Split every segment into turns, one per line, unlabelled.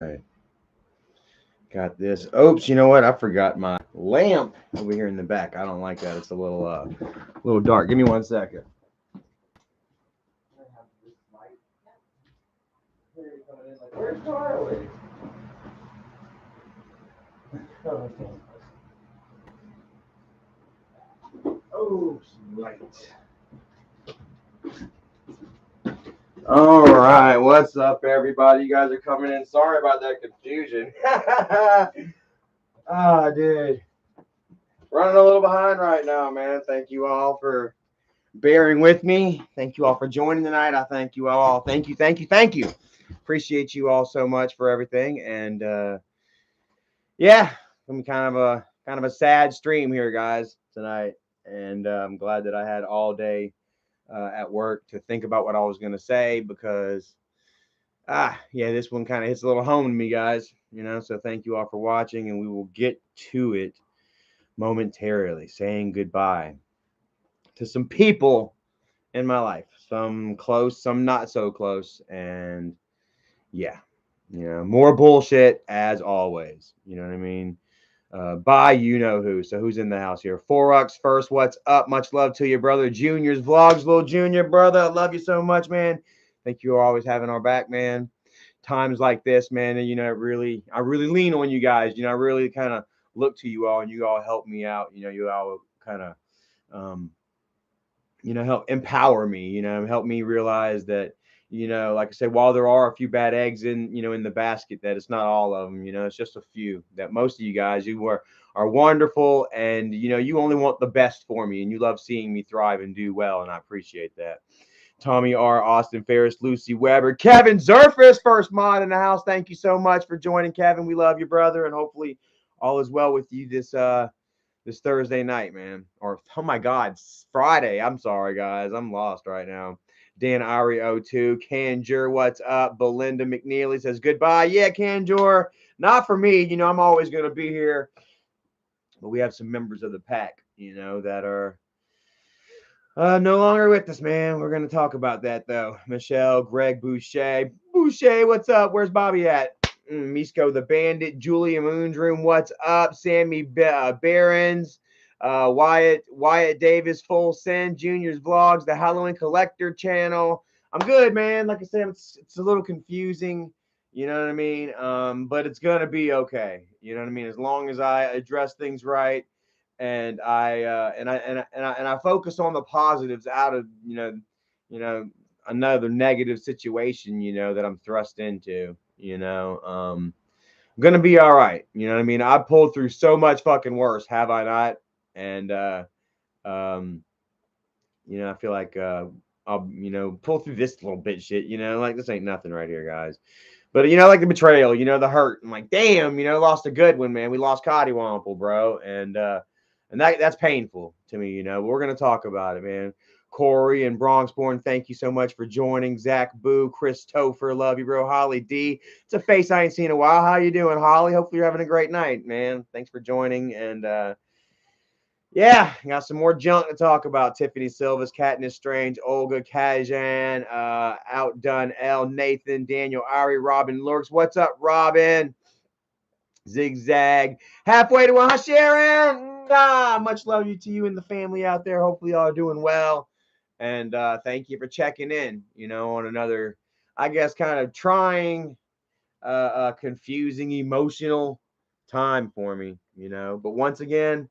Right. Got this. Oops, you know what? I forgot my lamp over here in the back. I don't like that. It's a little dark. Give me 1 second. Where's Charlie? Oh, some light. All right, what's up, everybody? You guys are coming in. Sorry about that confusion. Dude, running a little behind right now, man. Thank you all for bearing with me. Thank you all for joining tonight. I thank you all. Thank you. Appreciate you all so much for everything. And yeah, I'm kind of a sad stream here, guys, tonight. And I'm glad that I had all day at work to think about what I was going to say because yeah, this one kind of hits a little home to me, guys. So thank you all for watching, and we will get to it momentarily. Saying goodbye to some people in my life, some close, some not so close, and yeah, more bullshit as always. You know what I mean? By you know who. So who's in the house here? Forucks first. What's up? Much love to your brother. Junior's vlogs, little Junior brother. I love you so much, man. Thank you for always having our back, man. Times like this, man, and I really lean on you guys. I really kind of look to you all, and you all help me out. You all kind of, um, help empower me. Help me realize that, like I said, while there are a few bad eggs in the basket, that it's not all of them. It's just a few. That most of you guys, you are wonderful, and you only want the best for me, and you love seeing me thrive and do well, and I appreciate that. Tommy R. Austin Ferris, Lucy Weber, Kevin Zerfis, first mod in the house. Thank you so much for joining, Kevin. We love you, brother, and hopefully all is well with you this Thursday night, man. Or oh my God, it's Friday. I'm sorry, guys. I'm lost right now. Dan Ari 02, Kanjur, what's up? Belinda McNeely says goodbye. Yeah, Kanjur. Not for me. I'm always gonna be here. But we have some members of the pack, that are no longer with us, man. We're gonna talk about that though. Michelle, Greg Boucher. Boucher, what's up? Where's Bobby at? Misco the Bandit, Julia Moondroom, what's up? Sammy Barons, Wyatt Davis, Full Send, Junior's Vlogs, the Halloween Collector channel. I'm good, man. Like I said, it's a little confusing, you know what I mean? But it's gonna be okay. You know what I mean? As long as I address things right and I focus on the positives out of you know another negative situation that I'm thrust into. I'm gonna be all right. You know what I mean? I pulled through so much fucking worse, have I not? And um, I feel like I'll pull through this little bit shit. Like this ain't nothing right here, guys. But like the betrayal, the hurt. I'm like, damn, lost a good one, man. We lost Cottywomple, bro, and that's painful to me. But we're gonna talk about it, man. Corey and Bronxborn, thank you so much for joining. Zach Boo, Chris Topher, love you, bro. Holly D, it's a face I ain't seen in a while. How you doing, Holly? Hopefully you're having a great night, man. Thanks for joining, and yeah, got some more junk to talk about. Tiffany Silva's Katniss Strange, Olga Kajan, Outdone L, Nathan, Daniel Ari, Robin Lurks. What's up, Robin? Zigzag. Halfway to a Sharon. Much love to you and the family out there. Hopefully, y'all are doing well. And thank you for checking in, on another, I guess, kind of trying, confusing, emotional time for me, But once again,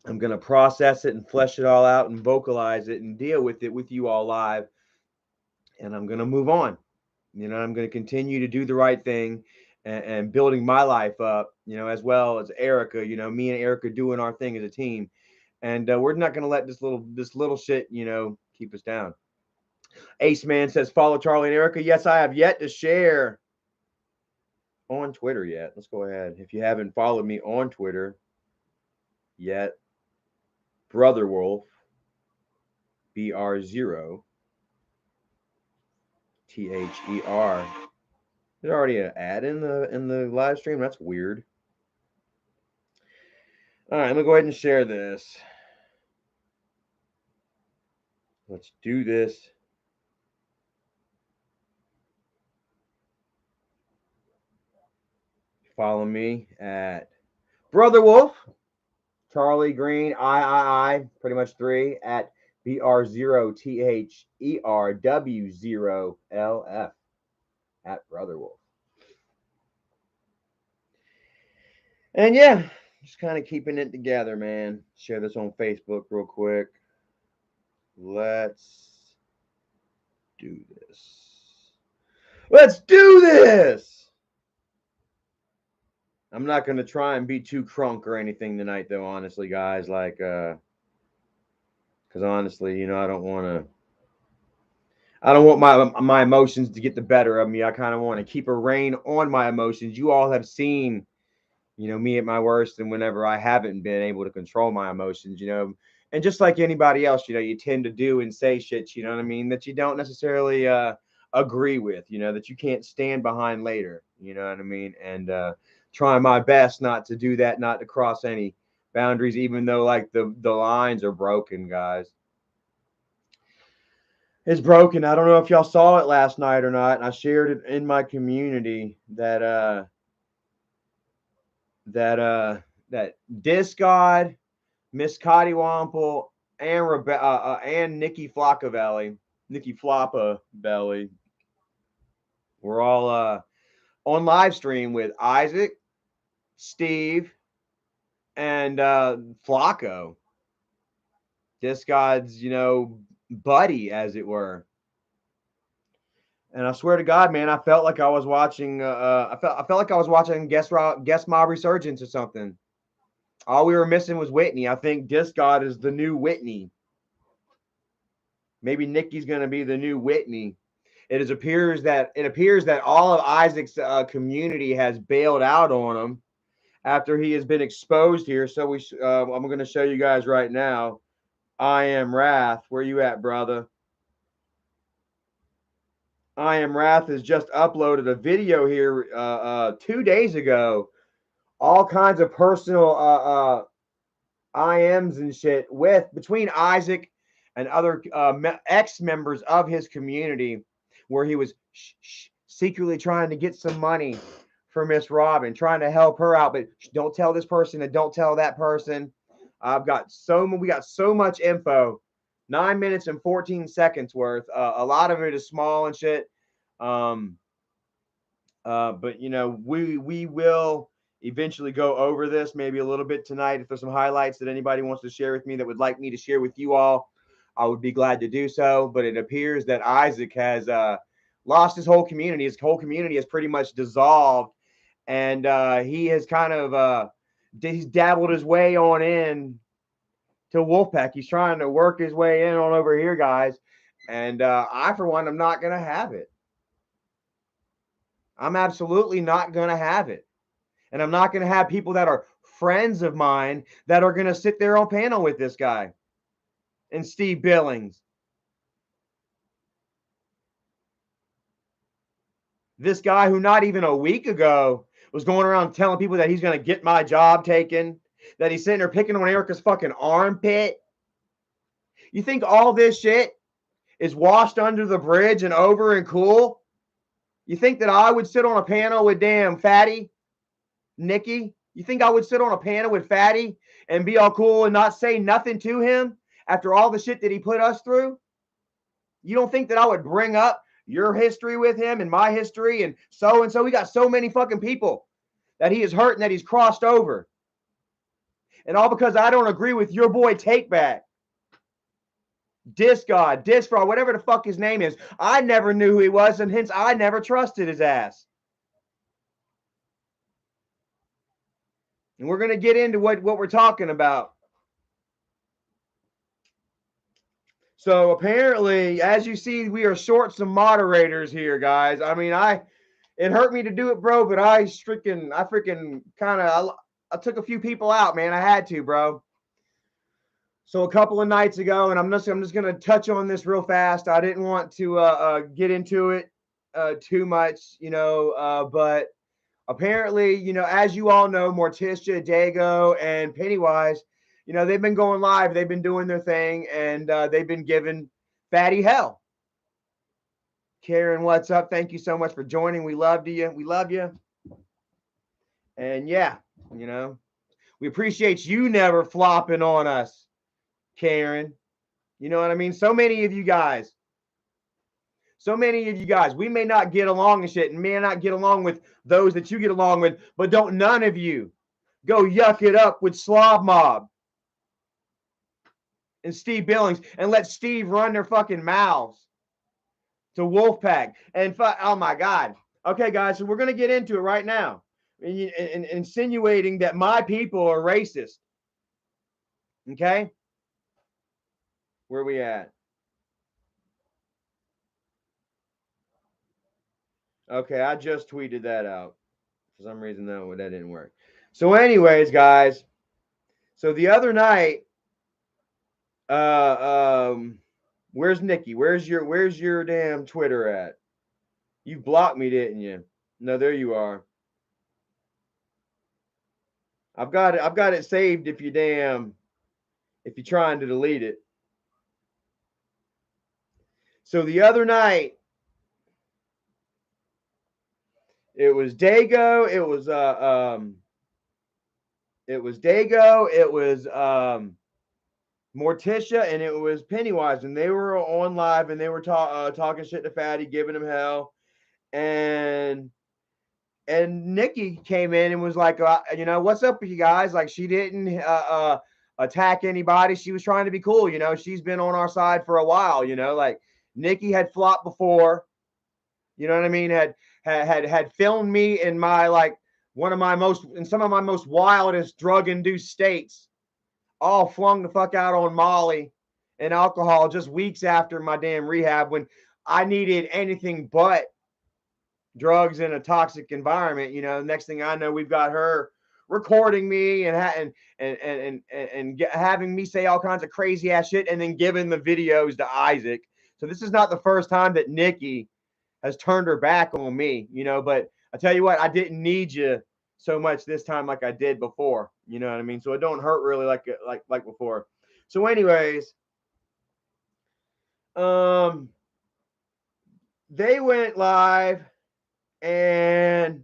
I'm going to process it and flesh it all out and vocalize it and deal with it with you all live. And I'm going to move on. I'm going to continue to do the right thing and building my life up, as well as Erica, me and Erica doing our thing as a team. And we're not going to let this little shit, keep us down. Ace Man says, follow Charlie and Erica. Yes, I have yet to share on Twitter yet. Let's go ahead. If you haven't followed me on Twitter yet, Brother Wolf, BR0, THER. There's already an ad in the live stream. That's weird. All right, I'm gonna go ahead and share this. Let's do this. Follow me at Brother Wolf, Charlie Green, I, pretty much 3 at BR0THERW0LF at Brother Wolf. And yeah, just kind of keeping it together, man. Share this on Facebook real quick. Let's do this. Let's do this. I'm not gonna try and be too crunk or anything tonight, though. Honestly, guys, like, because honestly, I don't want my emotions to get the better of me. I kind of want to keep a rein on my emotions. You all have seen, me at my worst, and whenever I haven't been able to control my emotions, and just like anybody else, you tend to do and say shit, you know what I mean, that you don't necessarily agree with, that you can't stand behind later, you know what I mean, and trying my best not to do that, not to cross any boundaries, even though like the lines are broken, guys. It's broken. I don't know if y'all saw it last night or not, and I shared it in my community that Disc God, Miss Cottywomple, and Nikki Floppa Belly, we're all on live stream with Isaac, Steve, and Flacco. Disc God's, buddy, as it were. And I swear to God, man, I felt like I was watching. I felt like I was watching Guest Mob Resurgence or something. All we were missing was Whitney. I think Disc God is the new Whitney. Maybe Nikki's going to be the new Whitney. It appears that all of Isaac's community has bailed out on him after he has been exposed here. So I'm going to show you guys right now. I Am Wrath. Where you at, brother? I Am Wrath has just uploaded a video here 2 days ago. All kinds of personal IMs and shit between Isaac and other ex members of his community, where he was secretly trying to get some money for Miss Robin, trying to help her out, but don't tell this person and don't tell that person. We got so much info, 9 minutes and 14 seconds worth. A lot of it is small and shit. But we will eventually go over this maybe a little bit tonight. If there's some highlights that anybody wants to share with me that would like me to share with you all, I would be glad to do so. But it appears that Isaac has lost his whole community. His whole community has pretty much dissolved, and he has kind of he's dabbled his way on in to Wolfpack. He's trying to work his way in on over here, guys. And I, for one, am not going to have it. I'm absolutely not going to have it. And I'm not going to have people that are friends of mine that are going to sit there on panel with this guy and Steve Billings. This guy who not even a week ago was going around telling people that he's going to get my job taken, that he's sitting there picking on Erica's fucking armpit. You think all this shit is washed under the bridge and over and cool? You think that I would sit on a panel with damn Fatty, Nikki? You think I would sit on a panel with Fatty and be all cool and not say nothing to him after all the shit that he put us through? You don't think that I would bring up your history with him and my history and so? We got so many fucking people that he has hurt and that he's crossed over. And all because I don't agree with your boy Takeback. Disc God, Disc Fraud, whatever the fuck his name is. I never knew who he was, and hence I never trusted his ass. And we're going to get into what we're talking about. So apparently, as you see, we are short some moderators here, guys. I mean, it hurt me to do it, bro, but I freaking kind of, I took a few people out, man. I had to, bro. So a couple of nights ago, and I'm just going to touch on this real fast. I didn't want to get into it too much, but apparently, as you all know, Morticia, Dago, and Pennywise, they've been going live. They've been doing their thing, and they've been giving Fatty hell. Karen, what's up? Thank you so much for joining. We love you. We love you. And yeah, you know, we appreciate you never flopping on us, Karen. You know what I mean? So many of you guys. So many of you guys, we may not get along and shit, and may not get along with those that you get along with, but don't none of you go yuck it up with Slob Mob and Steve Billings and let Steve run their fucking mouths to Wolfpack. And oh my God. Okay, guys, so we're gonna get into it right now. And insinuating that my people are racist. Okay? Where we at? Okay, I just tweeted that out. For some reason, though, that didn't work. So, anyways, guys. So the other night, where's Nikki? Where's your damn Twitter at? You blocked me, didn't you? No, there you are. I've got it saved if you're trying to delete it. So the other night, it was Dago, it was Dago, it was Morticia, and it was Pennywise, and they were on live and they were talking shit to Fatty, giving him hell, and Nikki came in and was like, you know, what's up with you guys? Like, she didn't attack anybody. She was trying to be cool. You know, she's been on our side for a while. You know, like Nikki had flopped before. You know what I mean? Had filmed me in my like some of my most wildest drug induced states, all flung the fuck out on Molly and alcohol just weeks after my damn rehab when I needed anything but drugs in a toxic environment. You know, next thing I know, we've got her recording me and having me say all kinds of crazy ass shit, and then giving the videos to Isaac. So this is not the first time that Nikki has turned her back on me, you know. But I tell you what, I didn't need you so much this time like I did before. You know what I mean? So it don't hurt really like before. So, anyways, they went live and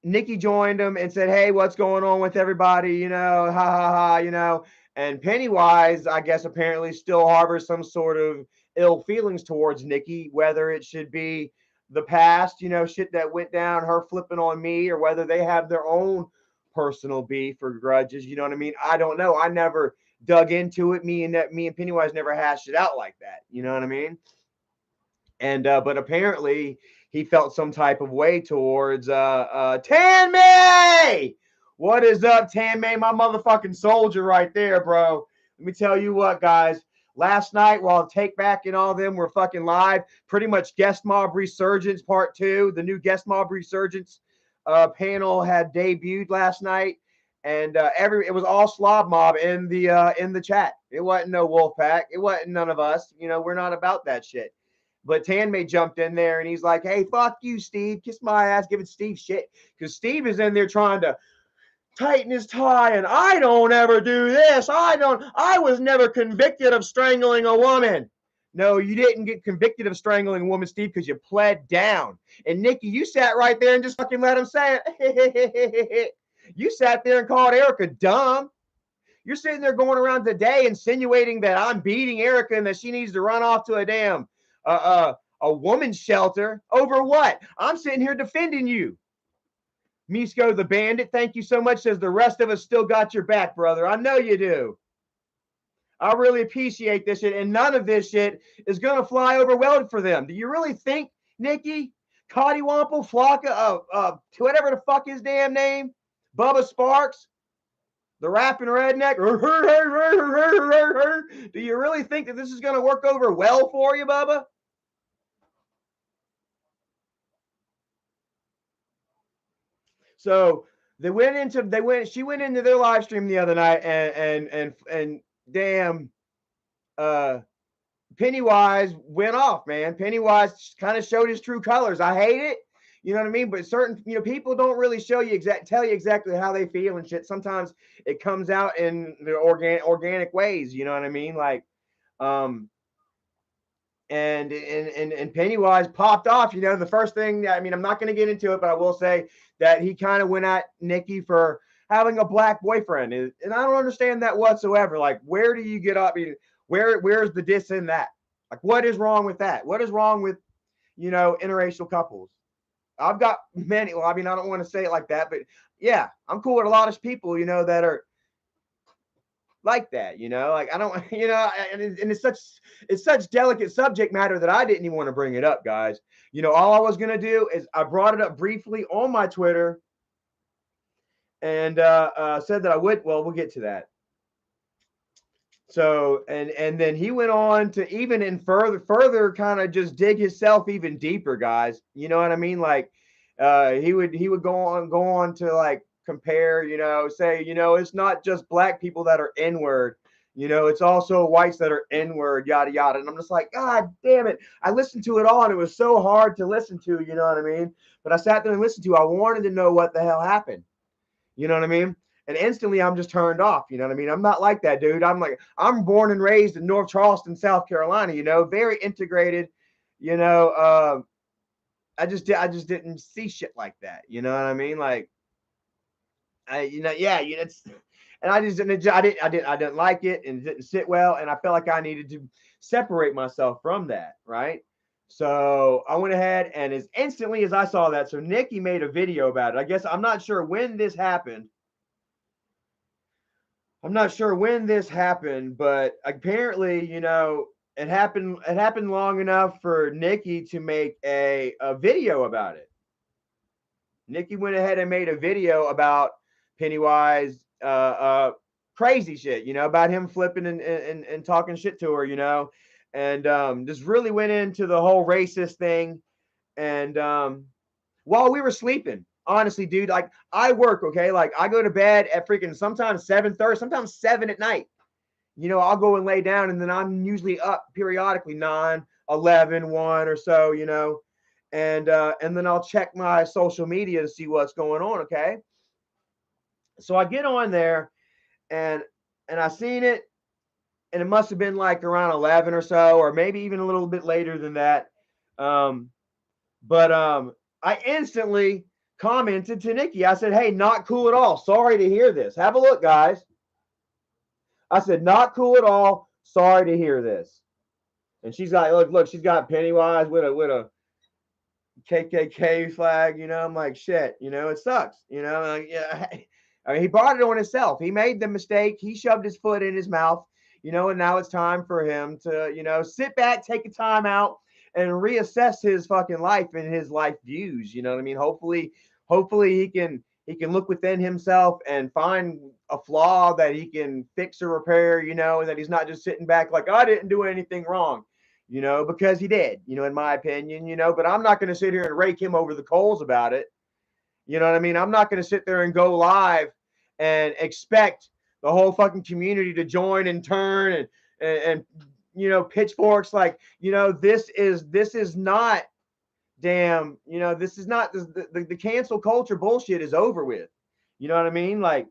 Nikki joined them and said, "Hey, what's going on with everybody? You know, ha ha ha, you know." And Pennywise, I guess, apparently still harbors some sort of ill feelings towards Nikki, whether it should be the past, you know, shit that went down, her flipping on me, or whether they have their own personal beef or grudges. You know what I mean? I don't know. I never dug into it. Me and Pennywise never hashed it out like that. You know what I mean? And but apparently he felt some type of way towards Tan May. What is up, Tan May? My motherfucking soldier right there, bro. Let me tell you what, guys. Last night, while Take Back and all them were fucking live, pretty much Guest Mob Resurgence Part 2, the new Guest Mob Resurgence panel had debuted last night, and it was all Slob Mob in the chat. It wasn't no Wolfpack. It wasn't none of us. You know, we're not about that shit. But Tanmay jumped in there and he's like, "Hey, fuck you, Steve. Kiss my ass, giving Steve shit." Because Steve is in there trying to tighten his tie, and I don't ever do this. I was never convicted of strangling a woman. No, you didn't get convicted of strangling a woman, Steve, because you pled down. And Nikki, you sat right there and just fucking let him say it. You sat there and called Erica dumb. You're sitting there going around today insinuating that I'm beating Erica and that she needs to run off to a damn a woman's shelter over what? I'm sitting here defending you. Misko the Bandit, thank you so much. Says the rest of us still got your back, brother. I know you do. I really appreciate this shit, and none of this shit is gonna fly over well for them. Do you really think, Nikki, Cottywomple, Flocka, whatever the fuck his damn name, Bubba Sparks, the rapping redneck? Do you really think that this is gonna work over well for you, Bubba? So she went into their live stream the other night and damn Pennywise went off, man. Pennywise kind of showed his true colors. I hate it. You know what I mean? But certain, you know, people don't really tell you exactly how they feel and shit. Sometimes it comes out in the organic ways, you know what I mean? Like, and Pennywise popped off. You know, the first thing, I mean, I'm not going to get into it, but I will say that he kind of went at Nikki for having a black boyfriend, and I don't understand that whatsoever. Like, where do you get up? I mean, where's the diss in that? Like, what is wrong with that? What is wrong with, you know, interracial couples? I've got many. Well, I mean, I don't want to say it like that, but yeah, I'm cool with a lot of people, you know, that are like that, you know. Like, I don't, you know, and it's such delicate subject matter that I didn't even want to bring it up, guys. You know, all I was gonna do is I brought it up briefly on my Twitter and said that I would. Well, we'll get to that. So and then he went on to even in further kind of just dig himself even deeper, guys. You know what I mean? Like he would go on to like compare, you know, say, you know, it's not just black people that are N-word, you know, it's also whites that are N-word, yada yada. And I'm just like, God damn it. I listened to it all and it was so hard to listen to, you know what I mean? But I sat there and listened to it. I wanted to know what the hell happened. You know what I mean? And instantly I'm just turned off. You know what I mean? I'm not like that, dude. I'm born and raised in North Charleston, South Carolina, you know, very integrated, you know. I just didn't see shit like that. You know what I mean? Like yeah, it's and I didn't like it and it didn't sit well. And I felt like I needed to separate myself from that, right? So I went ahead and as instantly as I saw that, so Nikki made a video about it. I guess I'm not sure when this happened. I'm not sure when this happened, but apparently, you know, it happened. It happened long enough for Nikki to make a video about it. Nikki went ahead and made a video about Pennywise, crazy shit, you know, about him flipping and talking shit to her, you know, and just really went into the whole racist thing. And while we were sleeping, honestly, dude, like I work, okay, like I go to bed at freaking sometimes 7:30, sometimes 7 at night. You know, I'll go and lay down, and then I'm usually up periodically 9, 11, 1 or so, you know, and then I'll check my social media to see what's going on. Okay, so I get on there, and I seen it, and it must have been like around 11 or so, or maybe even a little bit later than that. Um, but I instantly commented to Nikki. I said, "Hey, not cool at all. Sorry to hear this. Have a look, guys." I said, "Not cool at all. Sorry to hear this." And she's like, look, she's got Pennywise with a KKK flag. You know, I'm like, shit. You know, it sucks. You know, like, yeah. I mean, he brought it on himself. He made the mistake. He shoved his foot in his mouth. You know, and now it's time for him to, you know, sit back, take a time out, and reassess his fucking life and his life views. You know what I mean? Hopefully he can look within himself and find a flaw that he can fix or repair. You know, and that he's not just sitting back like, I didn't do anything wrong, you know, because he did, you know, in my opinion, you know, but I'm not going to sit here and rake him over the coals about it. You know what I mean? I'm not going to sit there and go live and expect the whole fucking community to join and turn and you know, pitchforks. Like, you know, this is not damn, you know, this is not the cancel culture bullshit is over with. You know what I mean? Like,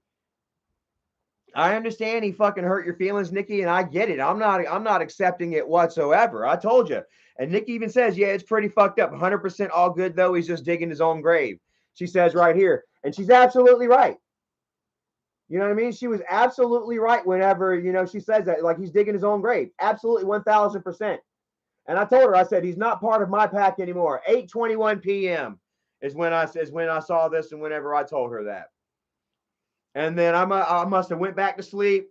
I understand he fucking hurt your feelings, Nikki, and I get it. I'm not accepting it whatsoever. I told you. And Nikki even says, yeah, it's pretty fucked up. 100% all good though. He's just digging his own grave. She says right here, and she's absolutely right. You know what I mean? She was absolutely right whenever, you know, she says that, like, he's digging his own grave. Absolutely 1000%. And I told her, I said, he's not part of my pack anymore. 8:21 p.m. is when I saw this, and whenever I told her that. And then I must have went back to sleep,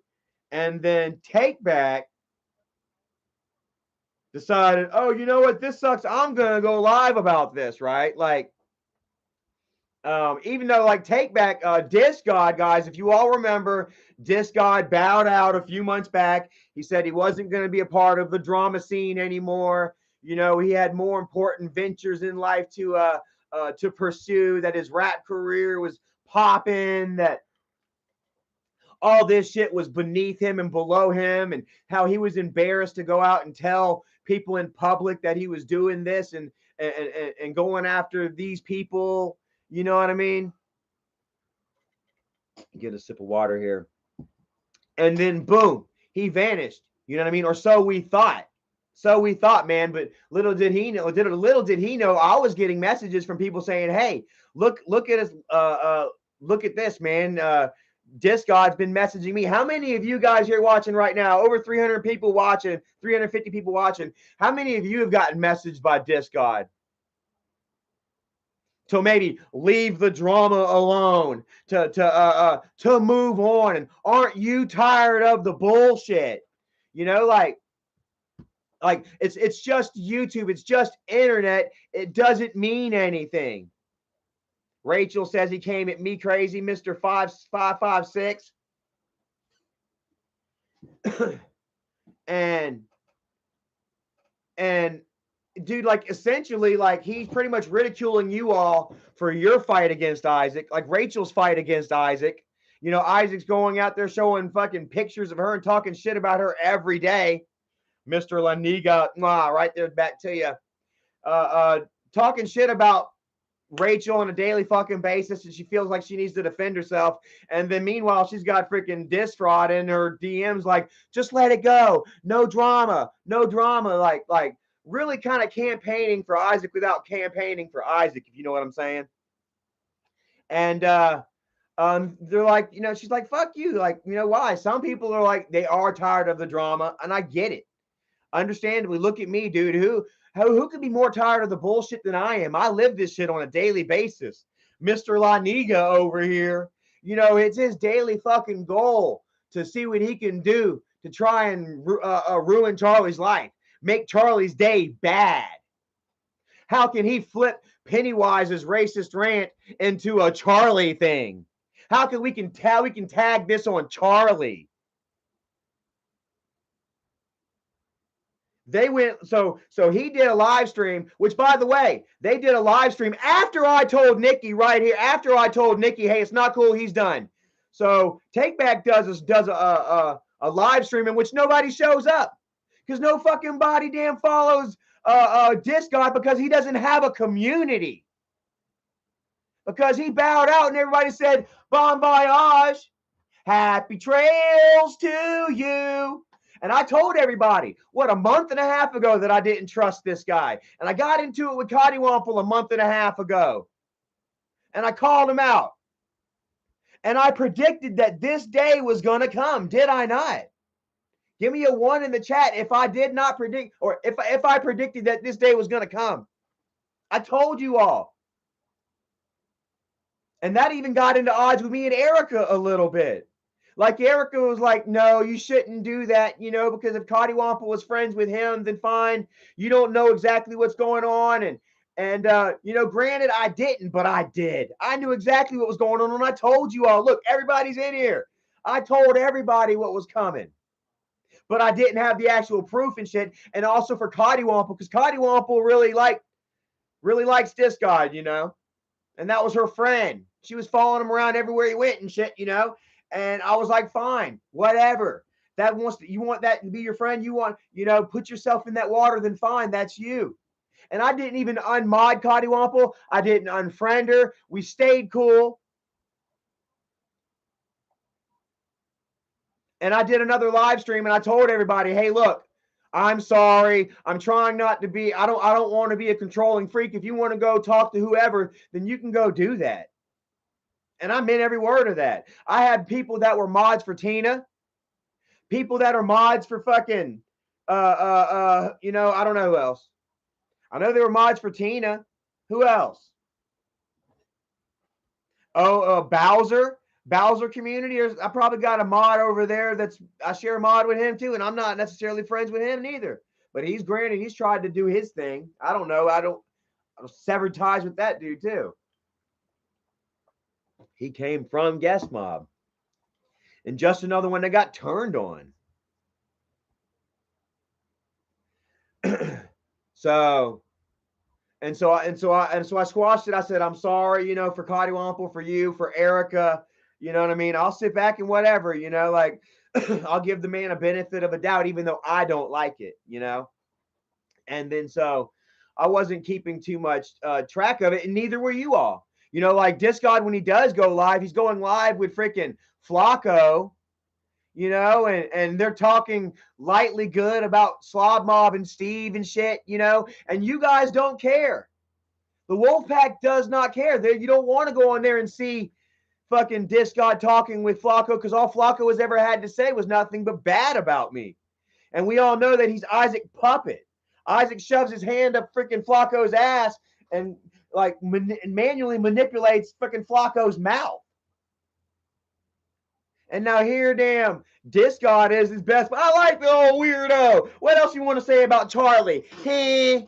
and then Take Back decided, oh, you know what, this sucks. I'm gonna go live about this, right? Like, even though like Take Back, Disc God, guys, if you all remember, Disc God bowed out a few months back. He said he wasn't going to be a part of the drama scene anymore. You know, he had more important ventures in life to pursue. That his rap career was popping. That all this shit was beneath him and below him, and how he was embarrassed to go out and tell people in public that he was doing this and going after these people. You know what I mean? Get a sip of water here. And then boom, he vanished. You know what I mean? Or so we thought. So we thought, man, but little did he know, I was getting messages from people saying, "Hey, look at us, look at this, man. Disc God's been messaging me. How many of you guys here watching right now? Over 300 people watching, 350 people watching. How many of you have gotten messaged by Disc God to maybe leave the drama alone, to move on? And aren't you tired of the bullshit? You know, like it's just YouTube, it's just internet. It doesn't mean anything. Rachel says he came at me crazy, Mr. 5556. and and dude, like essentially, like he's pretty much ridiculing you all for your fight against Isaac, like Rachel's fight against Isaac. You know, Isaac's going out there showing fucking pictures of her and talking shit about her every day. Mr. Laniga, right there, back to you. Talking shit about Rachel on a daily fucking basis, and she feels like she needs to defend herself. And then meanwhile, she's got freaking diss fraud in her DMs, like, just let it go. No drama. No drama. Like really kind of campaigning for Isaac without campaigning for Isaac, if you know what I'm saying. And they're like, you know, she's like, fuck you. Like, you know, why? Some people are like, they are tired of the drama, and I get it. Understandably, look at me, dude. Who could be more tired of the bullshit than I am? I live this shit on a daily basis. Mr. Laniga over here, you know, it's his daily fucking goal to see what he can do to try and ruin Charlie's life, make Charlie's day bad. How can he flip Pennywise's racist rant into a Charlie thing? How can we can tag this on Charlie? They went, so he did a live stream, which, by the way, they did a live stream after I told Nikki right here, after I told Nikki, hey, it's not cool, he's done. So Takeback does a live stream in which nobody shows up because no fucking body damn follows Disc God because he doesn't have a community. Because he bowed out and everybody said, bon voyage, happy trails to you. And I told everybody, what, a month and a half ago that I didn't trust this guy. And I got into it with Cottywomple a month and a half ago. And I called him out. And I predicted that this day was going to come. Did I not? Give me a 1 in the chat if I did not predict, or if I predicted that this day was going to come. I told you all. And that even got into odds with me and Erica a little bit. Like Erica was like, no, you shouldn't do that, you know, because if Cottywomple was friends with him, then fine. You don't know exactly what's going on. And you know, granted, I didn't, but I did. I knew exactly what was going on. And I told you all, look, everybody's in here. I told everybody what was coming. But I didn't have the actual proof and shit. And also for Cottywomple, because Cottywomple really likes this guy, you know. And that was her friend. She was following him around everywhere he went and shit, you know. And I was like, fine, whatever. You want that to be your friend? You want, you know, put yourself in that water, then fine, that's you. And I didn't even unmod Cottywomple. I didn't unfriend her. We stayed cool. And I did another live stream and I told everybody, hey, look, I'm sorry. I'm trying not to be, I don't want to be a controlling freak. If you want to go talk to whoever, then you can go do that. And I meant every word of that. I had people that were mods for Tina, people that are mods for fucking, you know, I don't know who else. I know there were mods for Tina. Who else? Oh, Bowser community. I probably got a mod over there I share a mod with him too, and I'm not necessarily friends with him neither. But he's tried to do his thing. I don't know. I severed ties with that dude too. He came from Guest Mob. And just another one that got turned on. So I squashed it. I said, I'm sorry, you know, for Cottywomple, for you, for Erica, you know what I mean? I'll sit back and whatever, you know, like I'll give the man a benefit of a doubt, even though I don't like it, you know? And then so I wasn't keeping too much track of it, and neither were you all. You know, like Disc God, when he does go live, he's going live with freaking Flacco. you know, and they're talking lightly good about Slob Mob and Steve and shit, you know, and you guys don't care. The Wolfpack does not care. You don't want to go on there and see fucking Disc God talking with Flacco, because all Flacco has ever had to say was nothing but bad about me. And we all know that he's Isaac Puppet. Isaac shoves his hand up freaking Flacco's ass and like manually manipulates freaking Flacco's mouth. And now here, damn, Disc God is his best. I like the old weirdo. What else you want to say about Charlie? He.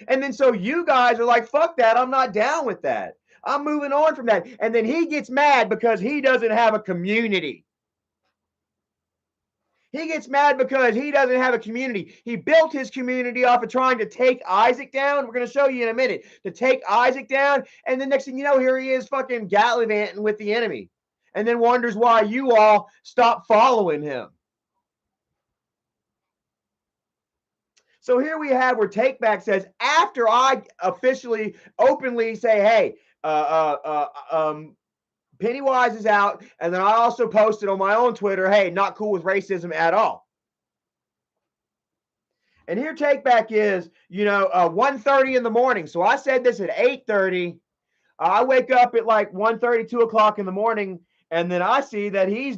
And then so you guys are like, fuck that. I'm not down with that. I'm moving on from that. And then he gets mad because he doesn't have a community. He gets mad because he doesn't have a community. He built his community off of trying to take Isaac down. We're going to show you in a minute. To take Isaac down. And the next thing you know, here he is fucking gallivanting with the enemy. And then wonders why you all stop following him. So here we have where Takeback says, after I officially, openly say, hey, Pennywise is out, and then I also posted on my own Twitter, hey, not cool with racism at all. And here Takeback is, you know, 1:30 in the morning. So I said this at 8:30. I wake up at like 1:30, 2 o'clock in the morning, and then I see that he's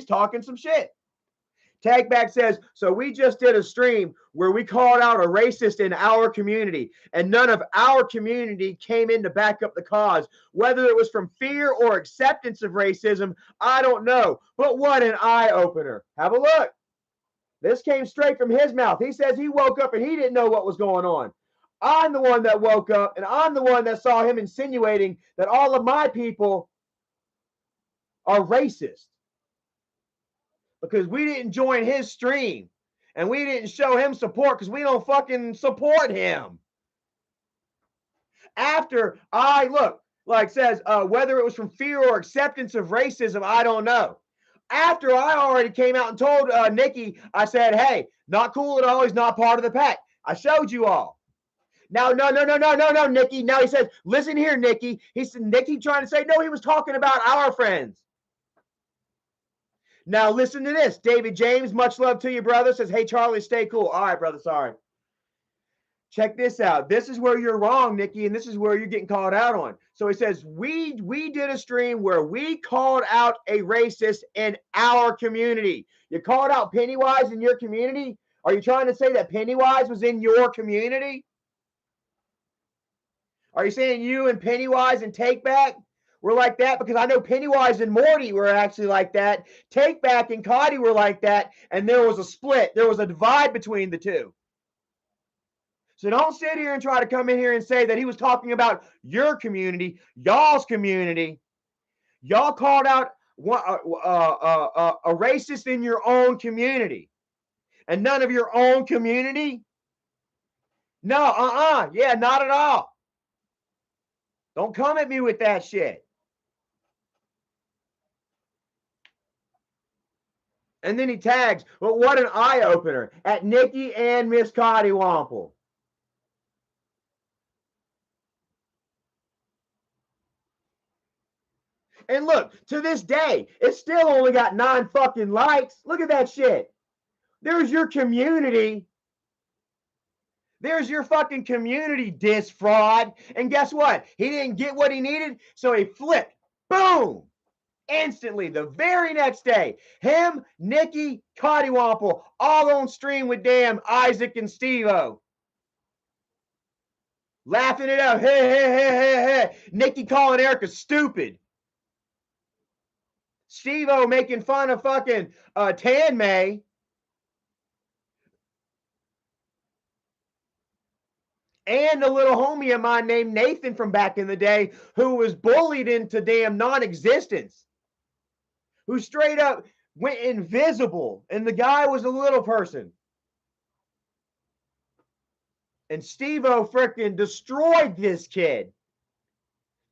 talking some shit. Tagback says, so we just did a stream where we called out a racist in our community, and none of our community came in to back up the cause. Whether it was from fear or acceptance of racism, I don't know. But what an eye-opener. Have a look. This came straight from his mouth. He says he woke up and he didn't know what was going on. I'm the one that woke up, and I'm the one that saw him insinuating that all of my people are racist. Because we didn't join his stream and we didn't show him support because we don't fucking support him. After I look, like says, whether it was from fear or acceptance of racism, I don't know. After I already came out and told Nikki, I said, hey, not cool at all. He's not part of the pack. I showed you all. Now, no, Nikki. Now he says, listen here, Nikki. He said, Nikki trying to say, no, he was talking about our friends. Now listen to this. David James, much love to you, brother, says, hey, Charlie, stay cool. All right, brother, sorry. Check this out. This is where you're wrong, Nikki, and this is where you're getting called out on. So he says, we did a stream where we called out a racist in our community. You called out Pennywise in your community? Are you trying to say that Pennywise was in your community? Are you saying you and Pennywise and Takeback were like that? Because I know Pennywise and Morty were actually like that. Takeback and Cotty were like that, and there was a split. There was a divide between the two. So don't sit here and try to come in here and say that he was talking about your community, y'all's community. Y'all called out a racist in your own community, and none of your own community? No, yeah, not at all. Don't come at me with that shit. And then he tags, well, what an eye-opener, at Nikki and Miss Cottywomple. And look, to this day, it's still only got 9 fucking likes. Look at that shit. There's your community. There's your fucking community, diss fraud. And guess what? He didn't get what he needed, so he flipped. Boom! Instantly, the very next day, him, Nikki, Cottywomple, all on stream with damn Isaac and Steve-O. Laughing it up. Hey. Nikki calling Erica stupid. Steve-O making fun of fucking Tan May. And a little homie of mine named Nathan from back in the day who was bullied into damn non-existence. Who straight up went invisible. And the guy was a little person. And Steve-O freaking destroyed this kid.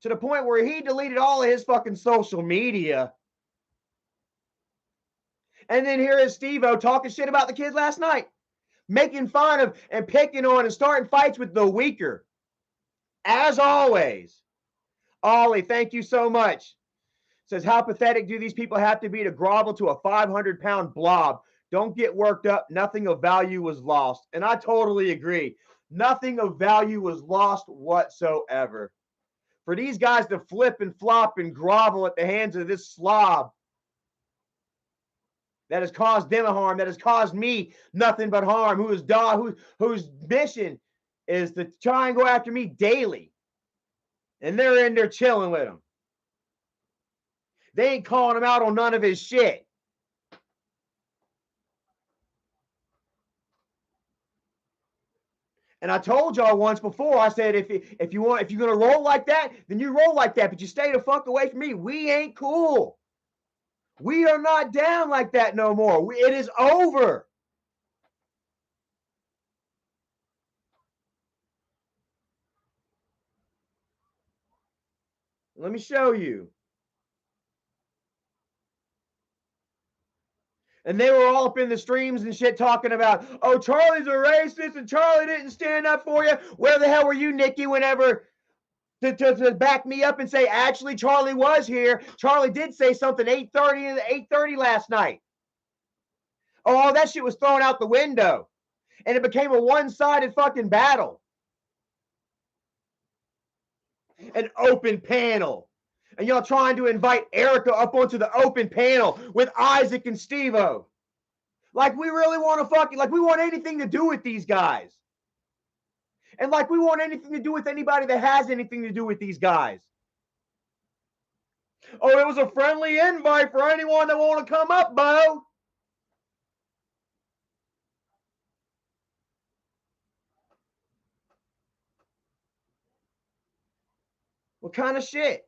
To the point where he deleted all of his fucking social media. And then here is Steve-O talking shit about the kid last night. Making fun of and picking on and starting fights with the weaker. As always. Ollie, thank you so much. Says, how pathetic do these people have to be to grovel to a 500-pound blob? Don't get worked up. Nothing of value was lost. And I totally agree. Nothing of value was lost whatsoever. For these guys to flip and flop and grovel at the hands of this slob that has caused them a harm, that has caused me nothing but harm, whose mission is to try and go after me daily. And they're in there chilling with him. They ain't calling him out on none of his shit. And I told y'all once before, I said, if you're gonna roll like that, then you roll like that. But you stay the fuck away from me. We ain't cool. We are not down like that no more. It is over. Let me show you. And they were all up in the streams and shit talking about, oh, Charlie's a racist and Charlie didn't stand up for you. Where the hell were you, Nikki, whenever to back me up and say, actually, Charlie was here. Charlie did say something 8:30 last night. Oh, all that shit was thrown out the window. And it became a one-sided fucking battle. An open panel. And y'all trying to invite Erica up onto the open panel with Isaac and Steve-O. Like we really want to fucking, like we want anything to do with these guys. And like we want anything to do with anybody that has anything to do with these guys. Oh, it was a friendly invite for anyone that want to come up, Bo. What kind of shit?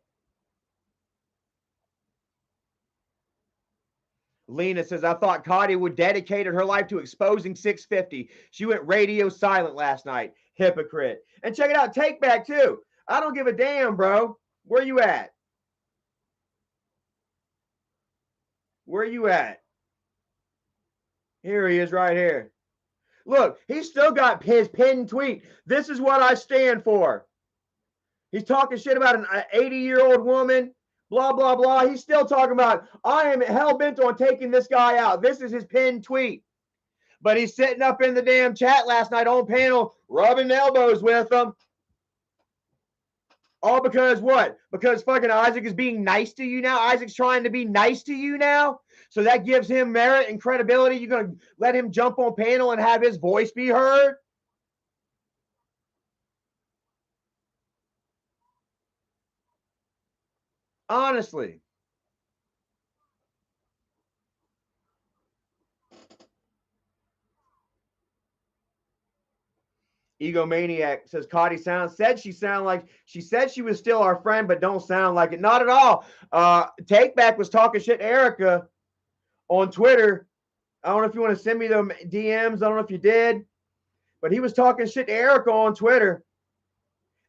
Lena says, I thought Cotty would dedicate her life to exposing 650. She went radio silent last night. Hypocrite. And check it out, Take Back too. I don't give a damn, bro. Where you at? Where you at? Here he is right here. Look, he's still got his pinned tweet. This is what I stand for. He's talking shit about an 80-year-old woman. Blah, blah, blah. He's still talking about, I am hell-bent on taking this guy out. This is his pinned tweet. But he's sitting up in the damn chat last night on panel, rubbing elbows with them. All because what? Because fucking Isaac is being nice to you now? Isaac's trying to be nice to you now? So that gives him merit and credibility. You're going to let him jump on panel and have his voice be heard? Honestly. Egomaniac says Cotty said she was still our friend, but don't sound like it. Not at all. Take Back was talking shit to Erica on Twitter. I don't know if you want to send me the DMs. I don't know if you did, but he was talking shit to Erica on Twitter.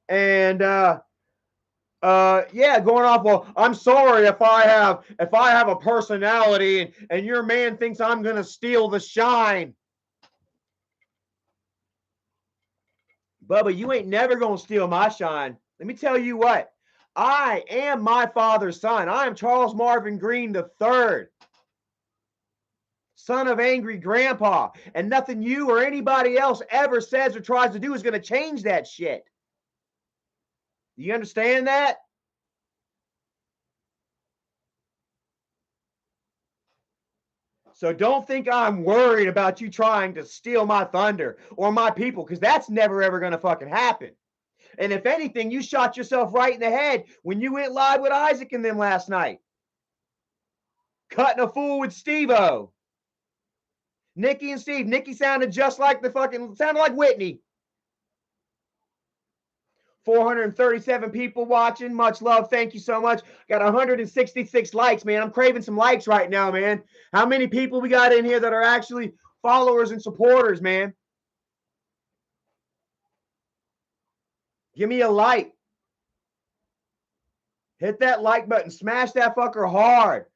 And yeah, going off, well, I'm sorry if I have a personality and your man thinks I'm gonna steal the shine. Bubba, you ain't never gonna steal my shine. Let me tell you what. I am my father's son. I am Charles Marvin Green III, son of angry grandpa. And nothing you or anybody else ever says or tries to do is going to change that shit. Do you understand that? So don't think I'm worried about you trying to steal my thunder or my people, because that's never ever going to fucking happen. And if anything, you shot yourself right in the head when you went live with Isaac and them last night. Cutting a fool with Steve-O. Nikki and Steve. Nikki sounded just like sounded like Whitney. 437 people watching. Much love. Thank you so much. Got 166 likes, man. I'm craving some likes right now, man. How many people we got in here that are actually followers and supporters, man? Give me a like. Hit that like button. Smash that fucker hard.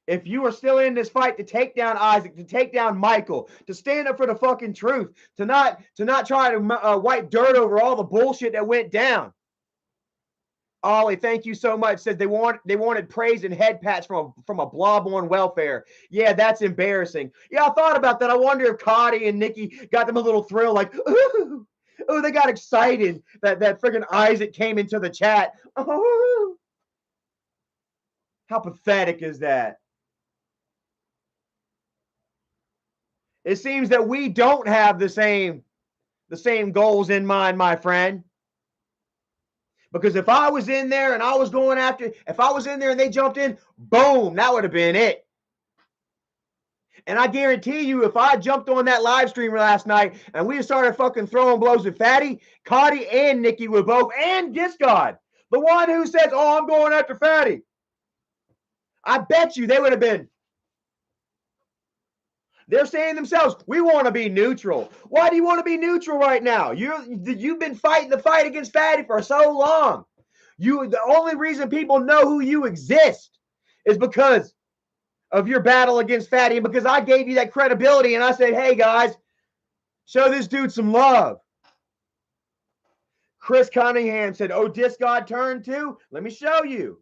If you are still in this fight to take down Isaac, to take down Michael, to stand up for the fucking truth, to not try to wipe dirt over all the bullshit that went down. Ollie, thank you so much. Says they wanted praise and head pats from a blob on welfare. Yeah, that's embarrassing. Yeah, I thought about that. I wonder if Cody and Nikki got them a little thrill, like, ooh, oh, they got excited that freaking Isaac came into the chat. Oh, how pathetic is that? It seems that we don't have the same goals in mind, my friend. Because if I was in there and I was going after, if I was in there and they jumped in, boom, that would have been it. And I guarantee you, if I jumped on that live stream last night and we started fucking throwing blows at Fatty, Cody and Nikki would both, and Discard, the one who says, oh, I'm going after Fatty. I bet you they would have been. They're saying themselves, we want to be neutral. Why do you want to be neutral right now? You've been fighting the fight against Fatty for so long. The only reason people know who you exist is because of your battle against Fatty, and because I gave you that credibility and I said, hey guys, show this dude some love. Chris Cunningham said, oh, Disc God turned too? Let me show you.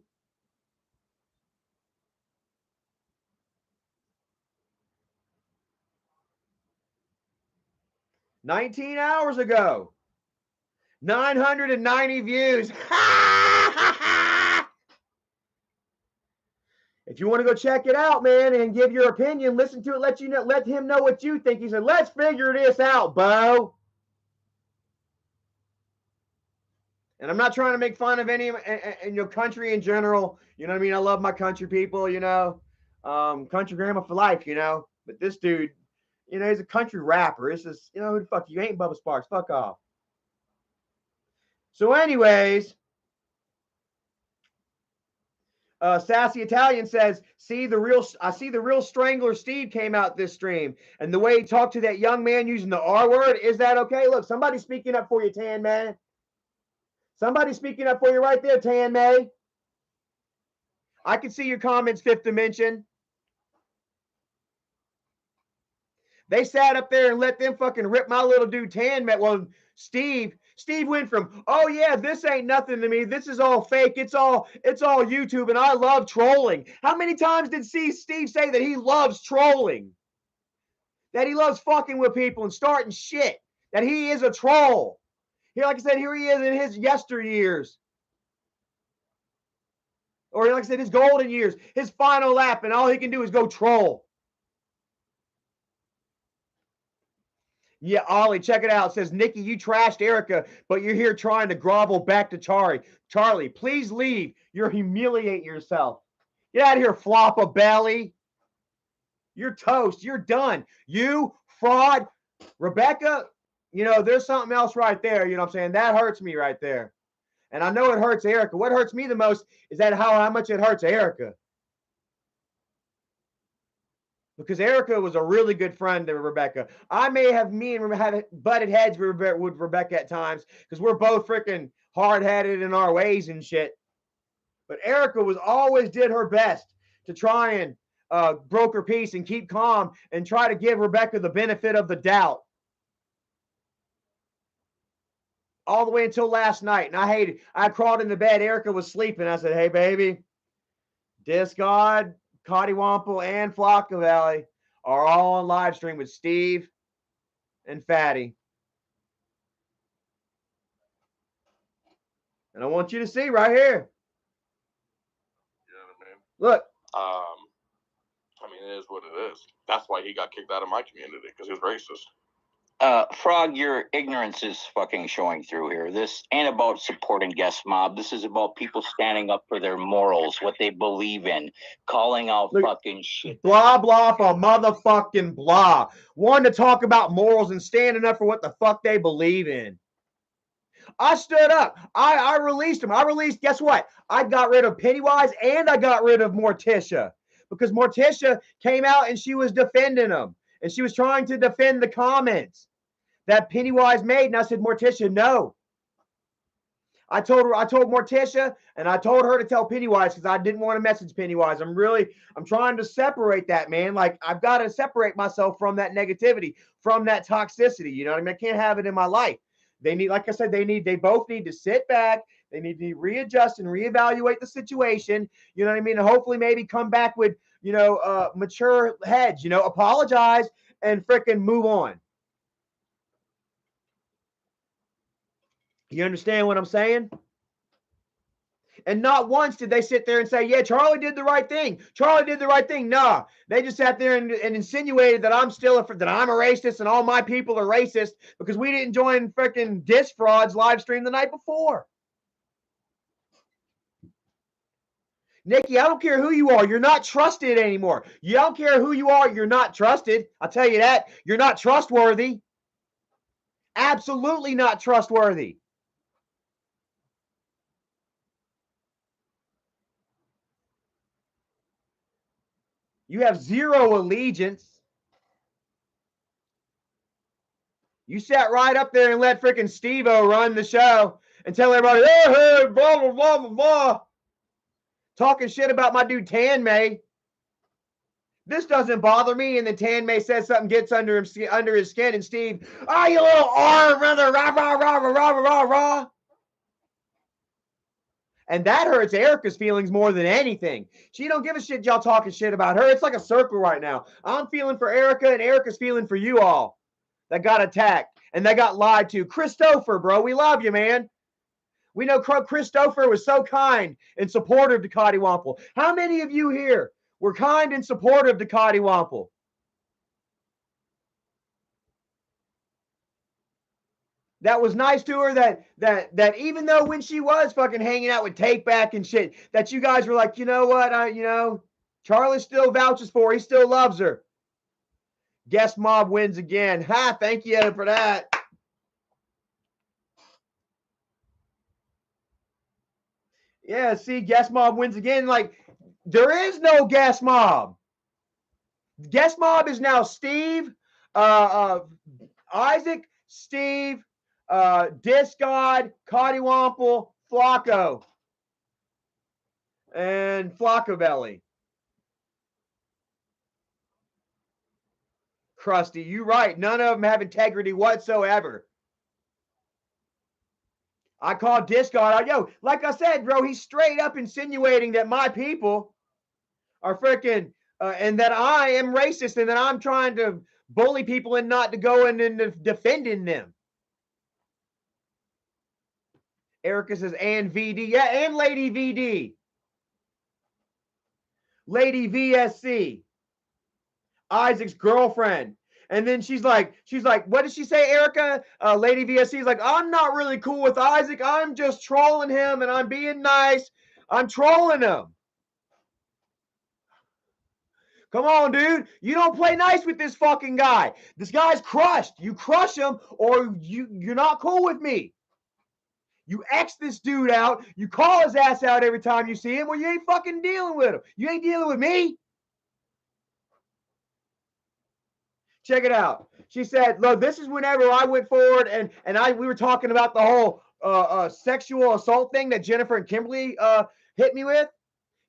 "19 hours ago. 990 views." If you want to go check it out, man, and give your opinion, listen to it, let him know what you think. He said, let's figure this out, Bo. And I'm not trying to make fun of any in your country in general. You know what I mean? I love my country people, you know. Country grandma for life, you know. But this dude, you know, he's a country rapper. It's just, you know, who the fuck you ain't Bubba Sparks. Fuck off. So, anyways, Sassy Italian says, I see the real strangler Steve came out this stream. And the way he talked to that young man using the R word, is that okay? Look, somebody's speaking up for you, Tan Man. Somebody's speaking up for you right there, Tan May. I can see your comments, Fifth Dimension. They sat up there and let them fucking rip my little dude Tan Man. Well, Steve went from, oh yeah, this ain't nothing to me. This is all fake. It's all YouTube, and I love trolling. How many times did Steve say that he loves trolling? That he loves fucking with people and starting shit. That he is a troll. Here, like I said, here he is in his yesteryears. Or like I said, his golden years, his final lap, and all he can do is go troll. Yeah, Ollie, check it out. It says, Nikki, you trashed Erica, but you're here trying to grovel back to Charlie, please leave. You're humiliating yourself. Get out of here, flop a belly. You're toast. You're done. You fraud. Rebecca, you know, there's something else right there. You know what I'm saying? That hurts me right there. And I know it hurts Erica. What hurts me the most is that how much it hurts Erica. Because Erica was a really good friend to Rebecca. I may have had butted heads with Rebecca at times because we're both freaking hard-headed in our ways and shit. But Erica always did her best to try and broker peace and keep calm and try to give Rebecca the benefit of the doubt. All the way until last night. And I hated it. I crawled into bed. Erica was sleeping. I said, hey, baby, Disc God, Cotty Wample, and Flocka Valley are all on live stream with Steve and Fatty. And I want you to see right here.
Yeah, man.
Look.
I mean, it is what it is. That's why he got kicked out of my community, because he was racist.
Frog, your ignorance is fucking showing through here. This ain't about supporting Guest Mob. This is about people standing up for their morals, what they believe in, calling out fucking shit.
Blah, blah for motherfucking blah. Wanting to talk about morals and standing up for what the fuck they believe in. I stood up. I released them. Guess what? I got rid of Pennywise and I got rid of Morticia. Because Morticia came out and she was defending them. And she was trying to defend the comments that Pennywise made. And I said, Morticia, no. I told Morticia, and I told her to tell Pennywise because I didn't want to message Pennywise. I'm trying to separate that, man. Like, I've got to separate myself from that negativity, from that toxicity. You know what I mean? I can't have it in my life. They need, like I said, they both need to sit back. They need to readjust and reevaluate the situation. You know what I mean? And hopefully maybe come back with, mature heads, apologize and freaking move on. You understand what I'm saying? And not once did they sit there and say, yeah, Charlie did the right thing. Charlie did the right thing. Nah, they just sat there and insinuated that I'm that I'm a racist and all my people are racist because we didn't join freaking Dis Fraud's live stream the night before. Nikki, I don't care who you are. You're not trusted anymore. You don't care who you are. You're not trusted. I'll tell you that. You're not trustworthy. Absolutely not trustworthy. You have zero allegiance. You sat right up there and let freaking Steve-O run the show and tell everybody, hey, blah, blah, blah, blah, blah. Talking shit about my dude Tan-Mei. This doesn't bother me. And then Tan-Mei says something gets under his skin, and Steve, you little brother, rah, rah, rah, rah, rah, rah, rah. And that hurts Erica's feelings more than anything. She don't give a shit y'all talking shit about her. It's like a circle right now. I'm feeling for Erica, and Erica's feeling for you all that got attacked and that got lied to. Christopher, bro, we love you, man. We know Christopher was so kind and supportive to Cottywomple. How many of you here were kind and supportive to Cottywomple? That was nice to her, that even though when she was fucking hanging out with Take Back and shit, that you guys were like, you know what, Charlie still vouches for her. He still loves her. Guest Mob wins again. Ha, thank you for that. Yeah, see, Guest Mob wins again. Like, there is no Guest Mob. Guest Mob is now Steve, Isaac, Steve, Disc God, Cottywomple, Flacco, and Flacco-Belly. Krusty, you right. None of them have integrity whatsoever. I call Disc God. Yo, like I said, bro, he's straight up insinuating that my people are freaking, and that I am racist and that I'm trying to bully people and not to go in and defending them. Erica says, and VD. Yeah, and Lady VD. Lady VSC. Isaac's girlfriend. And then she's like, what did she say, Erica? Lady VSC is like, I'm not really cool with Isaac. I'm just trolling him and I'm being nice. I'm trolling him. Come on, dude. You don't play nice with this fucking guy. This guy's crushed. You crush him or you're not cool with me. You X this dude out. You call his ass out every time you see him. Well, you ain't fucking dealing with him. You ain't dealing with me. Check it out. She said, look, this is whenever I went forward and we were talking about the whole sexual assault thing that Jennifer and Kimberly hit me with.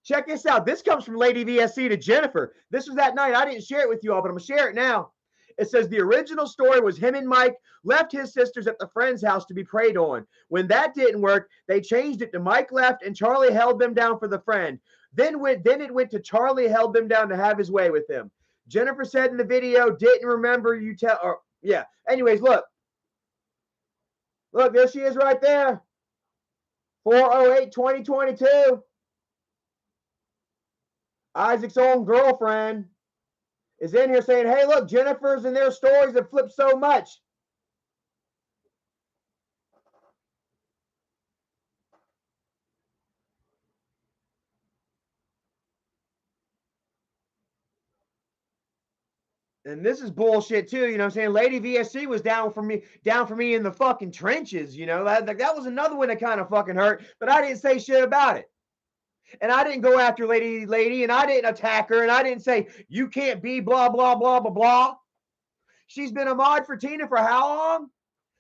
Check this out. This comes from Lady VSC to Jennifer. This was that night. I didn't share it with you all, but I'm going to share it now. It says the original story was him and Mike left his sisters at the friend's house to be preyed on. When that didn't work, they changed it to Mike left and Charlie held them down for the friend. Then it went to Charlie held them down to have his way with him. Jennifer said in the video, didn't remember you tell, or yeah. Anyways, look. Look, there she is right there. 4/08/2022. Isaac's own girlfriend is in here saying, hey, look, Jennifer's and their stories have flipped so much. And this is bullshit too, you know what I'm saying? Lady VSC was down for me in the fucking trenches, you know? That was another one that kind of fucking hurt, but I didn't say shit about it. And I didn't go after Lady, and I didn't attack her, and I didn't say, you can't be blah, blah, blah, blah, blah. She's been a mod for Tina for how long?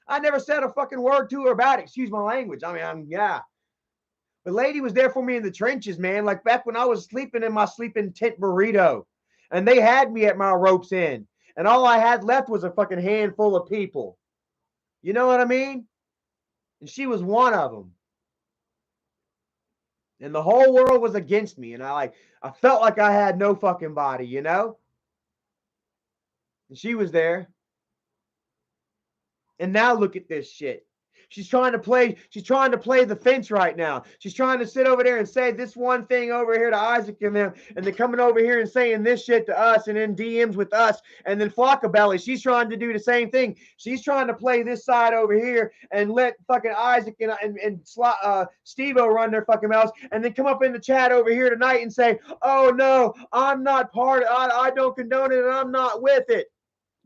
I never said a fucking word to her about it. Excuse my language. I mean, yeah. But Lady was there for me in the trenches, man. Like back when I was sleeping in my sleeping tent burrito. And they had me at my rope's end. And all I had left was a fucking handful of people. You know what I mean? And she was one of them. And the whole world was against me. And I felt like I had no fucking body, you know? And she was there. And now look at this shit. She's trying to play the fence right now. She's trying to sit over there and say this one thing over here to Isaac and them, and they're coming over here and saying this shit to us and in DMs with us. And then Flockabelly, she's trying to do the same thing. She's trying to play this side over here and let fucking Isaac and Steve-O run their fucking mouths, and then come up in the chat over here tonight and say, oh no, I'm not part of it. I don't condone it and I'm not with it.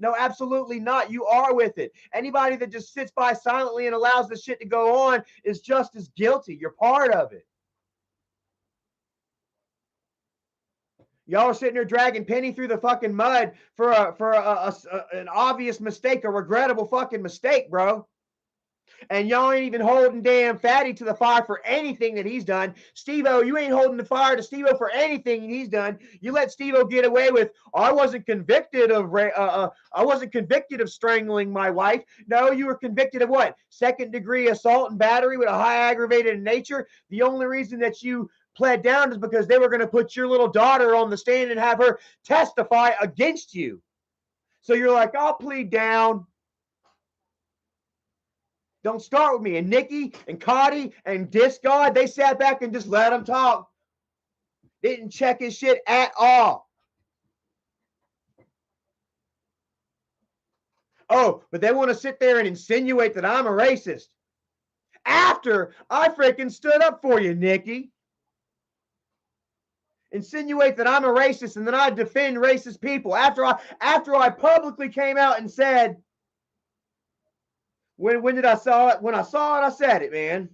No, absolutely not. You are with it. Anybody that just sits by silently and allows this shit to go on is just as guilty. You're part of it. Y'all are sitting there dragging Penny through the fucking mud for an obvious mistake, a regrettable fucking mistake, bro. And y'all ain't even holding damn Fatty to the fire for anything that he's done. Steve-O, you ain't holding the fire to Steve-O for anything he's done. You let Steve-O get away with, I wasn't convicted of strangling my wife. No, you were convicted of what? Second-degree assault and battery with a high aggravated nature. The only reason that you pled down is because they were going to put your little daughter on the stand and have her testify against you. So you're like, I'll plead down. Don't start with me. And Nikki and Cotty and Disc God, they sat back and just let him talk. Didn't check his shit at all. Oh, but they want to sit there and insinuate that I'm a racist. After I freaking stood up for you, Nikki. Insinuate that I'm a racist and that I defend racist people. After I publicly came out and said, when did I saw it? When I saw it, I said it, man.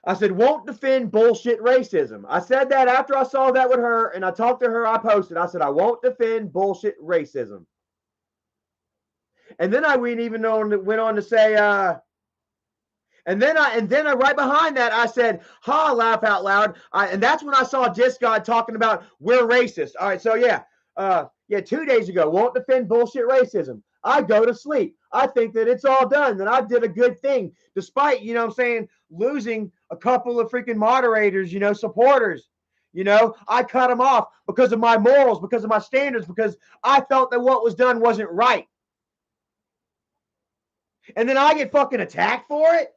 I said, won't defend bullshit racism. I said that after I saw that with her and I talked to her, I posted. I said, I won't defend bullshit racism. And then I went on to say, and then I right behind that, I said, ha, laugh out loud. And that's when I saw Disc God talking about we're racist. All right, so yeah, 2 days ago, won't defend bullshit racism. I go to sleep. I think that it's all done, that I did a good thing, despite, you know what I'm saying, losing a couple of freaking moderators, you know, supporters. You know, I cut them off because of my morals, because of my standards, because I felt that what was done wasn't right. And then I get fucking attacked for it.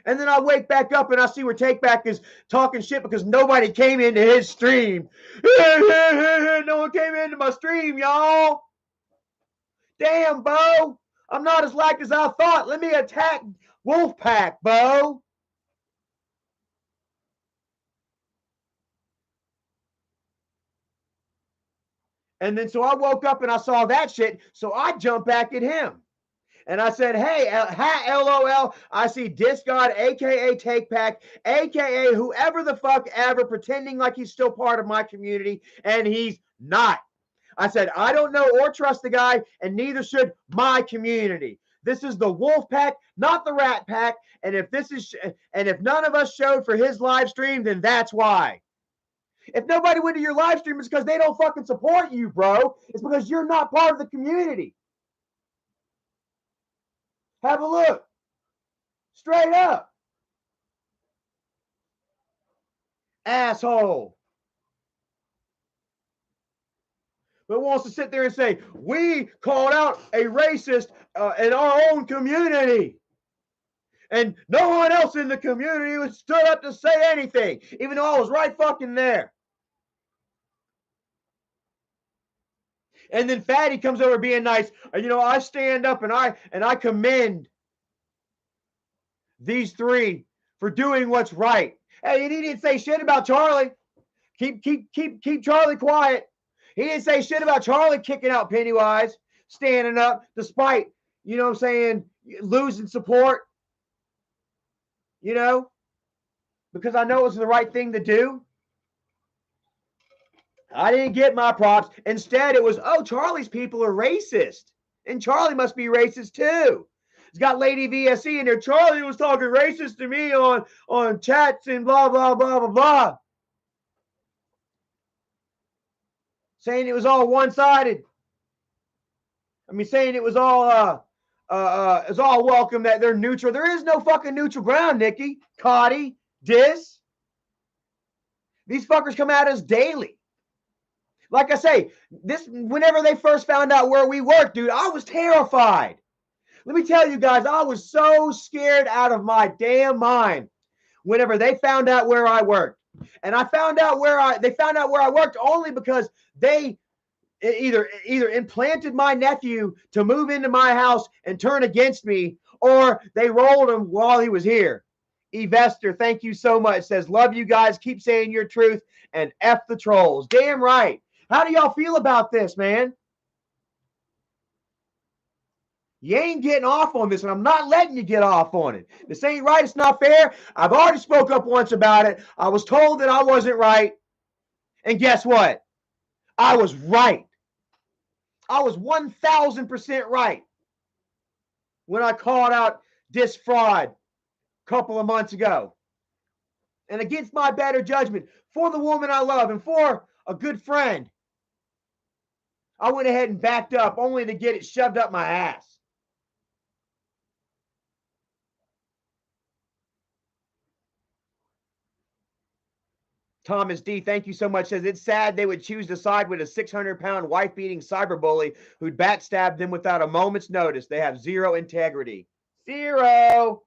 And then I wake back up and I see where Takeback is talking shit because nobody came into his stream. No one came into my stream, y'all. Damn, Bo. I'm not as liked as I thought. Let me attack Wolfpack, Bo. And then so I woke up and I saw that shit. So I jumped back at him. And I said, hey, LOL, I see Disc God, a.k.a. Takeback, a.k.a. whoever the fuck ever, pretending like he's still part of my community, and he's not. I said, I don't know or trust the guy, and neither should my community. This is the Wolf Pack, not the Rat Pack, and if none of us showed for his live stream, then that's why. If nobody went to your live stream, it's because they don't fucking support you, bro. It's because you're not part of the community. Have a look. Straight up. Asshole. But wants to sit there and say, we called out a racist in our own community. And no one else in the community stood up to say anything, even though I was right fucking there. And then Fatty comes over being nice. You know, I stand up and I commend these three for doing what's right. Hey, and he didn't say shit about Charlie. Keep Charlie quiet. He didn't say shit about Charlie kicking out Pennywise, standing up despite, you know what I'm saying, losing support. You know, because I know it was the right thing to do. I didn't get my props. Instead, it was, oh, Charlie's people are racist. And Charlie must be racist too. It's got Lady VSE in there. Charlie was talking racist to me on chats and blah, blah, blah, blah, blah. Saying it was all one-sided. I mean, saying it was all is all welcome that they're neutral. There is no fucking neutral ground, Nikki, Cotty, Dis. These fuckers come at us daily. Like I say, whenever they first found out where we work, dude, I was terrified. Let me tell you guys, I was so scared out of my damn mind whenever they found out where I worked. And they found out where I worked only because they either implanted my nephew to move into my house and turn against me, or they rolled him while he was here. Evester, thank you so much. Says, love you guys. Keep saying your truth and F the trolls. Damn right. How do y'all feel about this, man? You ain't getting off on this, and I'm not letting you get off on it. This ain't right. It's not fair. I've already spoke up once about it. I was told that I wasn't right. And guess what? I was right. I was 1,000% right when I called out this fraud a couple of months ago. And against my better judgment, for the woman I love and for a good friend, I went ahead and backed up only to get it shoved up my ass. Thomas D, thank you so much. Says, it's sad they would choose to side with a 600-pound wife-beating cyberbully who'd backstab them without a moment's notice. They have zero integrity. Zero.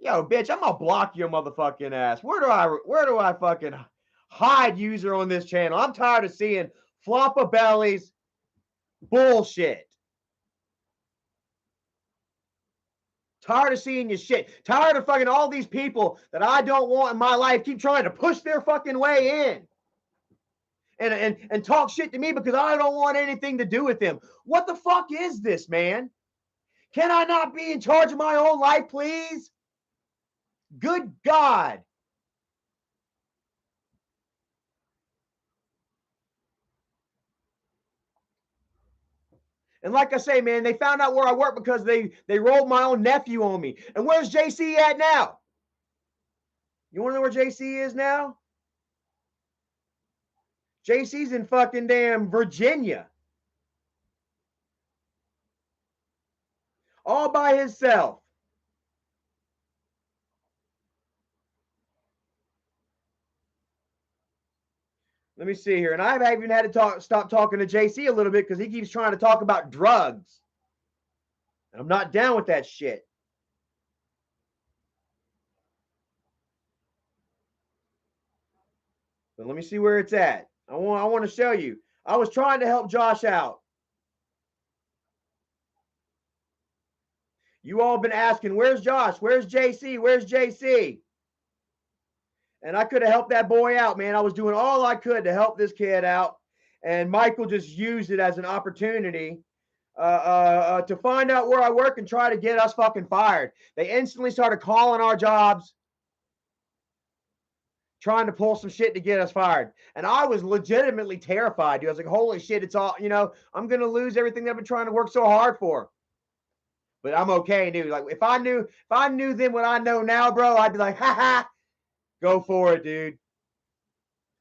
Yo, bitch, I'm gonna block your motherfucking ass. Where do I fucking hide user on this channel? I'm tired of seeing floppa bellies bullshit. Tired of seeing your shit. Tired of fucking all these people that I don't want in my life keep trying to push their fucking way in. And talk shit to me because I don't want anything to do with them. What the fuck is this, man? Can I not be in charge of my own life, please? Good God. And like I say, man, they found out where I work because they rolled my own nephew on me. And where's JC at now? You want to know where JC is now? JC's in fucking damn Virginia. All by himself. Let me see here. And I've even had to stop talking to JC a little bit because he keeps trying to talk about drugs. And I'm not down with that shit. But let me see where it's at. I want to show you. I was trying to help Josh out. You all been asking, where's Josh? Where's JC? Where's JC? And I could have helped that boy out, man. I was doing all I could to help this kid out. And Michael just used it as an opportunity to find out where I work and try to get us fucking fired. They instantly started calling our jobs, trying to pull some shit to get us fired. And I was legitimately terrified, dude. I was like, holy shit, it's all, I'm going to lose everything that I've been trying to work so hard for. But I'm okay, dude. Like, if I knew then what I know now, bro, I'd be like, ha ha, go for it, dude.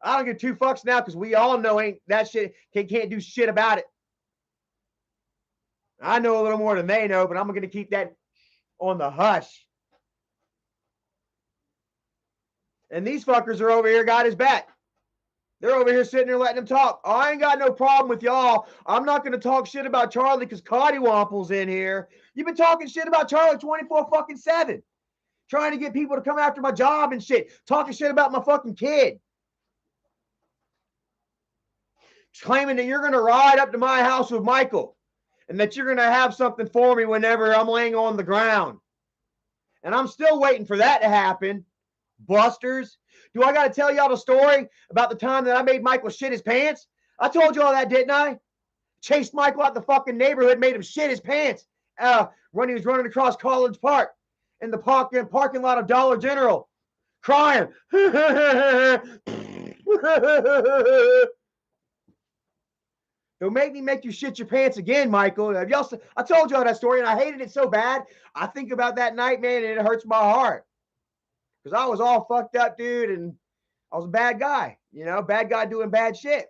I don't give two fucks now because we all know that shit can't do shit about it. I know a little more than they know, but I'm going to keep that on the hush. And these fuckers are over here, got his back. They're over here sitting there letting him talk. Oh, I ain't got no problem with y'all. I'm not going to talk shit about Charlie because Coddywample's in here. You've been talking shit about Charlie 24/7. Trying to get people to come after my job and shit. Talking shit about my fucking kid. Claiming that you're going to ride up to my house with Michael. And that you're going to have something for me whenever I'm laying on the ground. And I'm still waiting for that to happen. Busters. Do I got to tell y'all the story about the time that I made Michael shit his pants? I told you all that, didn't I? Chased Michael out the fucking neighborhood, made him shit his pants when he was running across College Park in the parking lot of Dollar General, crying. Don't make me make you shit your pants again, Michael. I told y'all that story, and I hated it so bad. I think about that night, man, and it hurts my heart. Because I was all fucked up, dude, and I was a bad guy. Bad guy doing bad shit.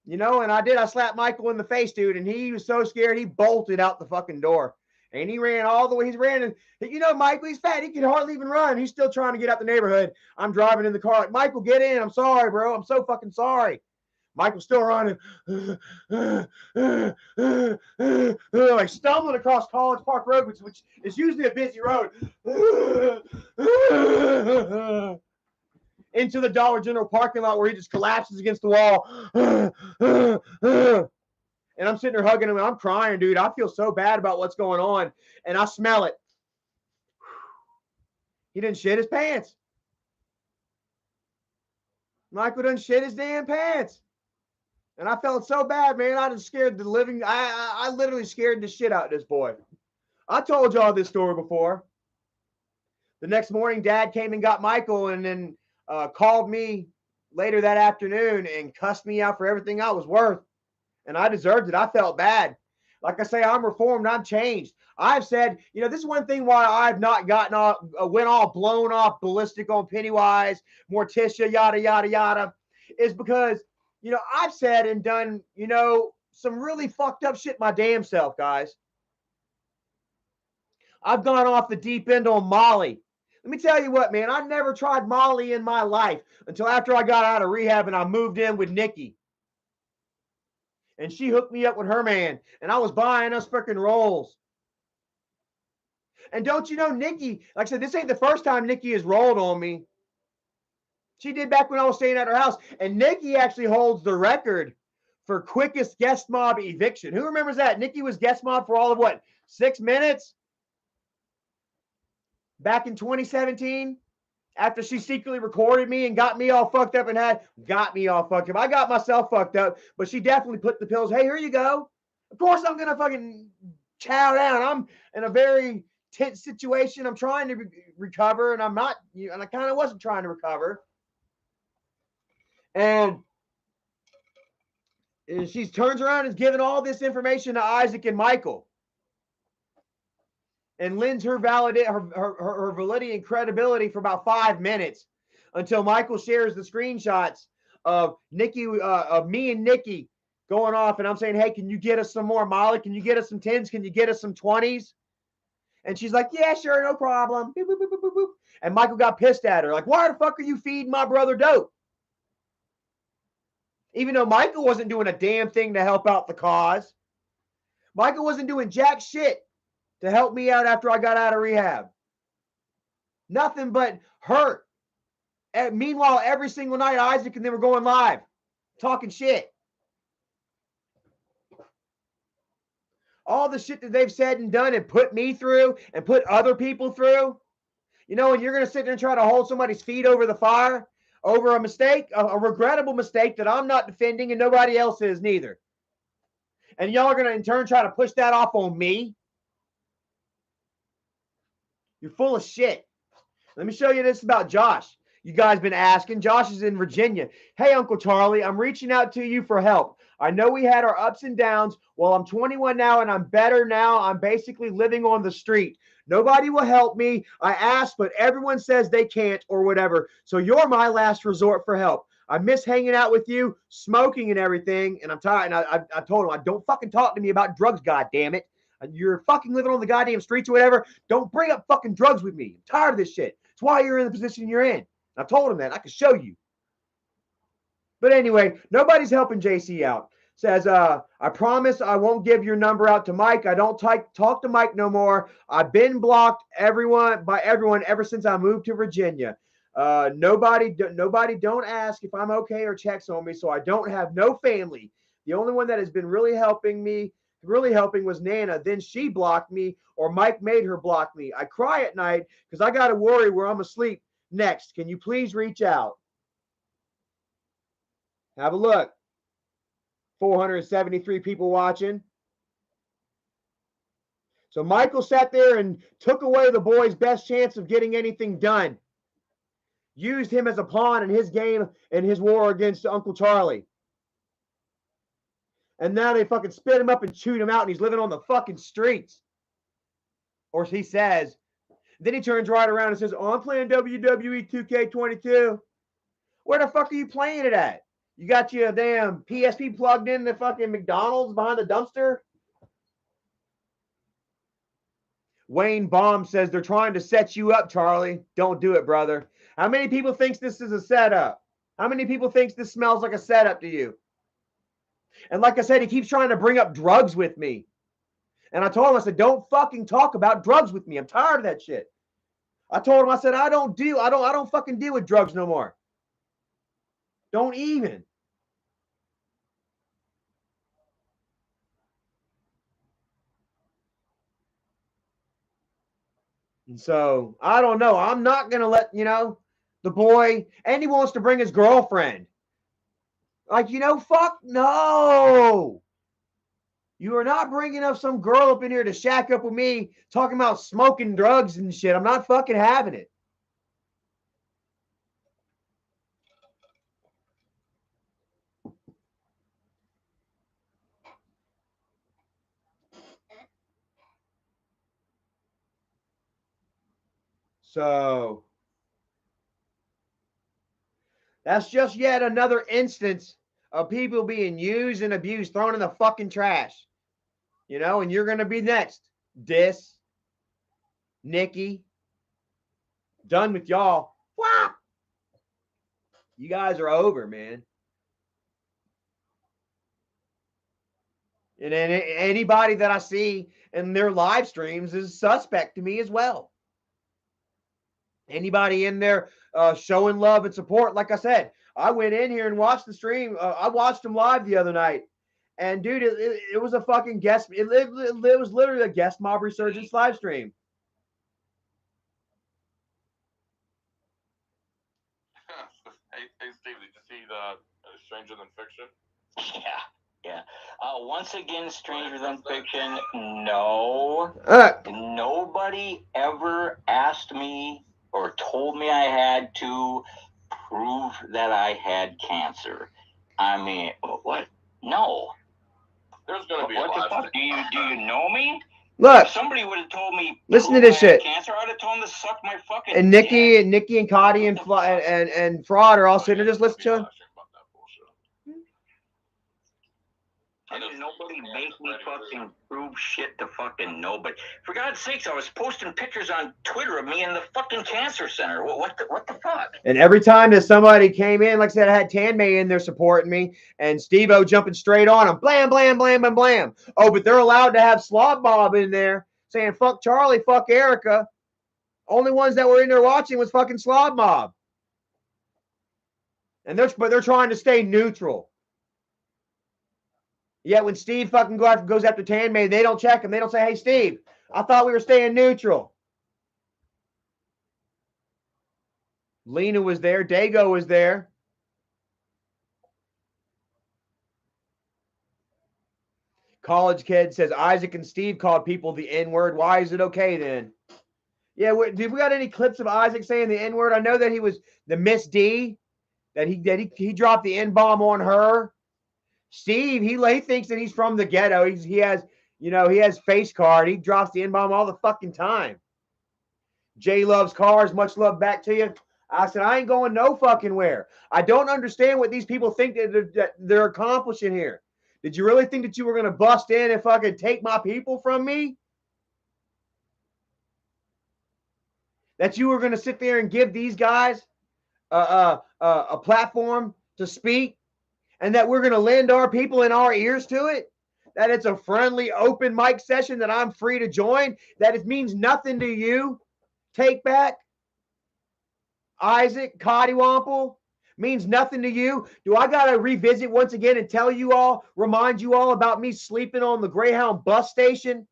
You know, and I did. I slapped Michael in the face, dude, and he was so scared he bolted out the fucking door. And he ran all the way. He's ran, and you know, Michael, he's fat. He can hardly even run. He's still trying to get out the neighborhood. I'm driving in the car, like, Michael, get in. I'm sorry, bro. I'm so fucking sorry. Michael's still running, like stumbling across College Park Road, which is usually a busy road, into the Dollar General parking lot where he just collapses against the wall. And I'm sitting there hugging him, and I'm crying, dude. I feel so bad about what's going on, and I smell it. He didn't shit his pants. Michael didn't shit his damn pants. And I felt so bad, man. I just scared the living. I literally scared the shit out of this boy. I told y'all this story before. The next morning, Dad came and got Michael, and then called me later that afternoon and cussed me out for everything I was worth. And I deserved it. I felt bad. Like I say, I'm reformed. I'm changed. I've said, you know, this is one thing why I've not gotten off, went all blown off ballistic on Pennywise, Morticia, yada, yada, yada, is because, you know, I've said and done, you know, some really fucked up shit my damn self, guys. I've gone off the deep end on Molly. Let me tell you what, man, I never tried Molly in my life until after I got out of rehab and I moved in with Nikki. And she hooked me up with her man, and I was buying us freaking rolls. And don't you know, Nikki, like I said, this ain't the first time Nikki has rolled on me. She did back when I was staying at her house. And Nikki actually holds the record for quickest guest mob eviction. Who remembers that? Nikki was guest mob for all of what, 6 minutes? Back in 2017? After she secretly recorded me and got me all fucked up and got me all fucked up. I got myself fucked up, but she definitely put the pills. Hey, here you go. Of course I'm going to fucking chow down. I'm in a very tense situation. I'm trying to recover, and I'm not, and I kind of wasn't trying to recover. And she turns around and is giving all this information to Isaac and Michael. And lends her validity and credibility for about 5 minutes until Michael shares the screenshots of Nikki, of me and Nikki going off. And I'm saying, hey, can you get us some more Molly? Can you get us some 10s? Can you get us some 20s? And she's like, yeah, sure, no problem. Boop, boop, boop, boop, boop. And Michael got pissed at her. Like, why the fuck are you feeding my brother dope? Even though Michael wasn't doing a damn thing to help out the cause. Michael wasn't doing jack shit to help me out after I got out of rehab. Nothing but hurt. And meanwhile, every single night, Isaac and them were going live, talking shit. All the shit that they've said and done and put me through and put other people through. You know, and you're going to sit there and try to hold somebody's feet over the fire over a mistake, a regrettable mistake that I'm not defending and nobody else is neither. And y'all are going to in turn try to push that off on me. You're full of shit. Let me show you this about Josh. You guys been asking. Josh is in Virginia. Hey, Uncle Charlie, I'm reaching out to you for help. I know we had our ups and downs. Well, I'm 21 now and I'm better now. I'm basically living on the street. Nobody will help me. I asked, but everyone says they can't or whatever. So you're my last resort for help. I miss hanging out with you, smoking and everything. And I'm tired. And I told him, don't fucking talk to me about drugs, goddammit. You're fucking living on the goddamn streets or whatever. Don't bring up fucking drugs with me. I'm tired of this shit. It's why you're in the position you're in. I told him that. I could show you. But anyway, nobody's helping JC out. Says, I promise I won't give your number out to Mike. I don't talk to Mike no more. I've been blocked by everyone ever since I moved to Virginia. Nobody don't ask if I'm okay or checks on me, so I don't have no family. The only one that has been really helping was Nana. Then she blocked me, or Mike made her block me. I cry at night because I got to worry where I'm asleep next. Can you please reach out? Have a look. 473 people watching. So Michael sat there and took away the boy's best chance of getting anything done. Used him as a pawn in his game and his war against Uncle Charlie. And now they fucking spit him up and chewed him out and he's living on the fucking streets. Or he says. Then he turns right around and says, oh, I'm playing WWE 2K22. Where the fuck are you playing it at? You got your damn PSP plugged in the fucking McDonald's behind the dumpster? Wayne Baum says they're trying to set you up, Charlie. Don't do it, brother. How many people thinks this is a setup? How many people thinks this smells like a setup to you? And like I said, he keeps trying to bring up drugs with me. And I told him, I said, don't fucking talk about drugs with me. I'm tired of that shit. I told him, I said, I don't fucking deal with drugs no more. Don't even. And so I don't know. I'm not gonna let, the boy, and he wants to bring his girlfriend. Like, fuck no. You are not bringing up some girl up in here to shack up with me talking about smoking drugs and shit. I'm not fucking having it. So that's just yet another instance of people being used and abused, thrown in the fucking trash. And you're going to be next. Nikki. Done with y'all. Wow. You guys are over, man. And anybody that I see in their live streams is suspect to me as well. Anybody in there showing love and support, like I said, I went in here and watched the stream. I watched them live the other night. And, dude, it was a fucking guest. It was literally a guest mob resurgence live stream.
Hey, Steve, did you see the Stranger Than Fiction?
Yeah. Once again, Stranger Than Fiction, no. Nobody ever asked me or told me I had to prove that I had cancer. I mean, what? No.
There's going to be
what
a
the fuck? Do you know me?
Look.
If somebody would have told me,
listen to this shit.
Cancer, I'd have told them to suck my fucking.
And Nikki and Cotty and Fraud are all sitting there just listening to him.
And nobody make me fucking prove shit to fucking nobody. For God's sakes, I was posting pictures on Twitter of me in the fucking cancer center. What the fuck?
And every time that somebody came in, like I said, I had Tan May in there supporting me, and Steve-O jumping straight on him. Blam, blam, blam, blam, blam. Oh, but they're allowed to have Slob Bob in there saying, fuck Charlie, fuck Erica. Only ones that were in there watching was fucking Slob Mob. But they're trying to stay neutral. Yet when Steve fucking goes after Tan May, they don't check him. They don't say, hey, Steve, I thought we were staying neutral. Lena was there. Dago was there. College Kid says Isaac and Steve called people the N-word. Why is it okay then? Yeah, did we got any clips of Isaac saying the N-word? I know that he was the Miss D, that he dropped the N-bomb on her. Steve, he thinks that he's from the ghetto. He has face card. He drops the N-bomb all the fucking time. Jay loves cars. Much love back to you. I said, I ain't going no fucking where. I don't understand what these people think that they're accomplishing here. Did you really think that you were going to bust in and fucking take my people from me? That you were going to sit there and give these guys a platform to speak? And that we're going to lend our people in our ears to it? That it's a friendly, open mic session that I'm free to join? That it means nothing to you? Take back? Isaac, Cottywomple? Means nothing to you? Do I got to revisit once again and remind you all about me sleeping on the Greyhound bus station?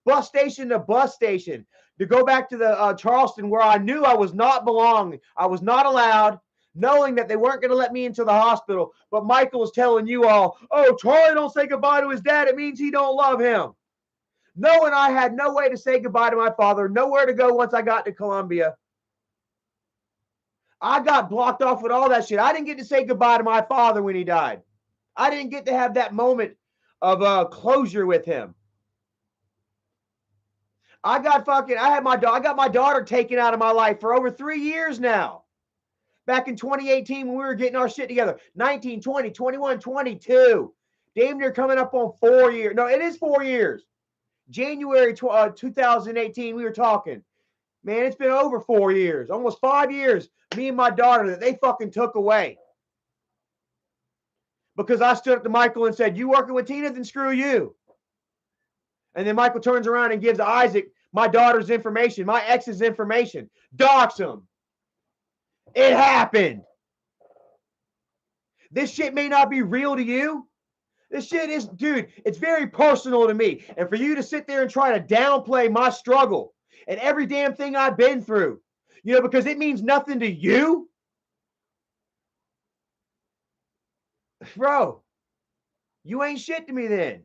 Bus station to bus station. To go back to the Charleston where I knew I was not belonging. I was not allowed. Knowing that they weren't going to let me into the hospital. But Michael was telling you all, oh, Charlie don't say goodbye to his dad. It means he don't love him. Knowing I had no way to say goodbye to my father. Nowhere to go once I got to Columbia. I got blocked off with all that shit. I didn't get to say goodbye to my father when he died. I didn't get to have that moment of closure with him. I got my daughter taken out of my life for over 3 years now. back in 2018 when we were getting our shit together. 19, 20, 21, 22. Damn near coming up on 4 years. No, it is 4 years. January 2018, we were talking. Man, it's been over 4 years, almost 5 years. Me and my daughter that they fucking took away. Because I stood up to Michael and said, you working with Tina, then screw you. And then Michael turns around and gives Isaac my daughter's information, my ex's information. Dox him. It happened. This shit may not be real to you. This shit is, dude, it's very personal to me. And for you to sit there and try to downplay my struggle and every damn thing I've been through, you know, because it means nothing to you. Bro, you ain't shit to me then.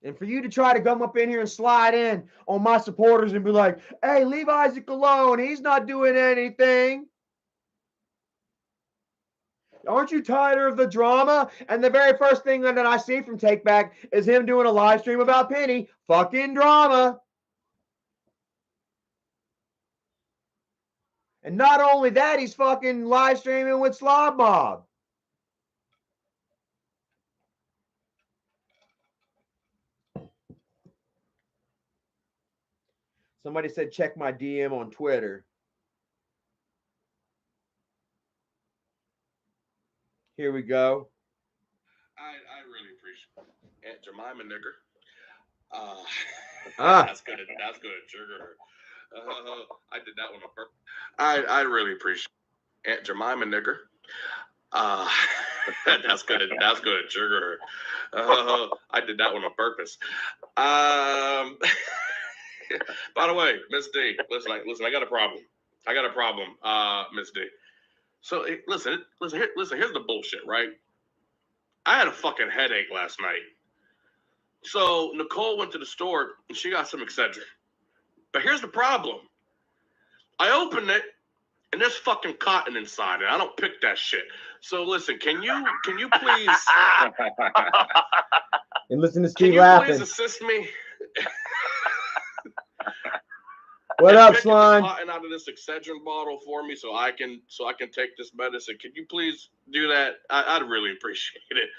And for you to try to come up in here and slide in on my supporters and be like, hey, leave Isaac alone. He's not doing anything. Aren't you tired of the drama? And the very first thing that I see from Take Back is him doing a live stream about Penny. Fucking drama. And not only that, he's fucking live streaming with Slob Mob. Somebody said, check my DM on Twitter. Here we go.
I really appreciate Aunt Jemima, nigger. That's good. That's good. Sugar. I did that one on purpose. I really appreciate Aunt Jemima, nigger. That's good. That's good. Sugar. I did that one on purpose. By the way, Miss D, listen. I got a problem. Miss D. So listen. Here's the bullshit, right? I had a fucking headache last night. So Nicole went to the store and she got some Excedrin. But here's the problem. I opened it and there's fucking cotton inside and I don't pick that shit. So listen, can you please
and listen to Steve laughing.
Please assist me?
What up, Slime?
Cotton out of this Excedrin bottle for me so I can take this medicine. Can you please do that? I'd really appreciate it.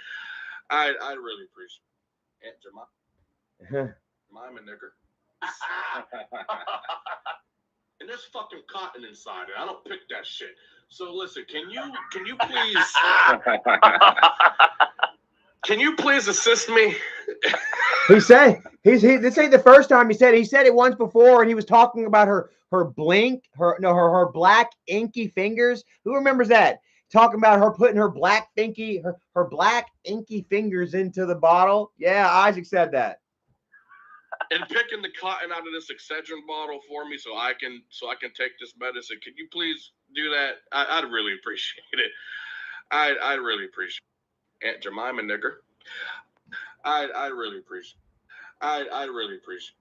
I'd really appreciate it. Aunt Jemima. Mima, nigger. And there's fucking cotton inside it. I don't pick that shit. So listen, can you please assist me?
He said this ain't the first time he said it. He said it once before, and he was talking about her black inky fingers. Who remembers that? Talking about her putting her black inky fingers into the bottle. Yeah, Isaac said that.
And picking the cotton out of this Excedrin bottle for me so I can take this medicine. Can you please do that? I'd really appreciate it. I'd really appreciate it. Aunt Jemima, nigger. I'd really appreciate it. I'd really appreciate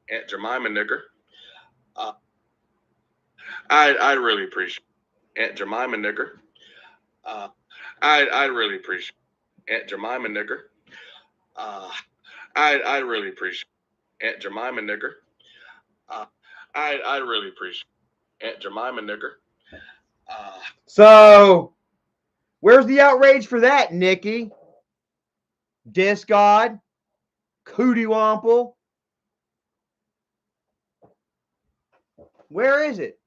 it. Aunt Jemima, nigger. I'd really appreciate it. Aunt Jemima, nigger. I'd really appreciate it. Aunt Jemima, nigger. I'd really appreciate it. Aunt Jemima, nigger. I'd really appreciate it. Aunt Jemima, nigger.
So, where's the outrage for that, Nikki? Disc God? Cootie Womple? Where is it?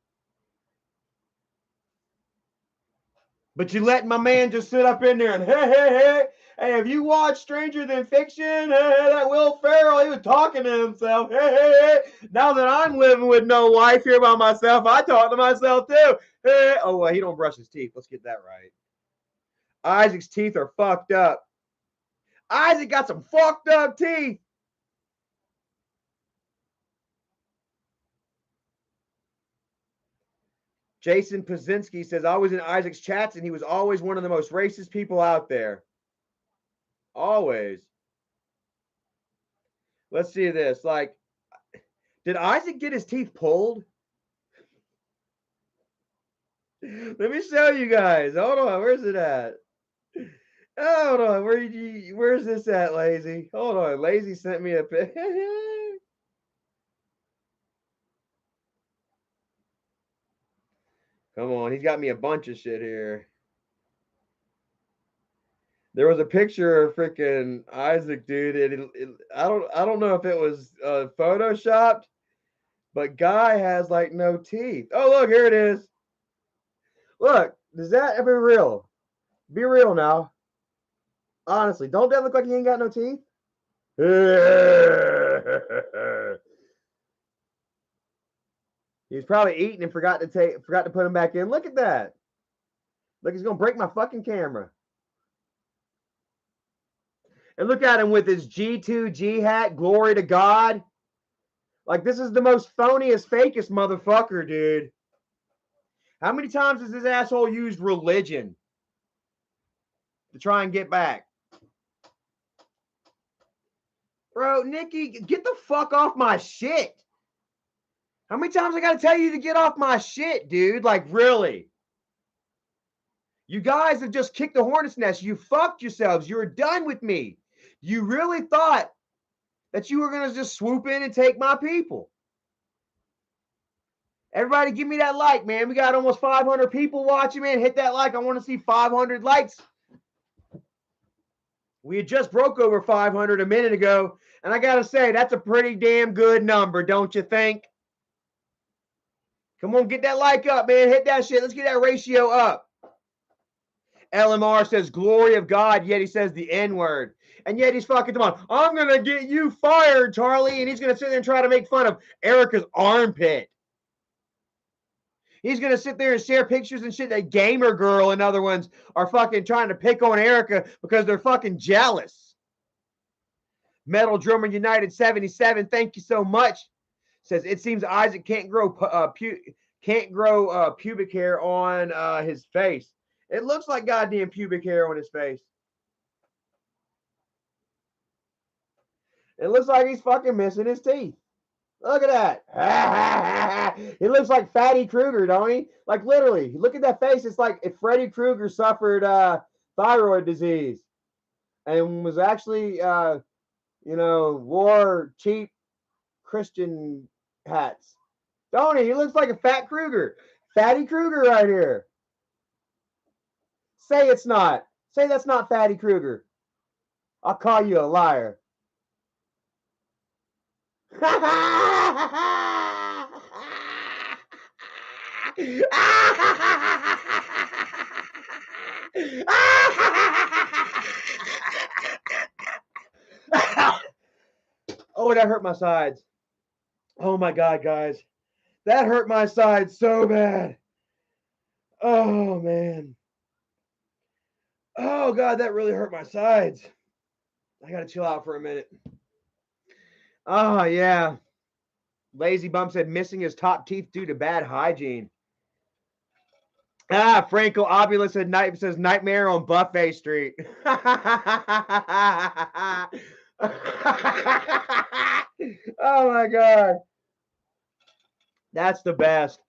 But you let my man just sit up in there and hey, have you watched Stranger Than Fiction? That Will Ferrell, he was talking to himself. Hey, now that I'm living with no wife here by myself, I talk to myself too. Hey. Oh, well, he don't brush his teeth. Let's get that right. Isaac's teeth are fucked up. Isaac got some fucked up teeth. Jason Pazinski says, I was in Isaac's chats and he was always one of the most racist people out there. Always. Let's see this. Like, did Isaac get his teeth pulled? Let me show you guys. Hold on. Where's it at? Hold on. Where's this at, Lazy? Hold on. Lazy sent me a pic. Come on, he's got me a bunch of shit here. There was a picture of freaking Isaac, dude. I don't know if it was photoshopped, but guy has like no teeth. Oh, look, here it is. Look, does that ever real? Be real now. Honestly, don't that look like he ain't got no teeth? He was probably eating and forgot to put him back in. Look at that. Look, he's gonna break my fucking camera. And look at him with his G2G hat. Glory to God. Like, this is the most phoniest, fakest motherfucker, dude. How many times has this asshole used religion to try and get back? Bro, Nikki, get the fuck off my shit. How many times I gotta tell you to get off my shit, dude? Like, really? You guys have just kicked the hornet's nest. You fucked yourselves. You were done with me. You really thought that you were gonna just swoop in and take my people. Everybody give me that like, man. We got almost 500 people watching, man. Hit that like. I want to see 500 likes. We had just broke over 500 a minute ago. And I got to say, that's a pretty damn good number, don't you think? Come on, get that like up, man. Hit that shit. Let's get that ratio up. LMR says, glory of God, yet he says the N-word. And yet he's fucking them on. I'm going to get you fired, Charlie. And he's going to sit there and try to make fun of Erica's armpit. He's going to sit there and share pictures and shit that Gamer Girl and other ones are fucking trying to pick on Erica because they're fucking jealous. Metal Drummer United 77, thank you so much. Says, it seems Isaac can't grow pubic hair on his face. It looks like goddamn pubic hair on his face. It looks like he's fucking missing his teeth. Look at that. He looks like Fatty Krueger, don't he? Like, literally, look at that face. It's like if Freddy Krueger suffered thyroid disease and was actually, wore cheap Christian hats. Don't he? He looks like a fat Krueger. Fatty Krueger right here. Say it's not. Say that's not Fatty Krueger. I'll call you a liar. Oh, that hurt my sides. Oh my God, guys. That hurt my sides so bad. Oh, man. Oh, God, that really hurt my sides. I got to chill out for a minute. Oh, yeah. Lazy Bum said missing his top teeth due to bad hygiene. Franco Obula says nightmare on Buffet Street. Oh, my God. That's the best.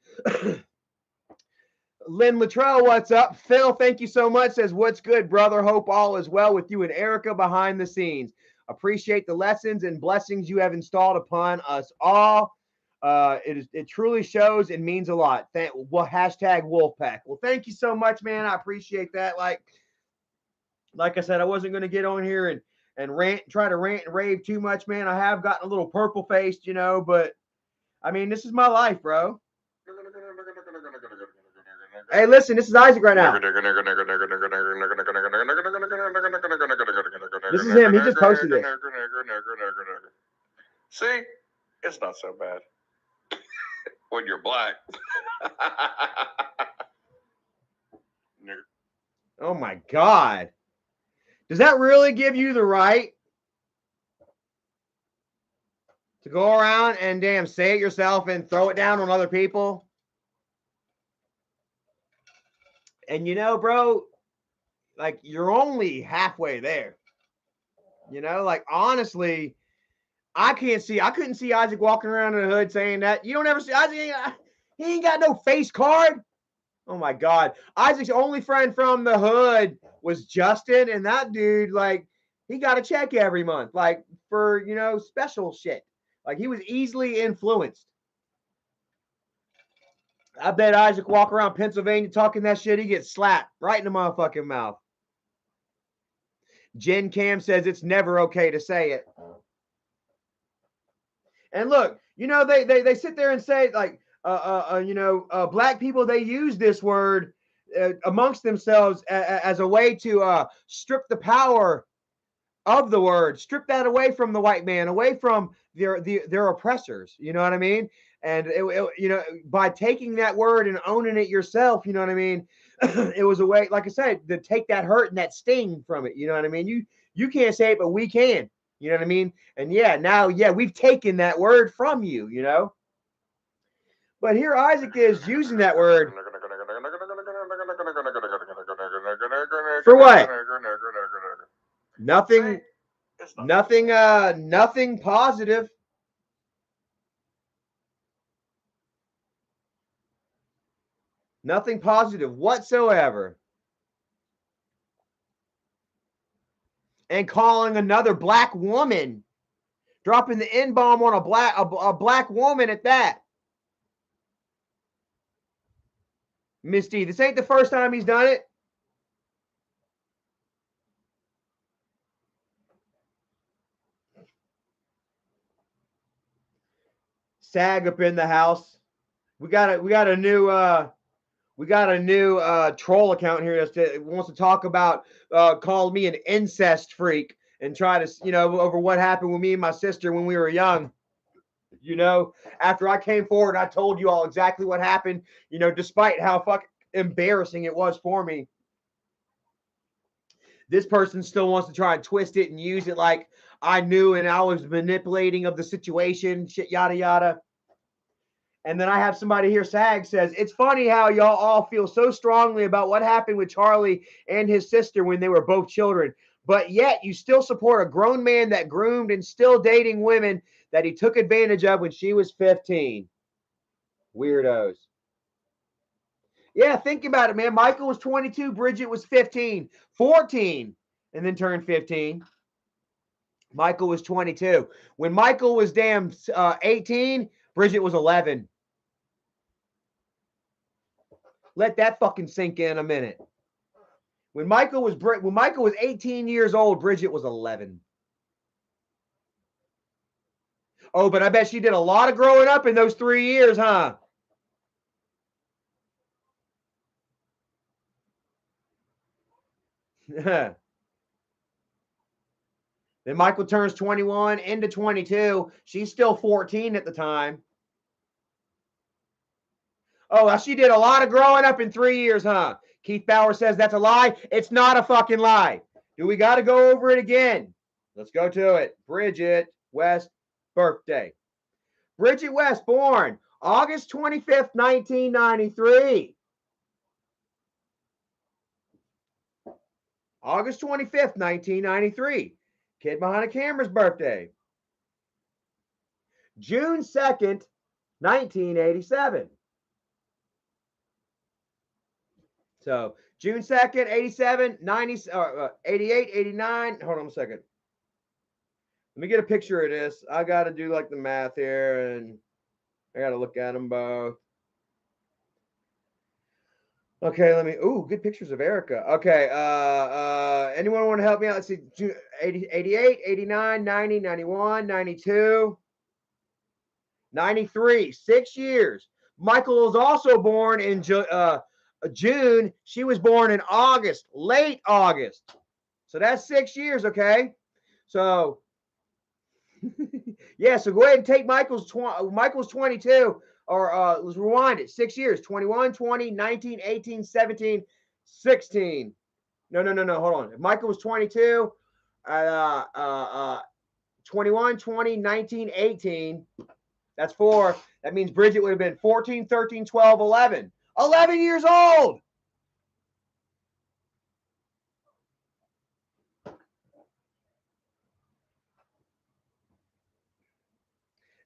Lynn Luttrell, what's up? Phil, thank you so much. Says, what's good, brother? Hope all is well with you and Erica behind the scenes. Appreciate the lessons and blessings you have installed upon us all. It truly shows and means a lot. Hashtag Wolfpack. Well, thank you so much, man. I appreciate that. Like I said, I wasn't going to get on here and try to rant and rave too much, man. I have gotten a little purple faced, but I mean, this is my life, bro. Hey, listen, this is Isaac right now. This is him. He just posted this.
See, it's not so bad when you're black.
Oh my God. Does that really give you the right to go around and damn say it yourself and throw it down on other people? And bro, like, you're only halfway there. Like, honestly, I couldn't see Isaac walking around in the hood saying that. You don't ever see Isaac. He ain't got no face card. Oh my God. Isaac's only friend from the hood was Justin, and that dude, like, he got a check every month, like, for, special shit. Like, he was easily influenced. I bet Isaac walk around Pennsylvania talking that shit. He gets slapped right in the motherfucking mouth. Jen Cam says it's never okay to say it. And look, you know, they sit there and say like, black people, they use this word amongst themselves as a way to strip the power of the word, strip that away from the white man, away from their oppressors. You know what I mean? And by taking that word and owning it yourself, you know what I mean? It was a way, like I said, to take that hurt and that sting from it. You know what I mean? You can't say it, but we can. You know what I mean? And now we've taken that word from you. You know. But here Isaac is using that word. For what? Nothing positive. Nothing positive whatsoever. And calling another black woman, dropping the N-bomb on a black woman at that. Miss D, this ain't the first time he's done it. SAG up in the house. We got a new troll account here that wants to talk about called me an incest freak and try to over what happened with me and my sister when we were young. After I came forward, I told you all exactly what happened. Despite how fucking embarrassing it was for me, this person still wants to try and twist it and use it like I knew and I was manipulating of the situation, shit, yada yada. And then I have somebody here, SAG, says, it's funny how y'all all feel so strongly about what happened with Charlie and his sister when they were both children, but yet you still support a grown man that groomed and still dating women that he took advantage of when she was 15. Weirdos. Yeah, think about it, man. Michael was 22, Bridget was 15, 14, and then turned 15. Michael was 22. When Michael was 18, Bridget was 11. Let that fucking sink in a minute. When Michael was 18 years old, Bridget was 11. Oh, but I bet she did a lot of growing up in those 3 years, huh? Then Michael turns 21 into 22. She's still 14 at the time. Oh, she did a lot of growing up in 3 years, huh? Keith Bauer says that's a lie. It's not a fucking lie. Do we got to go over it again? Let's go to it. Bridget West birthday. Bridget West, born August 25th, 1993. August 25th, 1993. Kid behind a camera's birthday. June 2nd, 1987. So June 2nd, 87, 90, 88, 89. Hold on a second. Let me get a picture of this. I got to do like the math here and I got to look at them both. Okay, good pictures of Erica. Okay, anyone want to help me out? Let's see, 80, 88, 89, 90, 91, 92, 93, 6 years. Michael was also born in June. She was born in August, late August. So that's 6 years, okay? So, yeah, so go ahead and take Michael's 22. Or let's rewind it. 6 years. 21, 20, 19, 18, 17, 16. No. Hold on. If Michael was 22, 21, 20, 19, 18. That's 4. That means Bridget would have been 14, 13, 12, 11. 11 years old.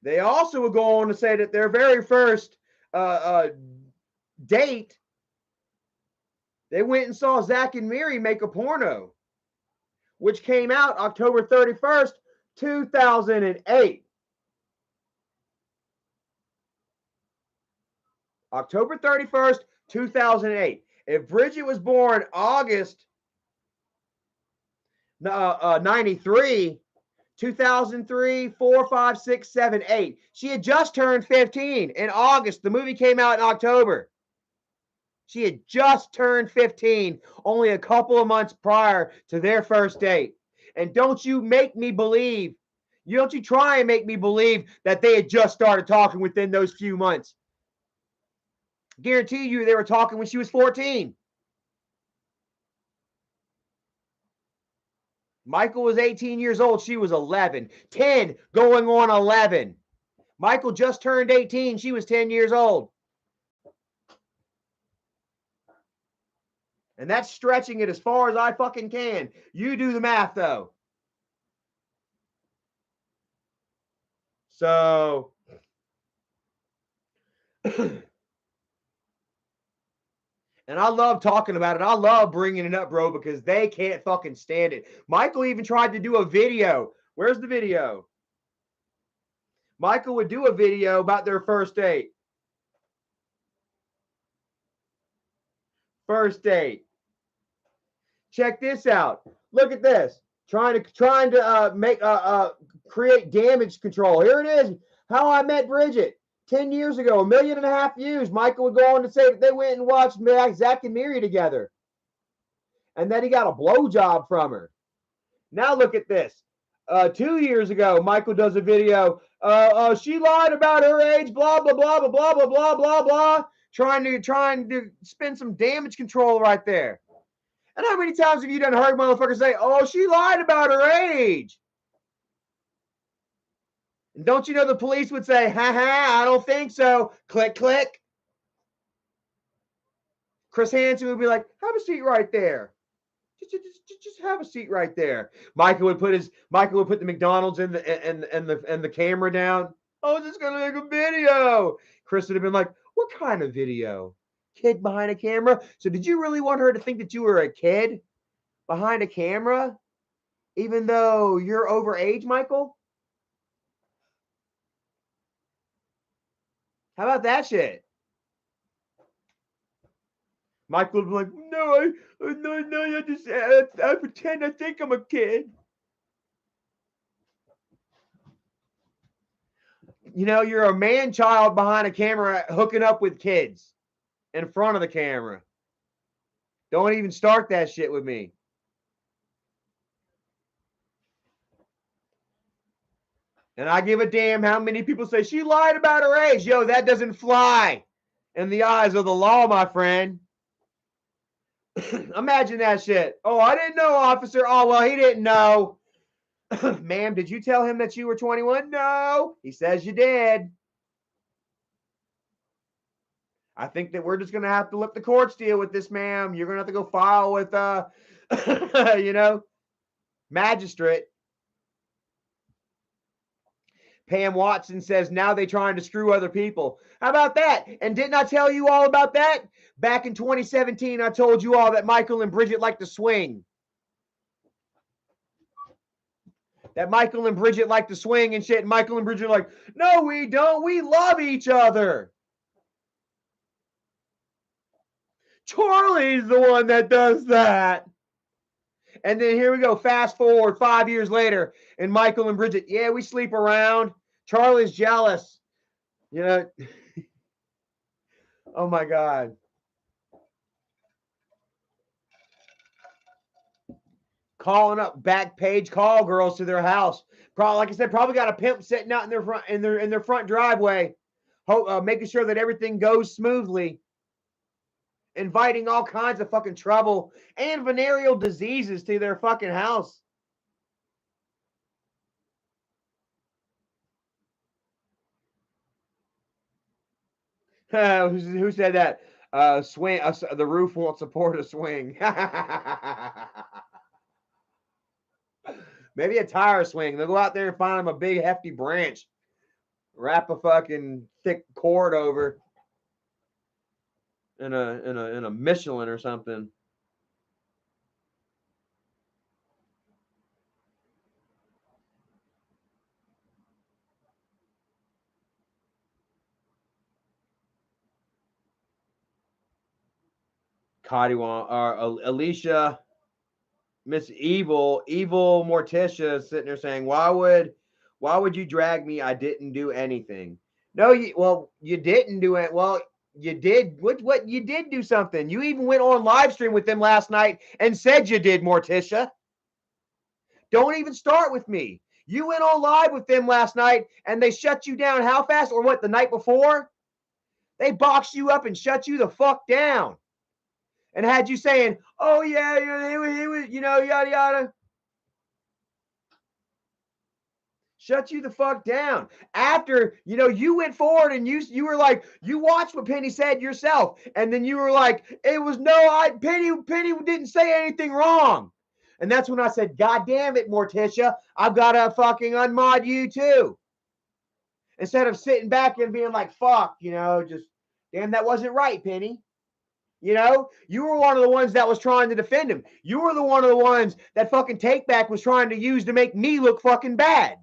They also would go on to say that their very first date, they went and saw Zach and Miri make a porno, which came out October 31st, 2008. October 31st, 2008. If Bridget was born August 93, 2003, 4, 5, 6, 7, 8. She had just turned 15 in August. The movie came out in October. She had just turned 15 only a couple of months prior to their first date. And don't you make me believe, don't you try and make me believe that they had just started talking within those few months. Guarantee you they were talking when she was 14. Michael was 18 years old. She was 11. 10 going on 11. Michael just turned 18. She was 10 years old. And that's stretching it as far as I fucking can. You do the math, though. So, and I love talking about it. I love bringing it up, bro, because they can't fucking stand it. Michael even tried to do a video. Where's the video? Michael would do a video about their first date. First date. Check this out. Look at this. Trying to create damage control. Here it is. How I Met Bridget 10 years ago, 1.5 million views. Michael would go on to say that they went and watched Zack and Miri together, and then he got a blowjob from her. Now look at this. 2 years ago, Michael does a video. She lied about her age. Blah blah blah blah blah blah blah blah blah. Trying to spin some damage control right there. And how many times have you done heard motherfuckers say, "Oh, she lied about her age"? And don't you know the police would say, "Ha ha, I don't think so." Click click. Chris Hansen would be like, "Have a seat right there. Just have a seat right there." Michael would put the McDonald's and the camera down. I was just gonna make a video. Chris would have been like, "What kind of video? Kid behind a camera?" So did you really want her to think that you were a kid behind a camera, even though you're over age, Michael? How about that shit? Michael would be like, "No, I pretend I think I'm a kid." You know, you're a man child behind a camera hooking up with kids in front of the camera. Don't even start that shit with me. And I give a damn how many people say she lied about her age. Yo, that doesn't fly in the eyes of the law, my friend. Imagine that shit. "Oh, I didn't know, officer." "Oh, well, he didn't know." "Ma'am, did you tell him that you were 21? "No, he says you did." "I think that we're just going to have to let the courts deal with this, ma'am. You're going to have to go file with, magistrate." Pam Watson says, "Now they trying to screw other people." How about that? And didn't I tell you all about that? Back in 2017, I told you all that Michael and Bridget like to swing. That Michael and Bridget like to swing and shit. And Michael and Bridget are like, "No, we don't. We love each other." Charlie's the one that does that. And then here we go. Fast forward 5 years later, and Michael and Bridget, "Yeah, we sleep around. Charlie's jealous." You know, oh my God. Calling up back page call girls to their house. Probably, like I said, probably got a pimp sitting out in their front driveway, making sure that everything goes smoothly, inviting all kinds of fucking trouble and venereal diseases to their fucking house. Who said that? Swing. The roof won't support a swing. Maybe a tire swing. They'll go out there and find them a big hefty branch, wrap a fucking thick cord over in a Michelin or something. Alicia, Miss Evil Morticia is sitting there saying, why would you drag me? I didn't do anything. No, you didn't do it. Well, you did. What you did do something. You even went on live stream with them last night and said you did, Morticia. Don't even start with me. You went on live with them last night and they shut you down how fast? Or what, the night before? They boxed you up and shut you the fuck down. And had you saying, oh yeah, he was, yada yada. Shut you the fuck down. After, you went forward and you were like, you watched what Penny said yourself. And then you were like, it was Penny didn't say anything wrong. And that's when I said, God damn it, Morticia, I've got to fucking unmod you too. Instead of sitting back and being like, fuck, just, damn, that wasn't right, Penny. You were one of the ones that was trying to defend him. You were one of the ones that fucking Takeback was trying to use to make me look fucking bad.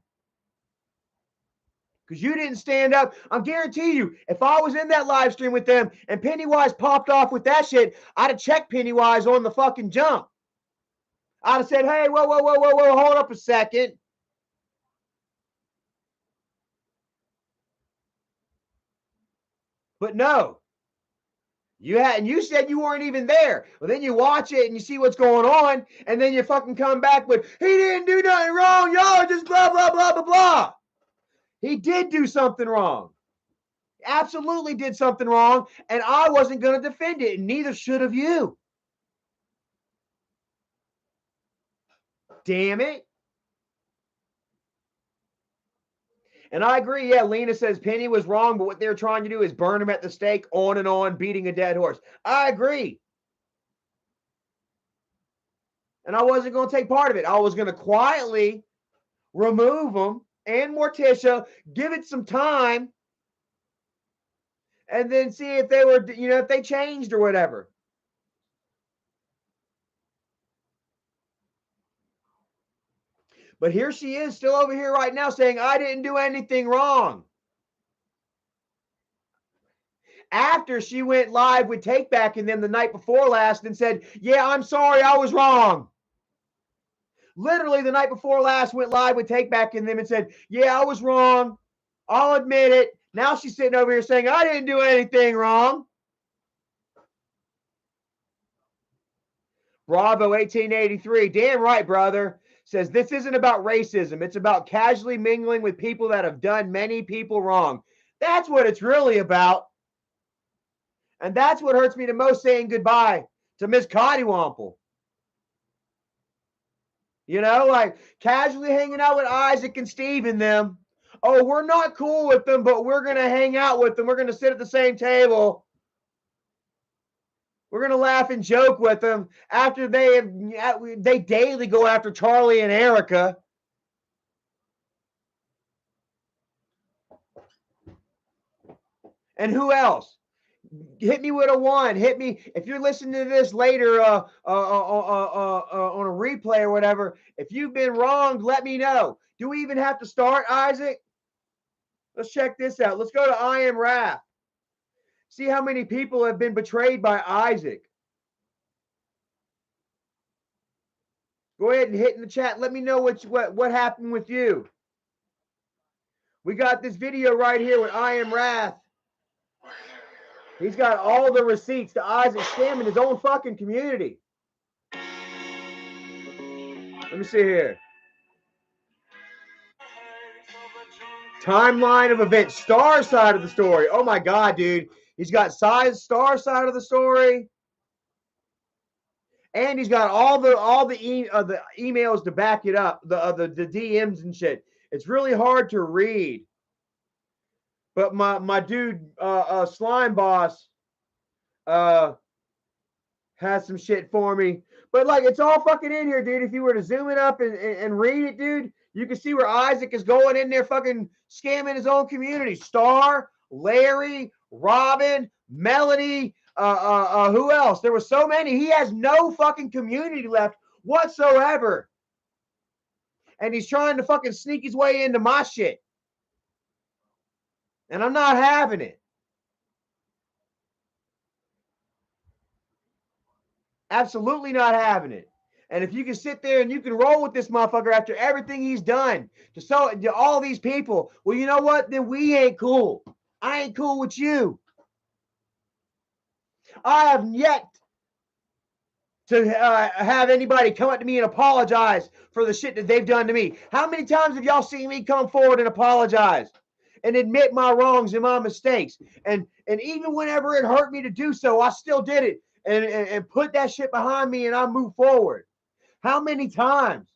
Because you didn't stand up. I guarantee you, if I was in that live stream with them and Pennywise popped off with that shit, I'd have checked Pennywise on the fucking jump. I'd have said, hey, whoa, hold up a second. But no. You said you weren't even there. Well, then you watch it and you see what's going on, and then you fucking come back with, he didn't do nothing wrong, y'all just blah, blah, blah, blah, blah. He did do something wrong. Absolutely did something wrong, and I wasn't going to defend it, and neither should have you. Damn it. And I agree, yeah, Lena says Penny was wrong, but what they're trying to do is burn him at the stake, on and on, beating a dead horse. I agree. And I wasn't going to take part of it. I was going to quietly remove them and Morticia, give it some time, and then see if they were, if they changed or whatever. But here she is still over here right now saying, I didn't do anything wrong. After she went live with Takeback and them the night before last and said, yeah, I'm sorry, I was wrong. Literally the night before last went live with Takeback and them and said, yeah, I was wrong. I'll admit it. Now she's sitting over here saying, I didn't do anything wrong. Bravo 1883. Damn right, brother. Says this isn't about racism. It's about casually mingling with people that have done many people wrong. That's what it's really about. And that's what hurts me the most, saying goodbye to Miss Cottywomple. Like casually hanging out with Isaac and Steve and them. Oh, we're not cool with them, but we're going to hang out with them. We're going to sit at the same table. We're going to laugh and joke with them after they daily go after Charlie and Erica. And who else? Hit me with a 1. Hit me if you're listening to this later on a replay or whatever. If you've been wronged, let me know. Do we even have to start, Isaac? Let's check this out. Let's go to I Am Wrath. See how many people have been betrayed by Isaac. Go ahead and hit in the chat. Let me know what happened with you. We got this video right here with I Am Wrath. He's got all the receipts to Isaac scamming his own fucking community. Let me see here. Timeline of events. Star side of the story. Oh my God, dude. He's got Star side of the story. And he's got all the emails to back it up. The DMs and shit. It's really hard to read. But my dude, Slime Boss, has some shit for me. But like, it's all fucking in here, dude. If you were to zoom it up and read it, dude, you can see where Isaac is going in there fucking scamming his own community. Star, Larry, Robin, Melody, who else? There were so many. He has no fucking community left whatsoever. And he's trying to fucking sneak his way into my shit. And I'm not having it. Absolutely not having it. And if you can sit there and you can roll with this motherfucker after everything he's done to all these people, well, you know what? Then we ain't cool. I ain't cool with you. I have yet to have anybody come up to me and apologize for the shit that they've done to me. How many times have y'all seen me come forward and apologize and admit my wrongs and my mistakes? And even whenever it hurt me to do so, I still did it and put that shit behind me and I moved forward. How many times?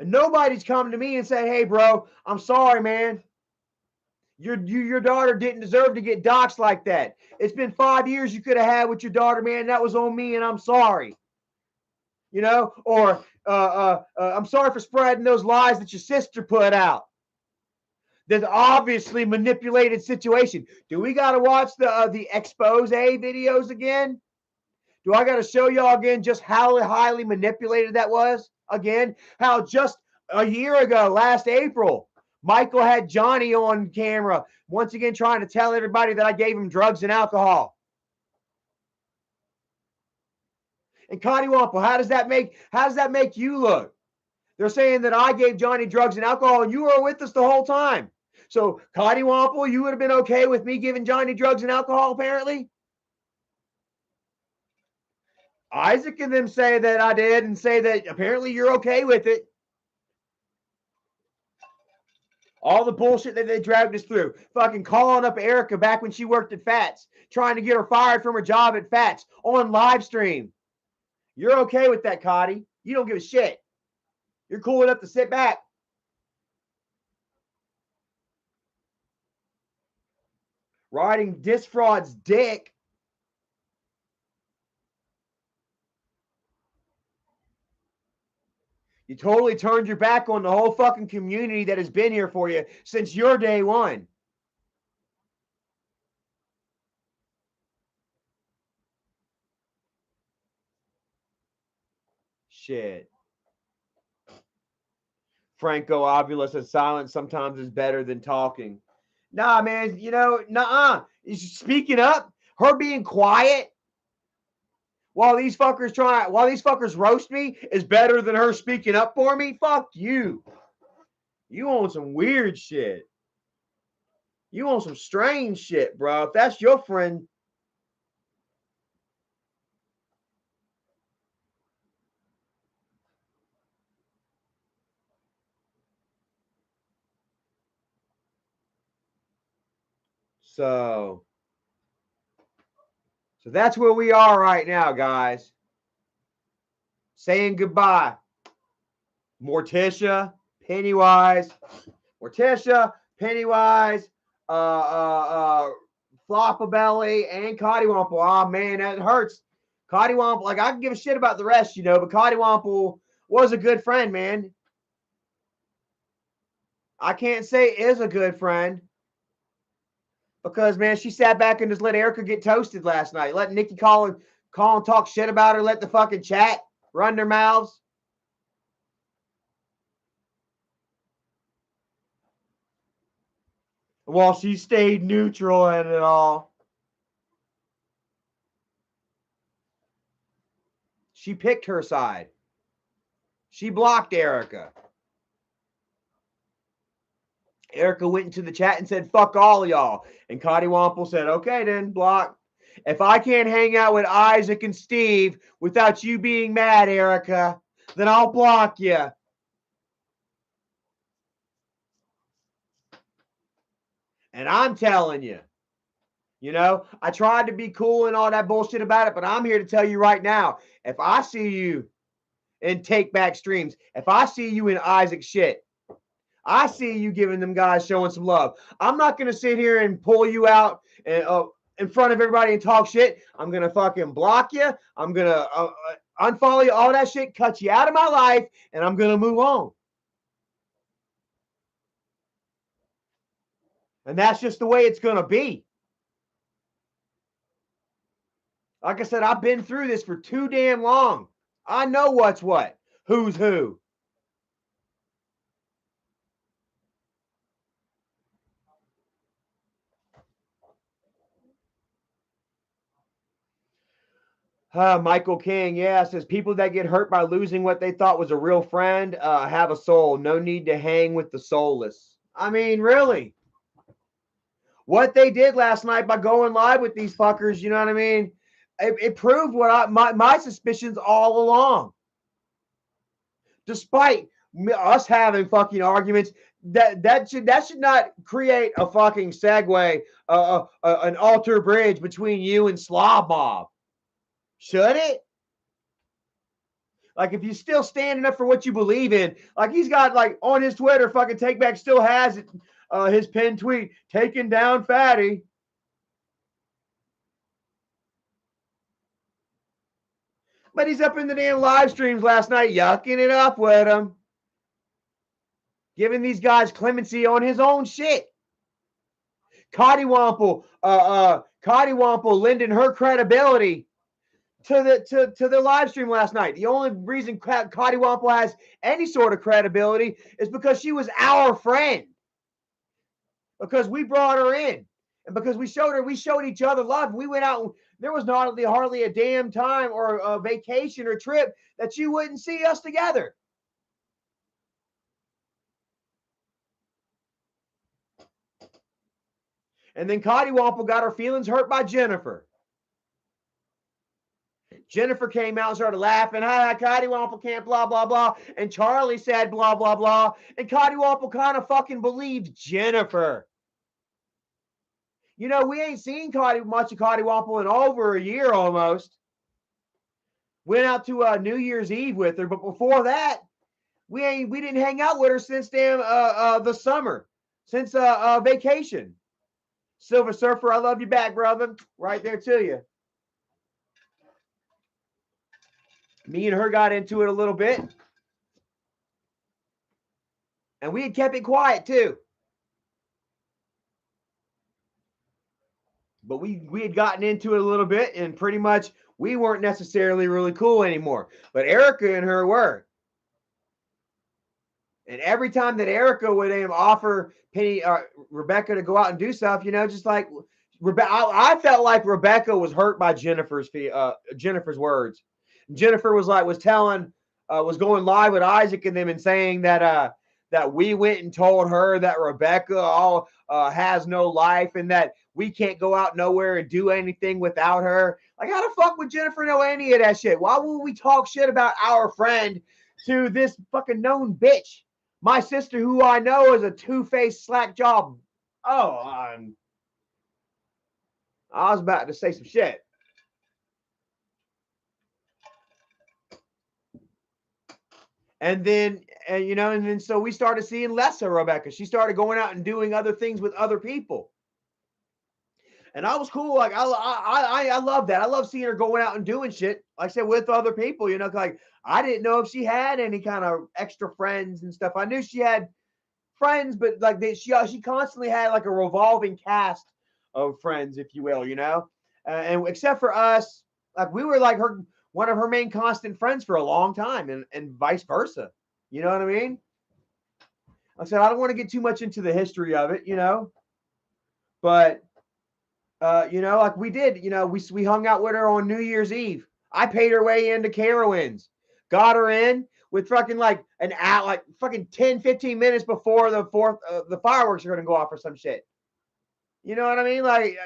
And nobody's come to me and say, "Hey, bro, I'm sorry, man. Your daughter didn't deserve to get doxxed like that. It's been 5 years you could have had with your daughter, man. That was on me, and I'm sorry." You know, or I'm sorry for spreading those lies that your sister put out. There's obviously manipulated situation. Do we got to watch the expose videos again? Do I got to show y'all again just how highly manipulated that was? Again, how just a year ago, last April, Michael had Johnny on camera, once again trying to tell everybody that I gave him drugs and alcohol. And Cottywomple, how does that make you look? They're saying that I gave Johnny drugs and alcohol, and you were with us the whole time. So, Cottywomple, you would have been okay with me giving Johnny drugs and alcohol, apparently? Isaac and them say that I did and say that apparently you're okay with it. All the bullshit that they dragged us through. Fucking calling up Erica back when she worked at Fats, trying to get her fired from her job at Fats on live stream. You're okay with that, Cotty. You don't give a shit. You're cool enough to sit back. Riding Disc Fraud's dick. You totally turned your back on the whole fucking community that has been here for you since your day one. Shit. Franco Avila says silence sometimes is better than talking. Nah, man, you know, nuh-uh. Speaking up, her being quiet while these fuckers roast me is better than her speaking up for me. Fuck you. You on some weird shit. You on some strange shit, bro. If that's your friend. So that's where we are right now, guys. Saying goodbye. Morticia, Pennywise, Floppa-Belly, and Cottywomple. Oh man, that hurts. Cottywomple, like I can give a shit about the rest, you know, but Cottywomple was a good friend, man. I can't say is a good friend because man, she sat back and just let Erica get toasted last night. Let Nikki call and talk shit about her, let the fucking chat run their mouths. While she stayed neutral in it all. She picked her side. She blocked Erica. Erica went into the chat and said, "Fuck all y'all." And Cottywomple said, "Okay, then, block. If I can't hang out with Isaac and Steve without you being mad, Erica, then I'll block you." And I'm telling you, you know, I tried to be cool and all that bullshit about it, but I'm here to tell you right now, if I see you in Take Back streams, if I see you in Isaac shit, I see you giving them guys showing some love. I'm not going to sit here and pull you out and, in front of everybody and talk shit. I'm going to fucking block you. I'm going to unfollow you, all that shit, cut you out of my life, and I'm going to move on. And that's just the way it's going to be. Like I said, I've been through this for too damn long. I know what's what, who's who. Michael King, yeah, says people that get hurt by losing what they thought was a real friend have a soul. No need to hang with the soulless. I mean, really. What they did last night by going live with these fuckers, you know what I mean? It proved what my suspicions all along. Despite us having fucking arguments, that should not create a fucking segue, an alter bridge between you and Slob Bob. Should it? Like, if you're still standing up for what you believe in, like he's got like on his Twitter, fucking Take Back still has it, his pinned tweet, taking down Fatty. But he's up in the damn live streams last night, yucking it up with him, giving these guys clemency on his own shit. Cottywomple lending her credibility to the live stream last night. The only reason Cottywomple has any sort of credibility is because she was our friend. Because we brought her in. And because we showed each other love. We went out, there was not hardly a damn time or a vacation or trip that you wouldn't see us together. And then Cottywomple got her feelings hurt by Jennifer. Jennifer came out and started laughing. Cottywomple can't blah, blah, blah. And Charlie said blah, blah, blah. And Cottywomple kind of fucking believed Jennifer. You know, we ain't seen much of Cottywomple in over a year almost. Went out to New Year's Eve with her, but before that, we didn't hang out with her since damn the summer, since vacation. Silver Surfer, I love you back, brother. Right there to you. Me and her got into it a little bit. And we had kept it quiet too. But we had gotten into it a little bit, and pretty much we weren't necessarily really cool anymore. But Erica and her were. And every time that Erica would offer Rebecca to go out and do stuff, you know, just like Rebecca, I felt like Rebecca was hurt by Jennifer's words. Jennifer was going live with Isaac and them and saying that we went and told her that Rebecca has no life and that we can't go out nowhere and do anything without her. Like, how the fuck would Jennifer know any of that shit? Why would we talk shit about our friend to this fucking known bitch? My sister, who I know is a two-faced slack job. Oh, I was about to say some shit. And then so we started seeing less of Rebecca. She started going out and doing other things with other people. And I was cool. Like, I love that. I love seeing her going out and doing shit, like I said, with other people, you know, like I didn't know if she had any kind of extra friends and stuff. I knew she had friends, but like she constantly had like a revolving cast of friends, if you will, you know, and except for us, like we were like one of her main constant friends for a long time, and vice versa. You know what I mean? Like I said, I don't want to get too much into the history of it, you know, but you know, like we did, you know, we hung out with her on New Year's Eve. I paid her way into Carowinds, got her in with fucking like an hour, like fucking 10, 15 minutes before the fireworks are going to go off or some shit. You know what I mean? Like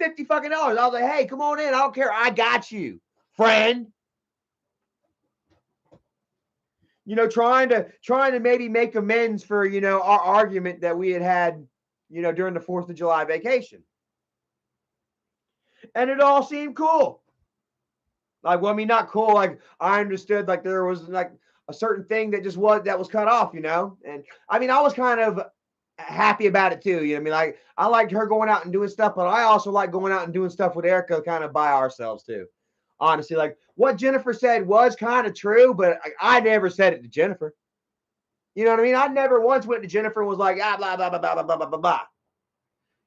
$50 fucking. I was like, hey, come on in. I don't care. I got you, friend. You know, trying to maybe make amends for, you know, our argument that we had, you know, during the 4th of July vacation. And it all seemed cool. Like, well, I mean, not cool. Like, I understood like there was like a certain thing that was cut off, you know? And I mean, I was kind of happy about it too. You know what I mean? Like, I liked her going out and doing stuff, but I also like going out and doing stuff with Erica kind of by ourselves too. Honestly, like what Jennifer said was kind of true, but I never said it to Jennifer. You know what I mean? I never once went to Jennifer and was like, blah, blah, blah, blah, blah, blah, blah, blah, blah.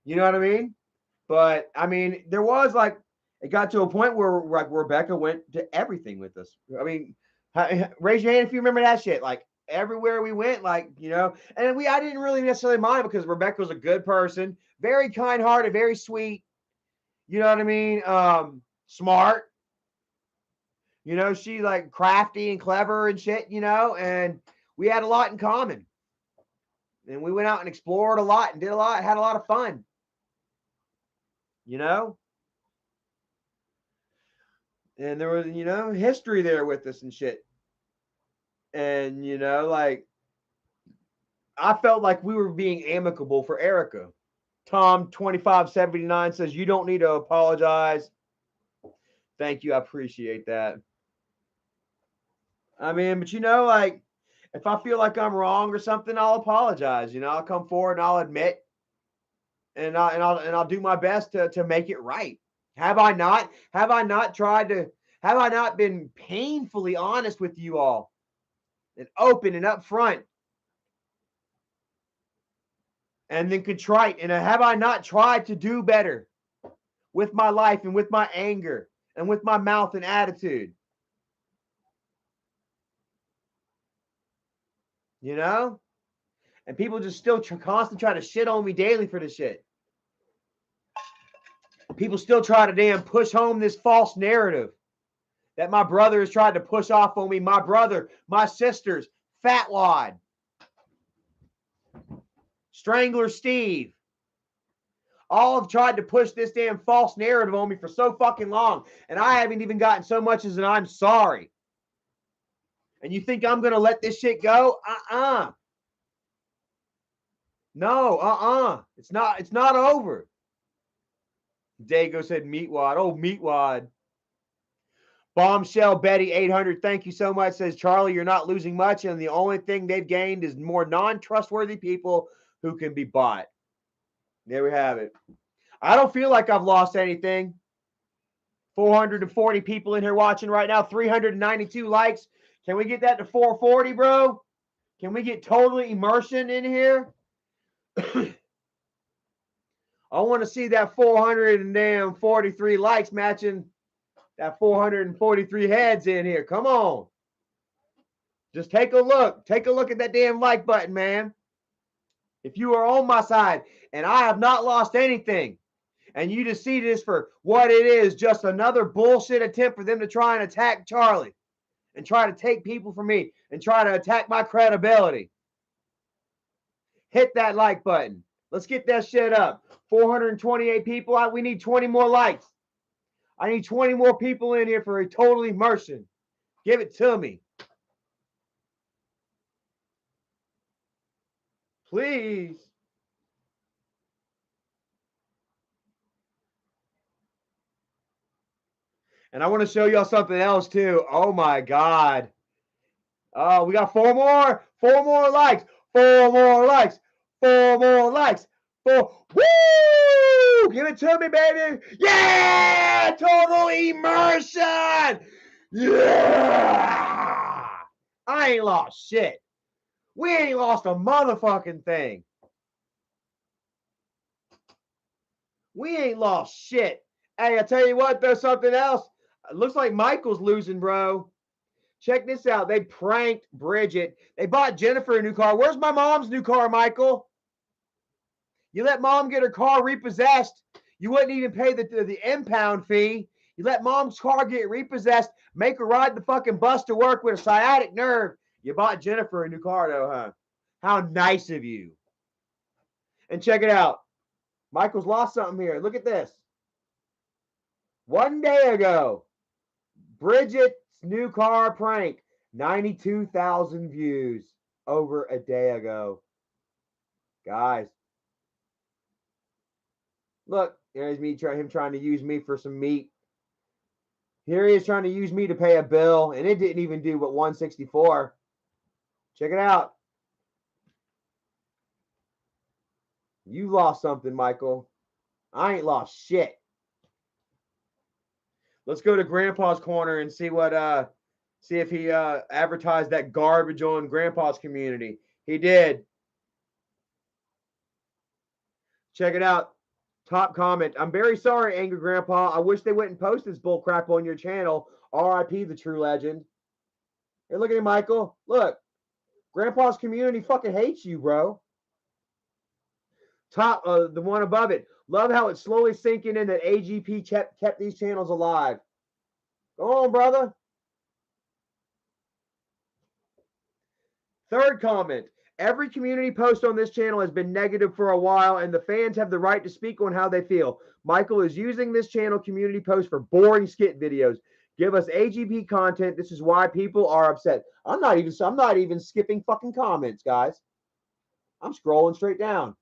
You know what I mean? But I mean, there was like, it got to a point where like Rebecca went to everything with us. I mean, raise your hand if you remember that shit. Like everywhere we went, like, you know, and I didn't really necessarily mind because Rebecca was a good person, very kind-hearted, very sweet. You know what I mean? Smart. You know, she like crafty and clever and shit, you know, and we had a lot in common. And we went out and explored a lot and did a lot, had a lot of fun. You know? And there was, you know, history there with us and shit. And, you know, like I felt like we were being amicable for Erica. Tom 2579 says you don't need to apologize. Thank you. I appreciate that. I mean, but you know, like if I feel like I'm wrong or something, I'll apologize. You know, I'll come forward and I'll admit, and I'll do my best to make it right. Have I not? Have I not tried to? Have I not been painfully honest with you all, and open and upfront, and then contrite? And have I not tried to do better with my life and with my anger and with my mouth and attitude? You know? And people just still constantly try to shit on me daily for this shit. People still try to damn push home this false narrative that my brother has tried to push off on me. My brother, my sisters, Fat Wad, Strangler Steve, all have tried to push this damn false narrative on me for so fucking long. And I haven't even gotten so much as an I'm sorry. And you think I'm going to let this shit go? No, It's not over. Dago said Meatwad. Oh, Meatwad. Bombshell Betty 800. Thank you so much. Says Charlie, you're not losing much, and the only thing they've gained is more non-trustworthy people who can be bought. There we have it. I don't feel like I've lost anything. 440 people in here watching right now. 392 likes. Can we get that to 440, bro? Can we get totally immersion in here? I want to see that 443 likes matching that 443 heads in here. Come on. Just take a look. Take a look at that damn like button, man. If you are on my side and I have not lost anything, and you just see this for what it is, just another bullshit attempt for them to try and attack Charlie and try to take people from me and try to attack my credibility, hit that like button. Let's get that shit up. 428 people. We need 20 more likes. I need 20 more people in here for a total immersion. Give it to me. Please. And I want to show y'all something else too. Oh my God. Oh, we got 4 more. 4 more likes. 4 more likes. 4 more likes. 4. Woo! Give it to me, baby. Yeah! Total immersion. Yeah! I ain't lost shit. We ain't lost a motherfucking thing. We ain't lost shit. Hey, I tell you what, there's something else. It looks like Michael's losing, bro. Check this out. They pranked Bridget. They bought Jennifer a new car. Where's my mom's new car, Michael? You let mom get her car repossessed. You wouldn't even pay the impound fee. You let mom's car get repossessed, make her ride the fucking bus to work with a sciatic nerve. You bought Jennifer a new car, though, huh? How nice of you. And check it out. Michael's lost something here. Look at this. 1 day ago, Bridget's new car prank, 92,000 views over a day ago. Guys, look, there's me him trying to use me for some meat. Here he is trying to use me to pay a bill, and it didn't even do but 164. Check it out. You lost something, Michael. I ain't lost shit. Let's go to Grandpa's Corner and see what see if he advertised that garbage on Grandpa's community. He did. Check it out. Top comment. I'm very sorry, Angry Grandpa. I wish they wouldn't post this bull crap on your channel. R.I.P. the true legend. Hey, look at him, Michael. Look. Grandpa's community fucking hates you, bro. Top, the one above it. Love how it's slowly sinking in that AGP kept these channels alive. Go on, brother. Third comment. Every community post on this channel has been negative for a while, and the fans have the right to speak on how they feel. Michael is using this channel community post for boring skit videos. Give us AGP content. This is why people are upset. I'm not even skipping fucking comments, guys. I'm scrolling straight down.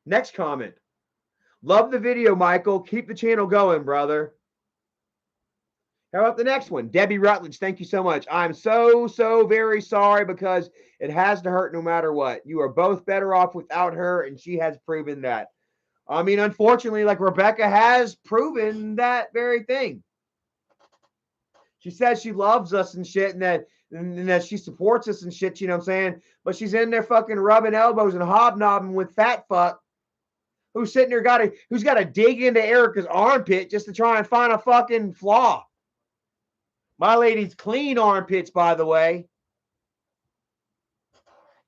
Next comment. Love the video, Michael. Keep the channel going, brother. How about the next one? Debbie Rutledge, thank you so much. I'm so very sorry because it has to hurt no matter what. You are both better off without her, and she has proven that. I mean, unfortunately, like Rebecca has proven that very thing. She says she loves us and shit, and that she supports us and shit, you know what I'm saying? But she's in there fucking rubbing elbows and hobnobbing with fat fuck who's sitting there who's got to dig into Erica's armpit just to try and find a fucking flaw. My lady's clean armpits, by the way.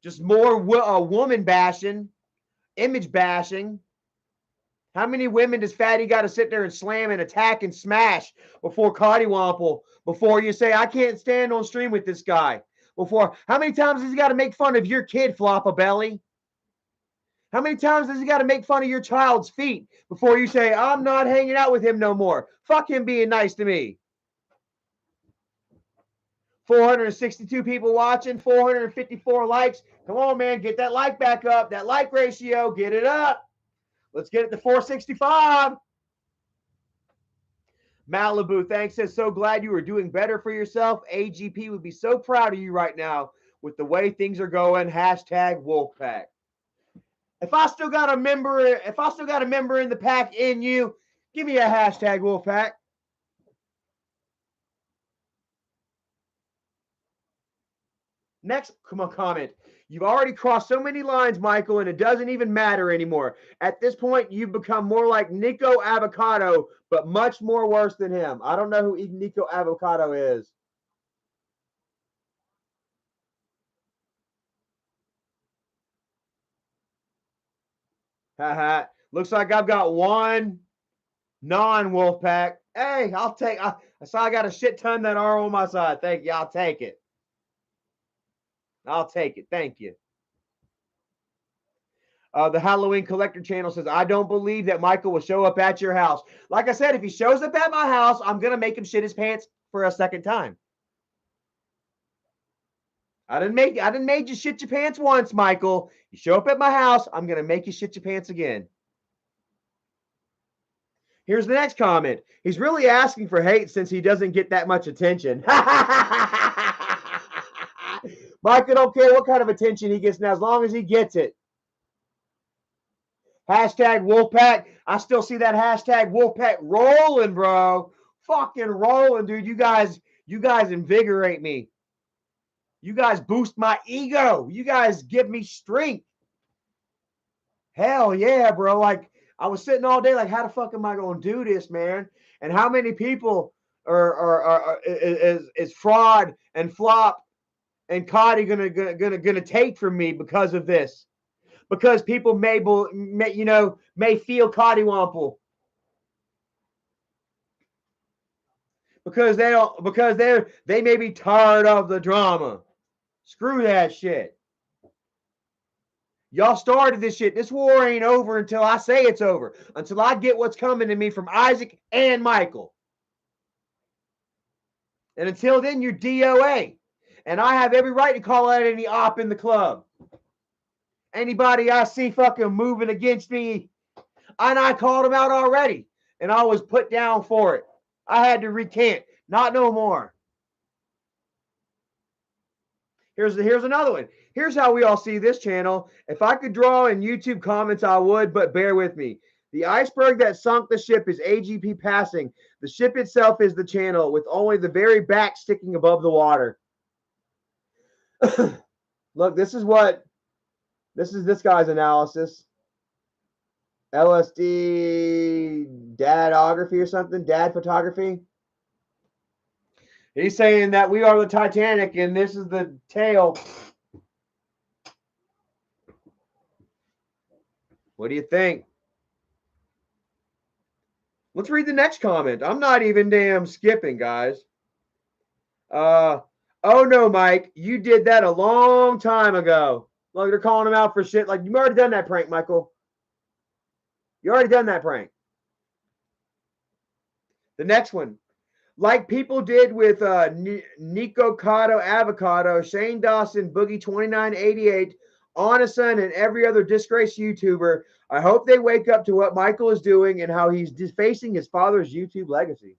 Just more woman bashing, image bashing. How many women does Fatty got to sit there and slam and attack and smash before Cottywomple? Before you say, I can't stand on stream with this guy? How many times has he got to make fun of your kid, Floppa Belly? How many times does he got to make fun of your child's feet before you say, I'm not hanging out with him no more? Fuck him being nice to me. 462 people watching, 454 likes. Come on, man, get that like back up. That like ratio, get it up. Let's get it to 465. Malibu, thanks, says, so glad you are doing better for yourself. AGP would be so proud of you right now with the way things are going. Hashtag Wolfpack. If I still got a member in the pack in you, give me a hashtag Wolfpack. Next comment. You've already crossed so many lines, Michael, and it doesn't even matter anymore. At this point, you've become more like Nico Avocado, but much more worse than him. I don't know who Nico Avocado is. Haha. Looks like I've got one non-Wolfpack. Hey, I saw I got a shit ton that are on my side. Thank you. I'll take it. I'll take it. Thank you. The Halloween Collector channel says, I don't believe that Michael will show up at your house. Like I said, if he shows up at my house, I'm going to make him shit his pants for a second time. I didn't make you shit your pants once, Michael. You show up at my house, I'm going to make you shit your pants again. Here's the next comment. He's really asking for hate since he doesn't get that much attention. Michael don't care what kind of attention he gets now, as long as he gets it. Hashtag Wolfpack. I still see that hashtag Wolfpack rolling, bro. Fucking rolling, dude. You guys invigorate me. You guys boost my ego. You guys give me strength. Hell yeah, bro. Like, I was sitting all day like, how the fuck am I going to do this, man? And how many people is Fraud and Flop and Cotty gonna take from me because of this? Because people may feel Cottywomple. Because they may be tired of the drama. Screw that shit. Y'all started this shit. This war ain't over until I say it's over. Until I get what's coming to me from Isaac and Michael. And until then, you're DOA. And I have every right to call out any op in the club. Anybody I see fucking moving against me, and I called them out already. And I was put down for it. I had to recant. Not no more. Here's another one. Here's how we all see this channel. If I could draw in YouTube comments, I would, but bear with me. The iceberg that sunk the ship is AGP passing. The ship itself is the channel, with only the very back sticking above the water. Look, this is this guy's analysis. LSD dadography or something, dad photography. He's saying that we are the Titanic and this is the tail. What do you think? Let's read the next comment. I'm not even damn skipping, guys. Oh no, Mike, you did that a long time ago. Like they're calling him out for shit. Like you've already done that prank, Michael. You already done that prank. The next one, like people did with Nico Cotto Avocado, Shane Dawson, Boogie 2988, Onason, and every other disgraced YouTuber. I hope they wake up to what Michael is doing and how he's defacing his father's YouTube legacy.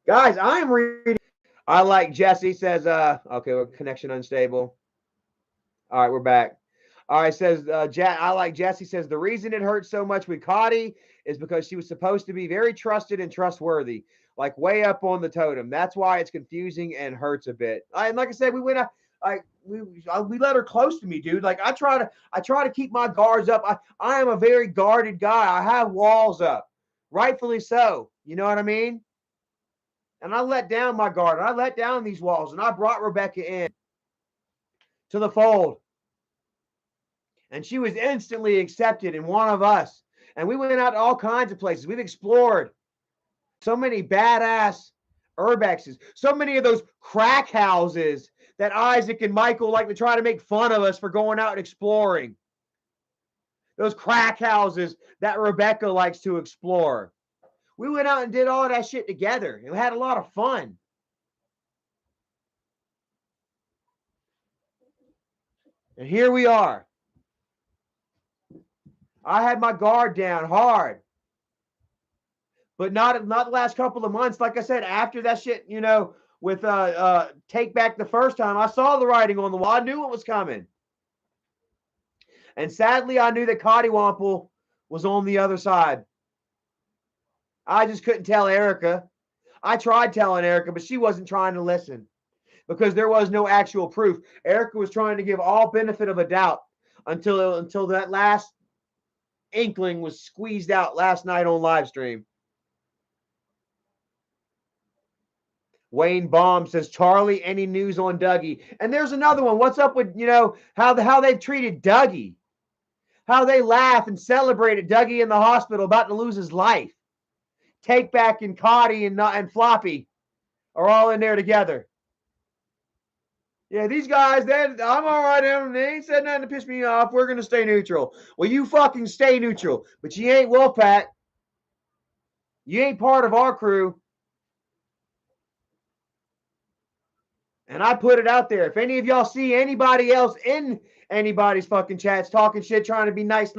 Guys, I'm reading. I like Jesse says, okay, well, connection unstable. All right, we're back. All right, says I like Jesse says the reason it hurt so much with Cotty is because she was supposed to be very trusted and trustworthy, like way up on the totem. That's why it's confusing and hurts a bit. And like I said, we went out. We let her close to me, dude. Like I try to keep my guards up. I am a very guarded guy. I have walls up, rightfully so. You know what I mean? And I let down my guard. I let down these walls, and I brought Rebecca in to the fold. And she was instantly accepted in one of us. And we went out to all kinds of places. We've explored so many badass urbexes, so many of those crack houses that Isaac and Michael like to try to make fun of us for going out and exploring. Those crack houses that Rebecca likes to explore. We went out and did all that shit together. We had a lot of fun. And here we are. I had my guard down hard. But not the last couple of months. Like I said, after that shit, you know, with Take Back the first time, I saw the writing on the wall. I knew it was coming. And sadly, I knew that Cottywomple was on the other side. I just couldn't tell Erica. I tried telling Erica, but she wasn't trying to listen because there was no actual proof. Erica was trying to give all benefit of a doubt until that last inkling was squeezed out last night on live stream. Wayne Baum says, Charlie, any news on Dougie? And there's another one. What's up with, you know, how they've treated Dougie? How they laugh and celebrated Dougie in the hospital about to lose his life. Take Back and Cotty and Floppy are all in there together. Yeah, these guys, I'm all right. They ain't said nothing to piss me off. We're going to stay neutral. Well, you fucking stay neutral. But you ain't Wolfpack. You ain't part of our crew. And I put it out there. If any of y'all see anybody else in anybody's fucking chats talking shit, trying to be nice,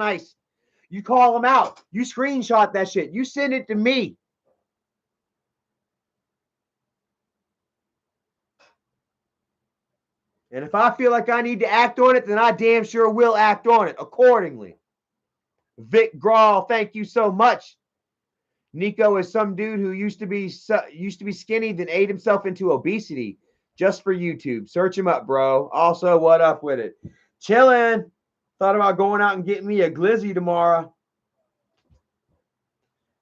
you call them out. You screenshot that shit. You send it to me. And if I feel like I need to act on it, then I damn sure will act on it accordingly. Vic Grawl, thank you so much. Nico is some dude who used to be skinny, then ate himself into obesity just for YouTube. Search him up, bro. Also, what up with it? Chilling. Thought about going out and getting me a glizzy tomorrow.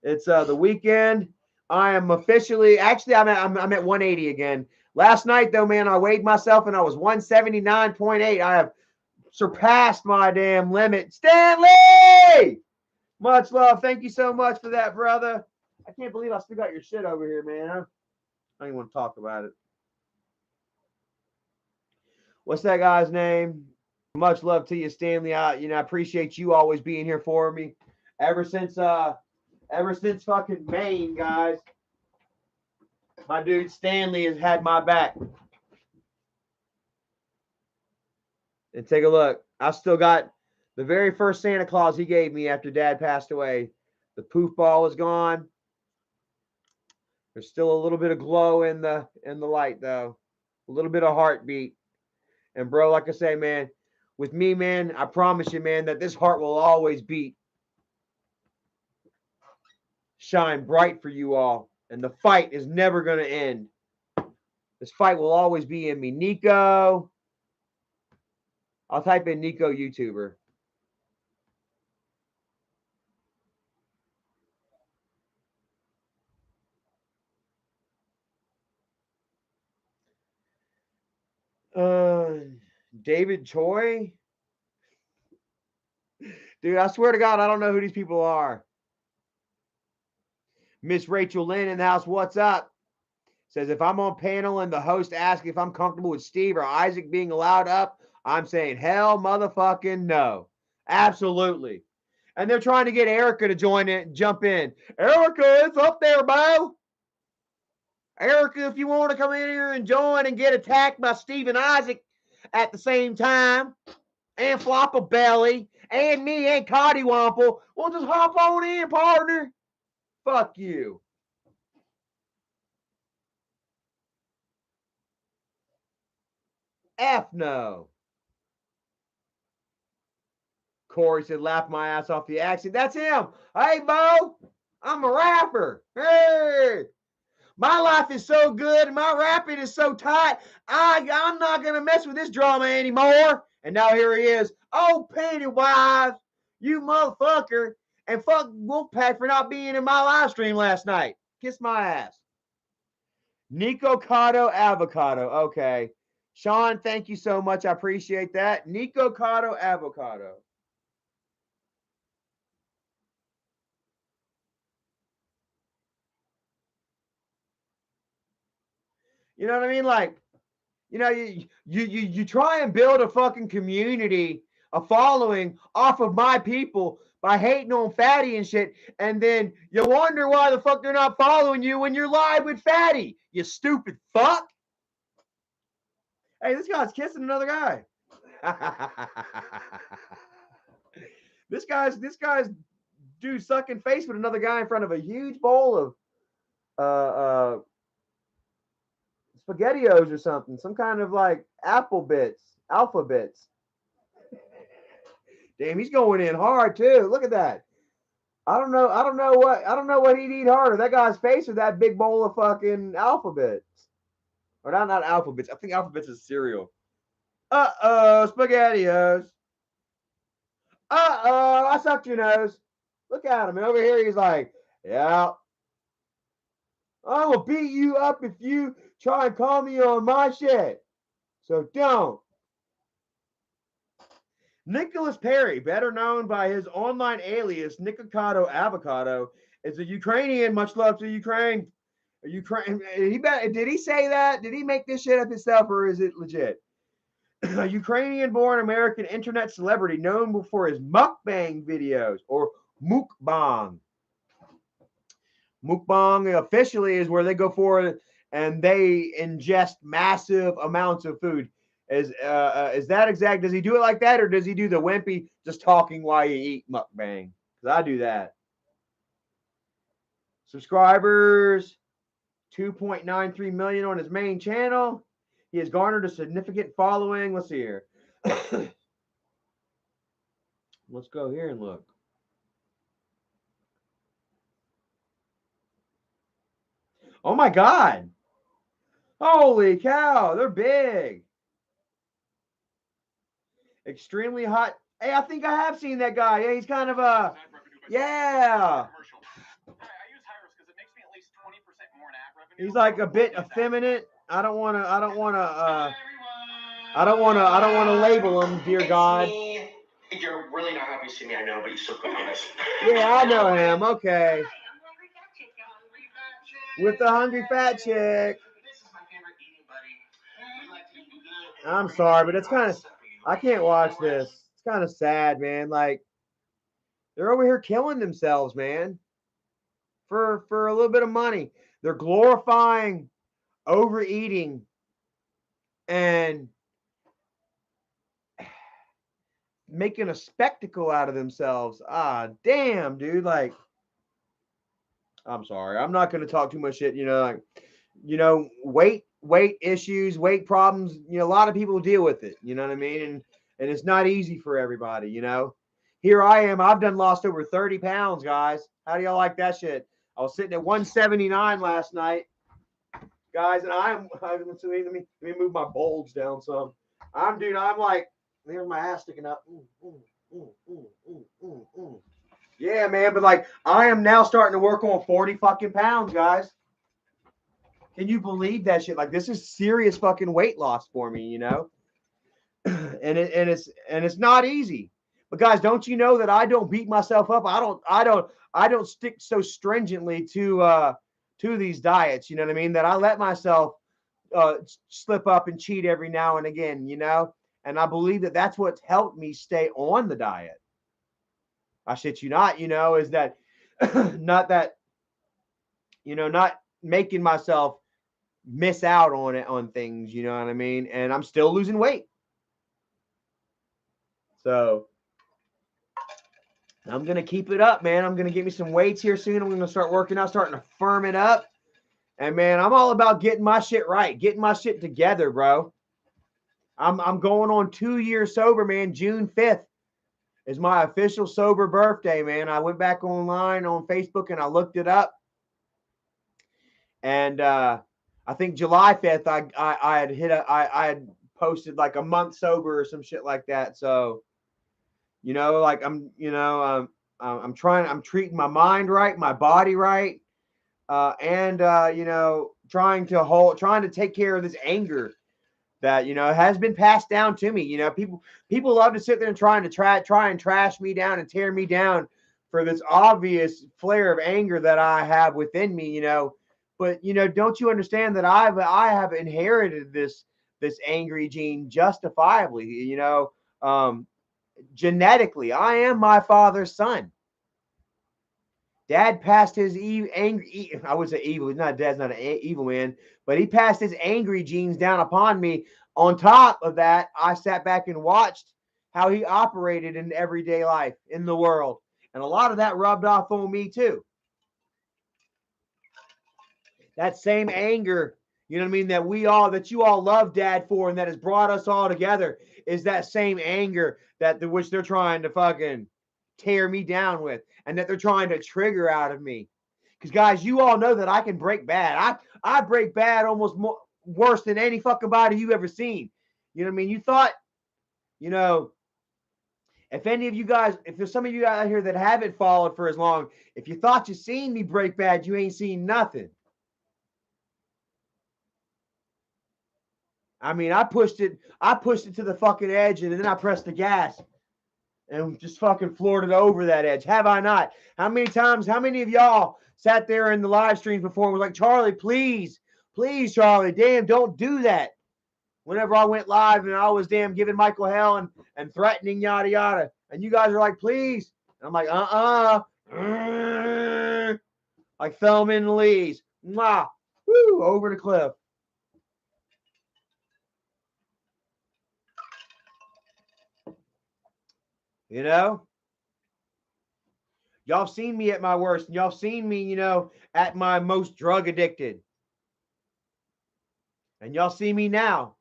It's the weekend. I am officially, actually, I'm at 180 again. Last night, though, man, I weighed myself and I was 179.8. I have surpassed my damn limit. Stanley! Much love. Thank you so much for that, brother. I can't believe I still got your shit over here, man. I don't even want to talk about it. What's that guy's name? Much love to you, Stanley. I appreciate you always being here for me. Ever since fucking Maine, guys. My dude Stanley has had my back. And take a look. I still got the very first Santa Claus he gave me after Dad passed away. The poof ball is gone. There's still a little bit of glow in the light, though. A little bit of heartbeat. And bro, like I say, man, with me, man, I promise you, man, that this heart will always beat. Shine bright for you all. And the fight is never going to end. This fight will always be in me. Nico. I'll type in Nico YouTuber. David Choi. Dude, I swear to God, I don't know who these people are. Miss Rachel Lynn in the house. What's up? Says, if I'm on panel and the host asks if I'm comfortable with Steve or Isaac being allowed up, I'm saying hell motherfucking no. Absolutely. And they're trying to get Erica to join it, jump in. Erica, it's up there, Bo. Erica, if you want to come in here and join and get attacked by Steve and Isaac at the same time, and Flop a Belly, and me and Cotty Womple, well, just hop on in, partner. Fuck you. F no. Corey said, laugh my ass off the accent. That's him. Hey, Bo, I'm a rapper. Hey. My life is so good and my rapping is so tight, I'm not going to mess with this drama anymore. And now here he is. Oh, Pennywise, you motherfucker. And fuck Wolfpack for not being in my live stream last night. Kiss my ass. Nico Cotto Avocado. Okay. Sean, thank you so much. I appreciate that. Nico Cotto Avocado. You know what I mean? Like, you know, you try and build a fucking community, a following off of my people by hating on Fatty and shit, and then you wonder why the fuck they're not following you when you're live with Fatty, you stupid fuck. Hey, this guy's kissing another guy. This guy's dude sucking face with another guy in front of a huge bowl of SpaghettiOs or something, some kind of like alpha bits. Damn, he's going in hard too. Look at that. I don't know what he'd eat harder, that guy's face or that big bowl of fucking alphabets. Or not alphabets. I think alphabets is cereal. SpaghettiOs. I sucked your nose. Look at him. And over here he's like, yeah. I'm gonna beat you up if you try and call me on my shit. So don't. Nicholas Perry, better known by his online alias Nikocado Avocado, is a Ukrainian. Much love to Ukraine. Ukraine. Did he say that? Did he make this shit up himself, or is it legit? A Ukrainian-born American internet celebrity known for his mukbang videos, or mukbang. Mukbang officially is where they go for and they ingest massive amounts of food. Is that exact? Does he do it like that, or does he do the wimpy just talking while you eat mukbang? Because I do that. Subscribers, 2.93 million on his main channel. He has garnered a significant following. Let's see here. Let's go here and look. Oh my God. Holy cow. They're big. Extremely hot. Hey, I think I have seen that guy. Yeah, he's kind of a, yeah. He's like a bit effeminate. I don't want to label him, dear God.
You're really not happy to see me, I know, but you still put on this.
Yeah, I know him. Okay. With the hungry fat chick.
This is my favorite eating buddy.
I'm sorry, but it's kind of, I can't watch this. It's kind of sad, man. Like, they're over here killing themselves, man, for a little bit of money. They're glorifying overeating and making a spectacle out of themselves. Ah, damn, dude. Like, I'm sorry. I'm not going to talk too much shit. Weight issues, weight problems. A lot of people deal with it. You know what I mean? And it's not easy for everybody, Here I am. I've lost over 30 pounds, guys. How do y'all like that shit? I was sitting at 179 last night, guys, and let me move my bulge down some. I'm like, there's my ass sticking up. Yeah, man, but like, I am now starting to work on 40 fucking pounds, guys. Can you believe that shit? Like, this is serious fucking weight loss for me, and it's not easy. But guys, don't you know that I don't beat myself up? I don't stick so stringently to to these diets, you know what I mean, that I let myself slip up and cheat every now and again, you know, and I believe that that's what's helped me stay on the diet. I shit you not, you know, is that not that, you know, not making myself miss out on it, on things, you know what I mean? And I'm still losing weight. So I'm going to keep it up, man. I'm going to get me some weights here soon. I'm going to start working out, starting to firm it up. And man, I'm all about getting my shit right, getting my shit together, bro. I'm going on 2 years sober, man. June 5th is my official sober birthday, man. I went back online on Facebook and I looked it up. And I think July 5th, I had I had posted like a month sober or some shit like that. So, you know, like I'm treating my mind right, my body right, and you know, trying to take care of this anger that, you know, has been passed down to me. You know, people love to sit there and try and trash me down and tear me down for this obvious flare of anger that I have within me, you know. But, you know, don't you understand that I have inherited this angry gene justifiably, you know, genetically. I am my father's son. Dad passed his angry, I would say evil. Dad's not an evil man, but he passed his angry genes down upon me. On top of that, I sat back and watched how he operated in everyday life in the world. And a lot of that rubbed off on me too. That same anger, you know what I mean, that you all love Dad for, and that has brought us all together, is that same anger which they're trying to fucking tear me down with, and that they're trying to trigger out of me. Because guys, you all know that I can break bad. I break bad almost worse than any fucking body you ever seen. You know what I mean? You thought, you know, if any of you guys, if there's some of you out here that haven't followed for as long, if you thought you seen me break bad, you ain't seen nothing. I mean, I pushed it to the fucking edge, and then I pressed the gas and just fucking floored it over that edge. Have I not? How many of y'all sat there in the live streams before and was like, Charlie, please, Charlie, damn, don't do that. Whenever I went live and I was damn giving Michael hell and threatening yada yada. And you guys are like, please. And I'm like, like Thelma and Louise. Mwah. Woo, over the cliff. You know? Y'all seen me at my worst. Y'all seen me, you know, at my most drug addicted. And y'all see me now.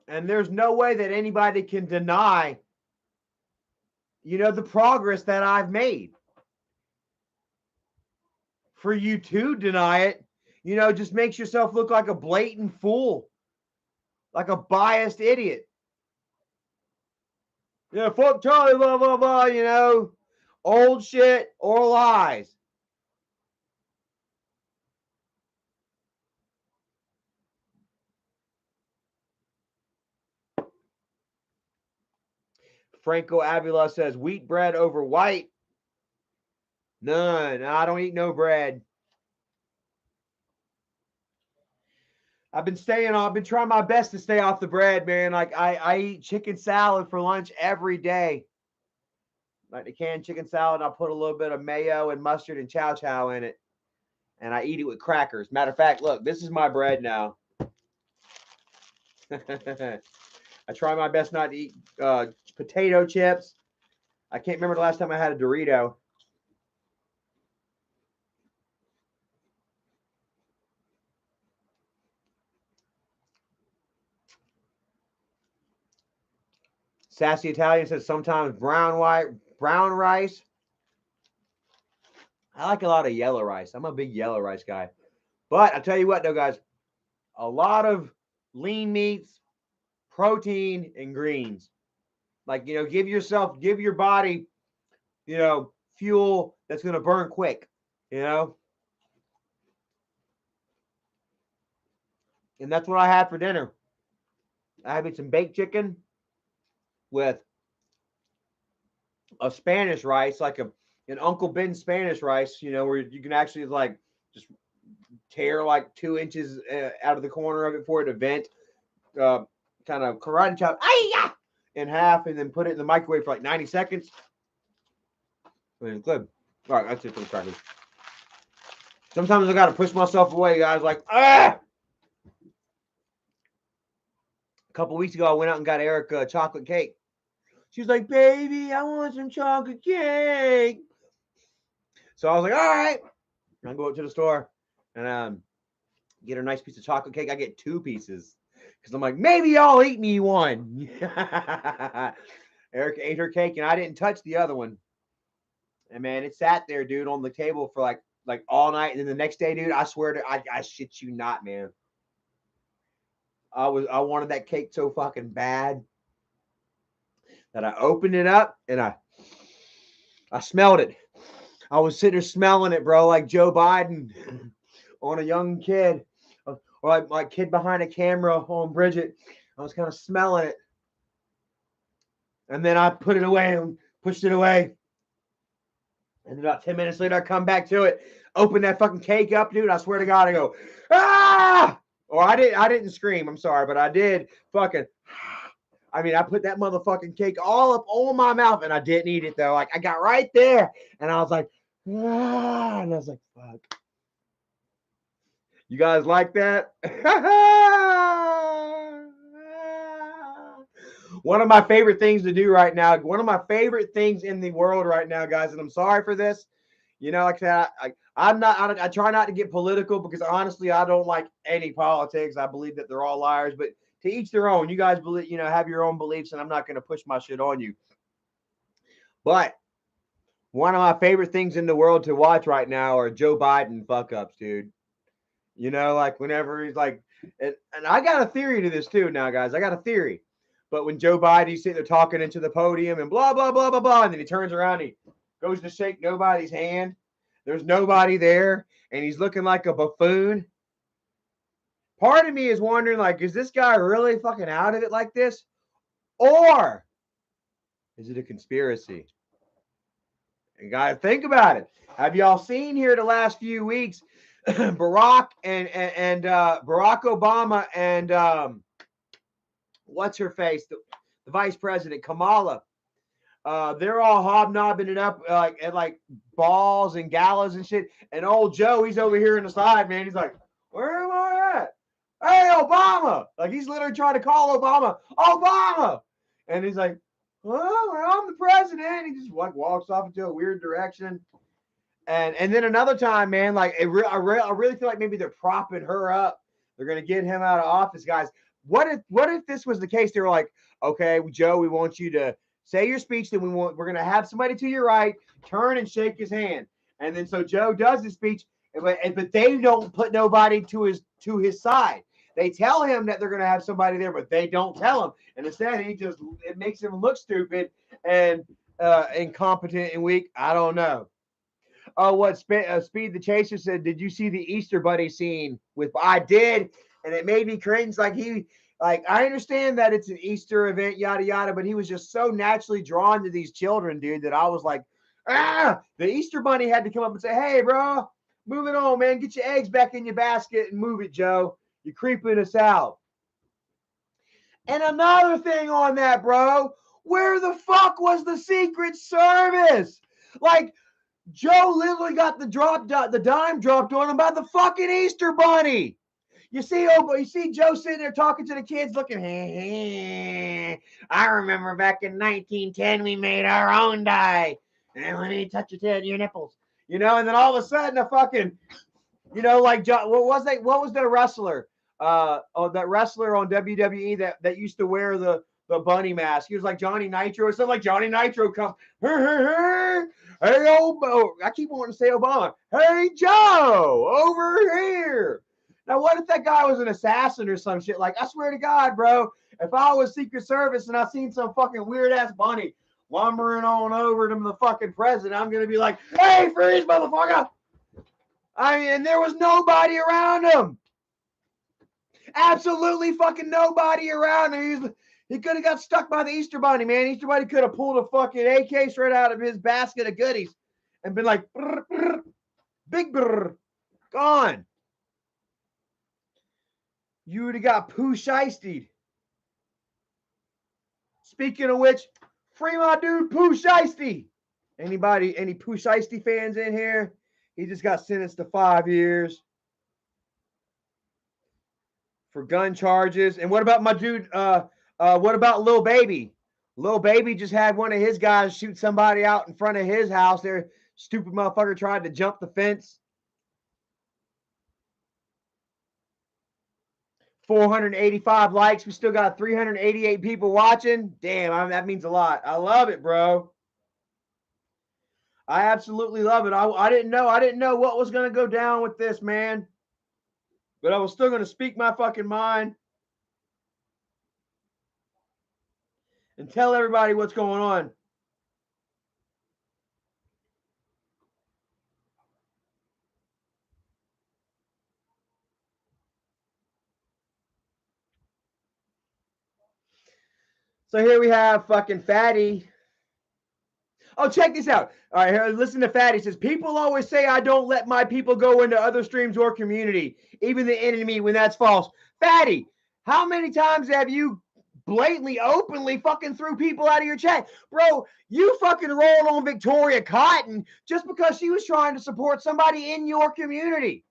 And there's no way that anybody can deny, you know, the progress that I've made. For you to deny it, you know, just makes yourself look like a blatant fool, like a biased idiot. Yeah, fuck Charlie, blah, blah, blah, you know, old shit or lies. Franco Avila says, wheat bread over white. None. I don't eat no bread. I've been trying my best to stay off the bread, man. Like I eat chicken salad for lunch every day. Like the canned chicken salad, I'll put a little bit of mayo and mustard and chow chow in it. And I eat it with crackers. Matter of fact, look, this is my bread now. I try my best not to eat potato chips. I can't remember the last time I had a Dorito. Sassy Italian says sometimes brown rice. I like a lot of yellow rice. I'm a big yellow rice guy. But I tell you what, though, guys, a lot of lean meats, protein, and greens. Like, you know, give your body, you know, fuel that's going to burn quick, you know. And that's what I had for dinner. I had some baked chicken with a Spanish rice, like an Uncle Ben Spanish rice, you know, where you can actually like just tear like 2 inches out of the corner of it for it to vent, kind of karate chop in half, and then put it in the microwave for like 90 seconds. And it's good. All right, that's it for the crackers. Sometimes I got to push myself away, guys. Like, ah! A couple weeks ago, I went out and got Erica a chocolate cake. She's like, baby, I want some chocolate cake. So I was like, all right. I go up to the store and get her a nice piece of chocolate cake. I get 2 pieces because I'm like, maybe I'll eat me one. Erica ate her cake and I didn't touch the other one. And man, it sat there, dude, on the table for like all night. And then the next day, dude, I swear to I shit you not, man. I wanted that cake so fucking bad that I opened it up and I smelled it. I was sitting there smelling it, bro, like Joe Biden on a young kid, or like my kid behind a camera on Bridget. I was kind of smelling it. And then I put it away and pushed it away. And about 10 minutes later, I come back to it, open that fucking cake up, dude. I swear to God, I go, ah! Or I didn't scream. I'm sorry, but I did fucking. I mean, I put that motherfucking cake all up on my mouth, and I didn't eat it though. Like I got right there, and I was like, ah, and I was like, fuck. You guys like that? One of my favorite things to do right now, one of my favorite things in the world right now, guys, and I'm sorry for this. You know, like I said, I try not to get political because honestly, I don't like any politics. I believe that they're all liars, but to each their own. You guys believe, you know, have your own beliefs, and I'm not going to push my shit on you. But one of my favorite things in the world to watch right now are Joe Biden fuck ups, dude. You know, like whenever he's like, and I got a theory to this too now, guys. I got a theory. But when Joe Biden, he's sitting there talking into the podium and blah, blah, blah, blah, blah, and then he turns around and he goes to shake nobody's hand. There's nobody there, and he's looking like a buffoon. Part of me is wondering, like, is this guy really fucking out of it like this? Or is it a conspiracy? And guys, think about it. Have y'all seen here the last few weeks Barack and Barack Obama and what's her face, the vice president Kamala? They're all hobnobbing it up at like balls and galas and shit. And old Joe, he's over here in the side, man. He's like, where am I at? Hey, Obama! Like he's literally trying to call Obama, and he's like, well, I'm the president. He just like walks off into a weird direction. And then another time, man, like I really feel like maybe they're propping her up. They're gonna get him out of office, guys. What if this was the case? They were like, okay, Joe, we want you to say your speech. Then we're gonna have somebody to your right turn and shake his hand. And then so Joe does his speech, but they don't put nobody to his side. They tell him that they're gonna have somebody there, but they don't tell him. And instead, it makes him look stupid and incompetent and weak. I don't know. Oh, what Speed the Chaser said, did you see the Easter Bunny scene with? I did, and it made me cringe. Like I understand that it's an Easter event, yada yada, but he was just so naturally drawn to these children, dude, that I was like, the Easter Bunny had to come up and say, hey, bro, move it on, man. Get your eggs back in your basket and move it, Joe. You're creeping us out. And another thing on that, bro, where the fuck was the Secret Service? Like, Joe literally got the dime dropped on him by the fucking Easter Bunny. You see Joe sitting there talking to the kids, looking. I remember back in 1910, we made our own dye, and let me touch your nipples, you know. And then all of a sudden, a fucking, you know, like what was the wrestler? That wrestler on WWE that used to wear the bunny mask. He was like Johnny Nitro or something. Like Johnny Nitro comes. Hey, I keep wanting to say Obama. Hey, Joe, over here. Now, what if that guy was an assassin or some shit? Like, I swear to God, bro, if I was Secret Service and I seen some fucking weird-ass bunny lumbering on over to the fucking president, I'm going to be like, hey, freeze, motherfucker. I mean, and there was nobody around him. Absolutely fucking nobody around him. He could have got stuck by the Easter Bunny, man. Easter Bunny could have pulled a fucking AK straight out of his basket of goodies and been like, brr, brr, big brr, gone. You would have got Pooh Shiesty. Speaking of which, free my dude Pooh Shiesty. Anybody, any Pooh Shiesty fans in here? He just got sentenced to 5 years for gun charges. And what about my dude? What about Lil Baby? Lil Baby just had one of his guys shoot somebody out in front of his house. Their stupid motherfucker tried to jump the fence. 485 likes. We still got 388 people watching. Damn, that means a lot. I love it, bro. I absolutely love it. I didn't know what was going to go down with this, man. But I was still going to speak my fucking mind and tell everybody what's going on. So here we have fucking Fatty. Oh, check this out. All right, here, listen to Fatty. He says, people always say I don't let my people go into other streams or community, even the enemy, when that's false. Fatty, how many times have you blatantly, openly fucking threw people out of your chat? Bro, you fucking rolled on Victoria Cotton just because she was trying to support somebody in your community.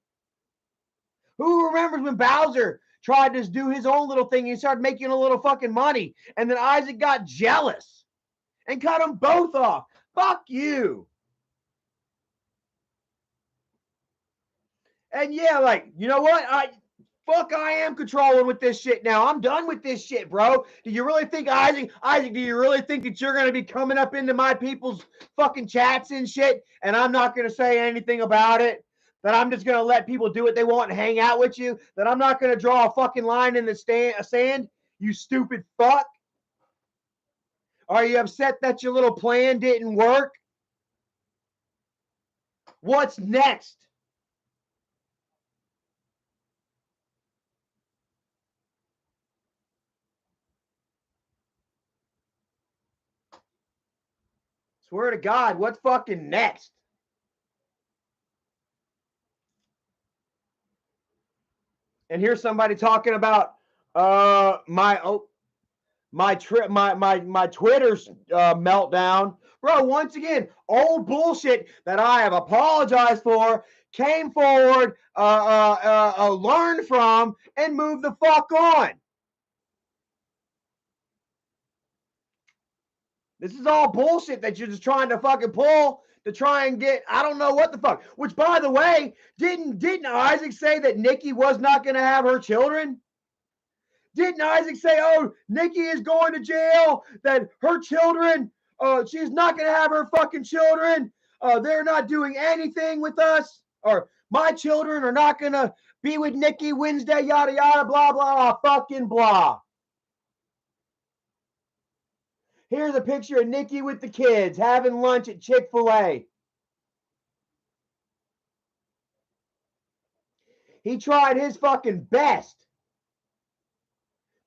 Who remembers when Bowser tried to do his own little thing and he started making a little fucking money, and then Isaac got jealous and cut them both off? Fuck you. And yeah, like, you know what? I am controlling with this shit now. I'm done with this shit, bro. Do you really think, Isaac, do you really think that you're going to be coming up into my people's fucking chats and shit, and I'm not going to say anything about it? That I'm just going to let people do what they want and hang out with you? That I'm not going to draw a fucking line in the sand? You stupid fuck? Are you upset that your little plan didn't work? What's next? Swear to God, what's fucking next? And here's somebody talking about my Twitter's meltdown. Bro, once again, old bullshit that I have apologized for, came forward, learned from, and moved the fuck on. This is all bullshit that you're just trying to fucking pull to try and get, I don't know what the fuck. Which, by the way, didn't Isaac say that Nikki was not going to have her children? Didn't Isaac say, oh, Nikki is going to jail, that her children, she's not going to have her fucking children. They're not doing anything with us. Or my children are not going to be with Nikki Wednesday, yada, yada, blah, blah, fucking blah. Here's a picture of Nikki with the kids having lunch at Chick-fil-A. He tried his fucking best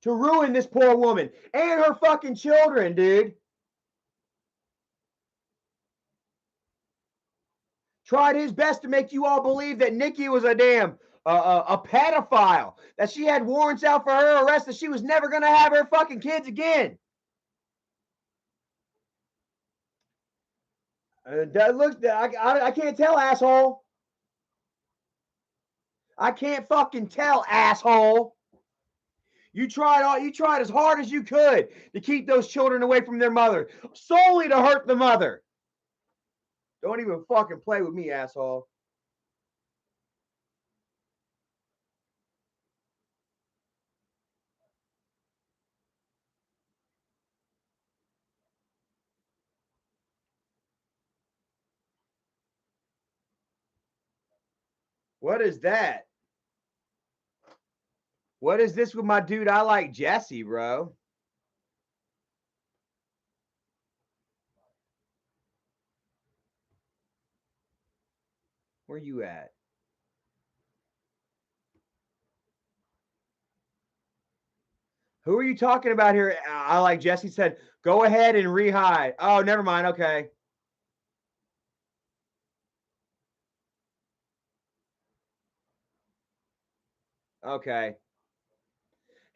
to ruin this poor woman and her fucking children, dude. Tried his best to make you all believe that Nikki was a damn a pedophile, that she had warrants out for her arrest, that she was never going to have her fucking kids again. That looks, I can't tell, asshole. I can't fucking tell, asshole. You tried as hard as you could to keep those children away from their mother, solely to hurt the mother. Don't even fucking play with me, asshole. What is that? What is this with my dude? I like Jesse, bro. Where you at? Who are you talking about here? I like Jesse said, go ahead and re-hide. Oh, never mind. Okay. Okay.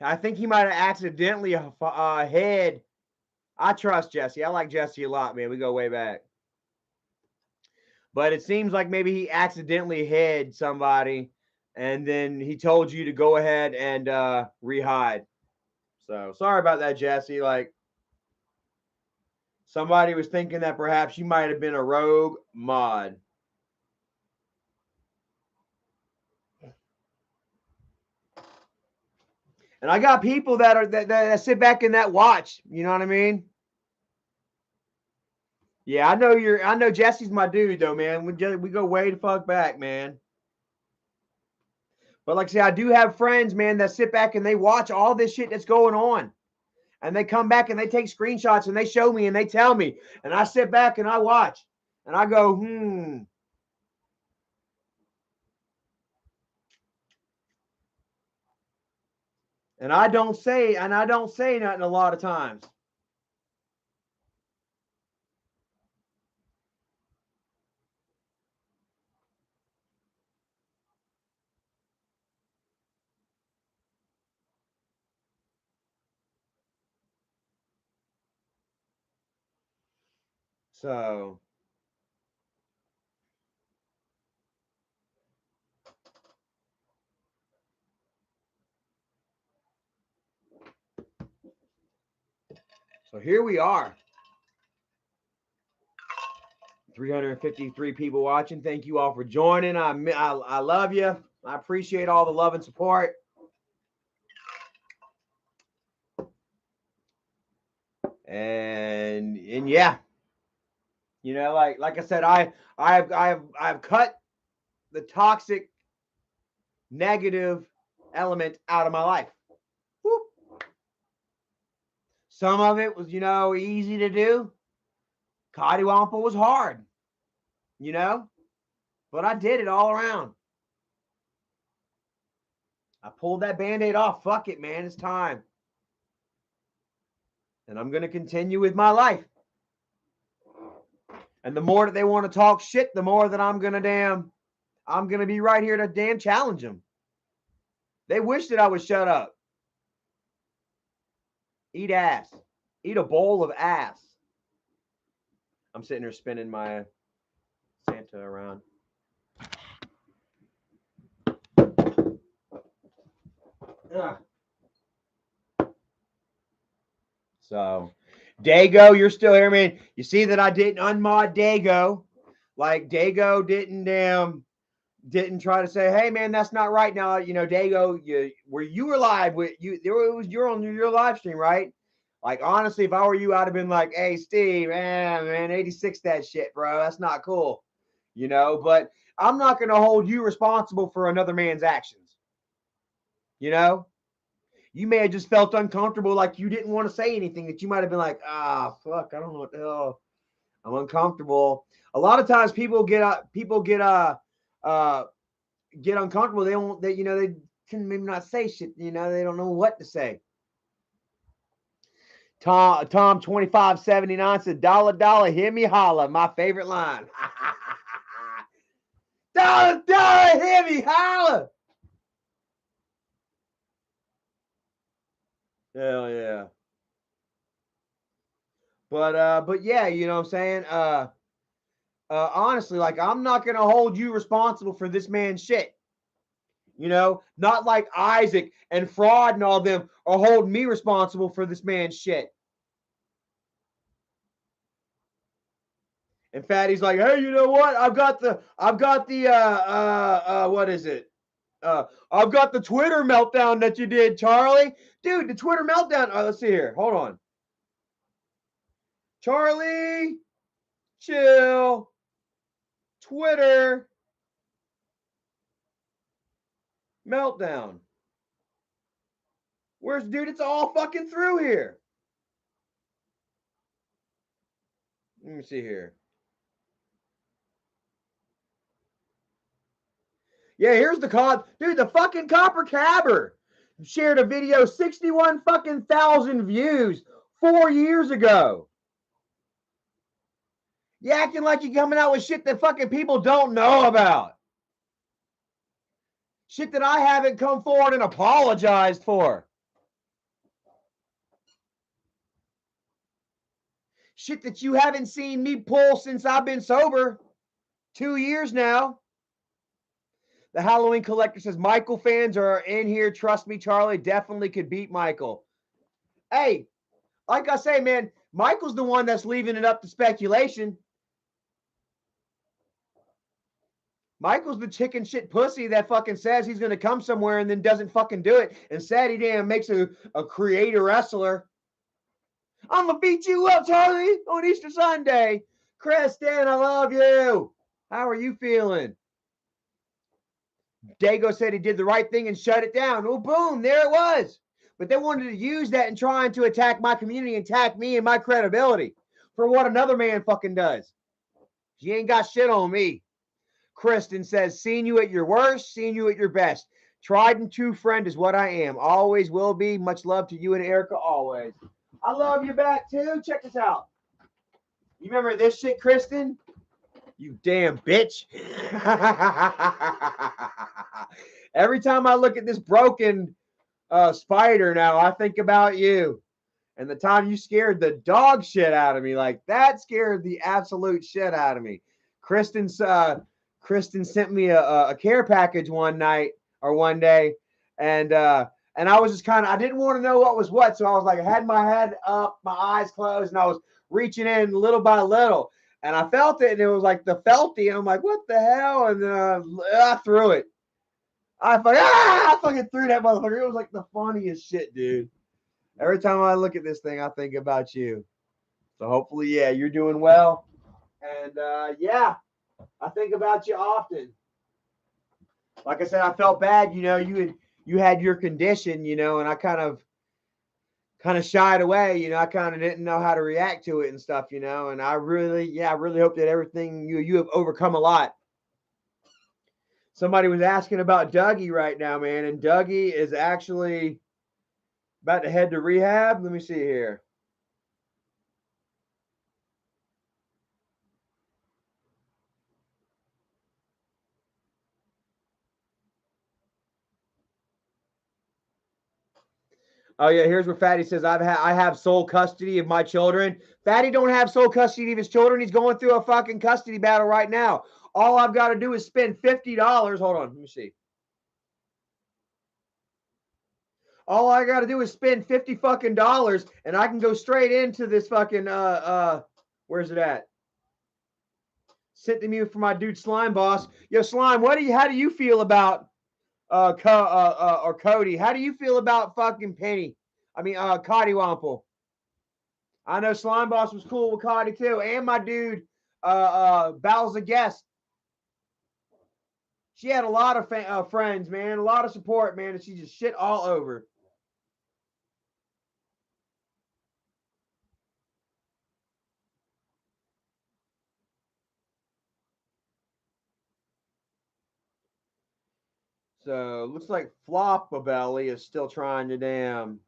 I think he might have accidentally hid. I trust Jesse. I like Jesse a lot, man. We go way back. But it seems like maybe he accidentally hid somebody, and then he told you to go ahead and rehide. So sorry about that, Jesse. Like, somebody was thinking that perhaps you might have been a rogue mod. And I got people that are that sit back and that watch. You know what I mean? Yeah, I know Jesse's my dude though, man. We go way the fuck back, man. But like I say, I do have friends, man, that sit back and they watch all this shit that's going on. And they come back and they take screenshots and they show me and they tell me. And I sit back and I watch. And I go, And I don't say nothing a lot of times. So here we are. 353 people watching. Thank you all for joining. I love you. I appreciate all the love and support. And yeah, you know, like I said, I've cut the toxic, negative element out of my life. Whoop. Some of it was, easy to do. Kadiwampa was hard, but I did it all around. I pulled that Band-Aid off. Fuck it, man. It's time. And I'm going to continue with my life. And the more that they want to talk shit, the more that I'm going to be right here to damn challenge them. They wish that I would shut up. Eat ass. Eat a bowl of ass. I'm sitting here spinning my Santa around. Ugh. So, Dago, you're still here, man. You see that I didn't unmod Dago. Like, Dago didn't try to say, hey, man, that's not right. Now, Dago, you were live with you. You're on your live stream, right? Like, honestly, if I were you, I'd have been like, hey, Steve, man, 86 that shit, bro. That's not cool. But I'm not going to hold you responsible for another man's actions. You may have just felt uncomfortable, like you didn't want to say anything, that you might have been like, fuck, I don't know what the hell. I'm uncomfortable. A lot of times people get uncomfortable. They can maybe not say shit. They don't know what to say. Tom 2579 said, dollar, hear me holla. My favorite line. dollar, hear me holla. Hell yeah. But yeah, you know what I'm saying? Honestly, like, I'm not going to hold you responsible for this man's shit. Not like Isaac and Fraud and all them are holding me responsible for this man's shit. And Fatty's like, hey, you know what? I've got the what is it? I've got the Twitter meltdown that you did, Charlie. Dude, the Twitter meltdown. Let's see here. Hold on. Charlie, chill. Twitter meltdown. Dude, it's all fucking through here. Let me see here. Yeah, here's the dude, the fucking Copper Cabber shared a video, 61 fucking thousand views 4 years ago. You acting like you're coming out with shit that fucking people don't know about. Shit that I haven't come forward and apologized for. Shit that you haven't seen me pull since I've been sober. 2 years now. The Halloween Collector says, Michael fans are in here. Trust me, Charlie definitely could beat Michael. Hey, like I say, man, Michael's the one that's leaving it up to speculation. Michael's the chicken shit pussy that fucking says he's going to come somewhere and then doesn't fucking do it. Instead, he damn makes a creator wrestler. I'm going to beat you up, Charlie, on Easter Sunday. Kristen, I love you. How are you feeling? Dago said he did the right thing and shut it down. Oh, boom, there it was. But they wanted to use that in trying to attack my community and attack me and my credibility for what another man fucking does. She ain't got shit on me. Kristen says, seeing you at your worst, seeing you at your best. Tried and true friend is what I am. Always will be. Much love to you and Erica always. I love you back too. Check this out. You remember this shit, Kristen? You damn bitch. Every time I look at this broken spider now, I think about you. And the time you scared the dog shit out of me. Like, that scared the absolute shit out of me. Kristen sent me a care package one day, and I was just kind of, I didn't want to know what was what, so I was like, I had my head up, my eyes closed, and I was reaching in little by little, and I felt it, and it was like the felty, and I'm like, what the hell? And I threw it. I fucking threw that motherfucker. It was like the funniest shit, dude. Every time I look at this thing, I think about you. So hopefully, yeah, you're doing well, and yeah. I think about you often. Like I said, I felt bad, you had your condition, and I kind of shied away, I kind of didn't know how to react to it and stuff, and I really hope that everything you have overcome a lot. Somebody was asking about Dougie right now, man, and Dougie is actually about to head to rehab. Let me see here. Oh yeah, here's where Fatty says I have sole custody of my children. Fatty don't have sole custody of his children. He's going through a fucking custody battle right now. All I've got to do is spend $50. Hold on, let me see. All I got to do is spend $50 fucking dollars, and I can go straight into this fucking where's it at? Sent to me for my dude Slime Boss. Yo, Slime, how do you feel about or Cody? How do you feel about fucking Penny? I mean, Cottywomple. I know Slime Boss was cool with Cotty too, and my dude, Battles of Guest. She had a lot of friends, man, a lot of support, man, and she just shit all over. So looks like Flop-A-Belly is still trying to damn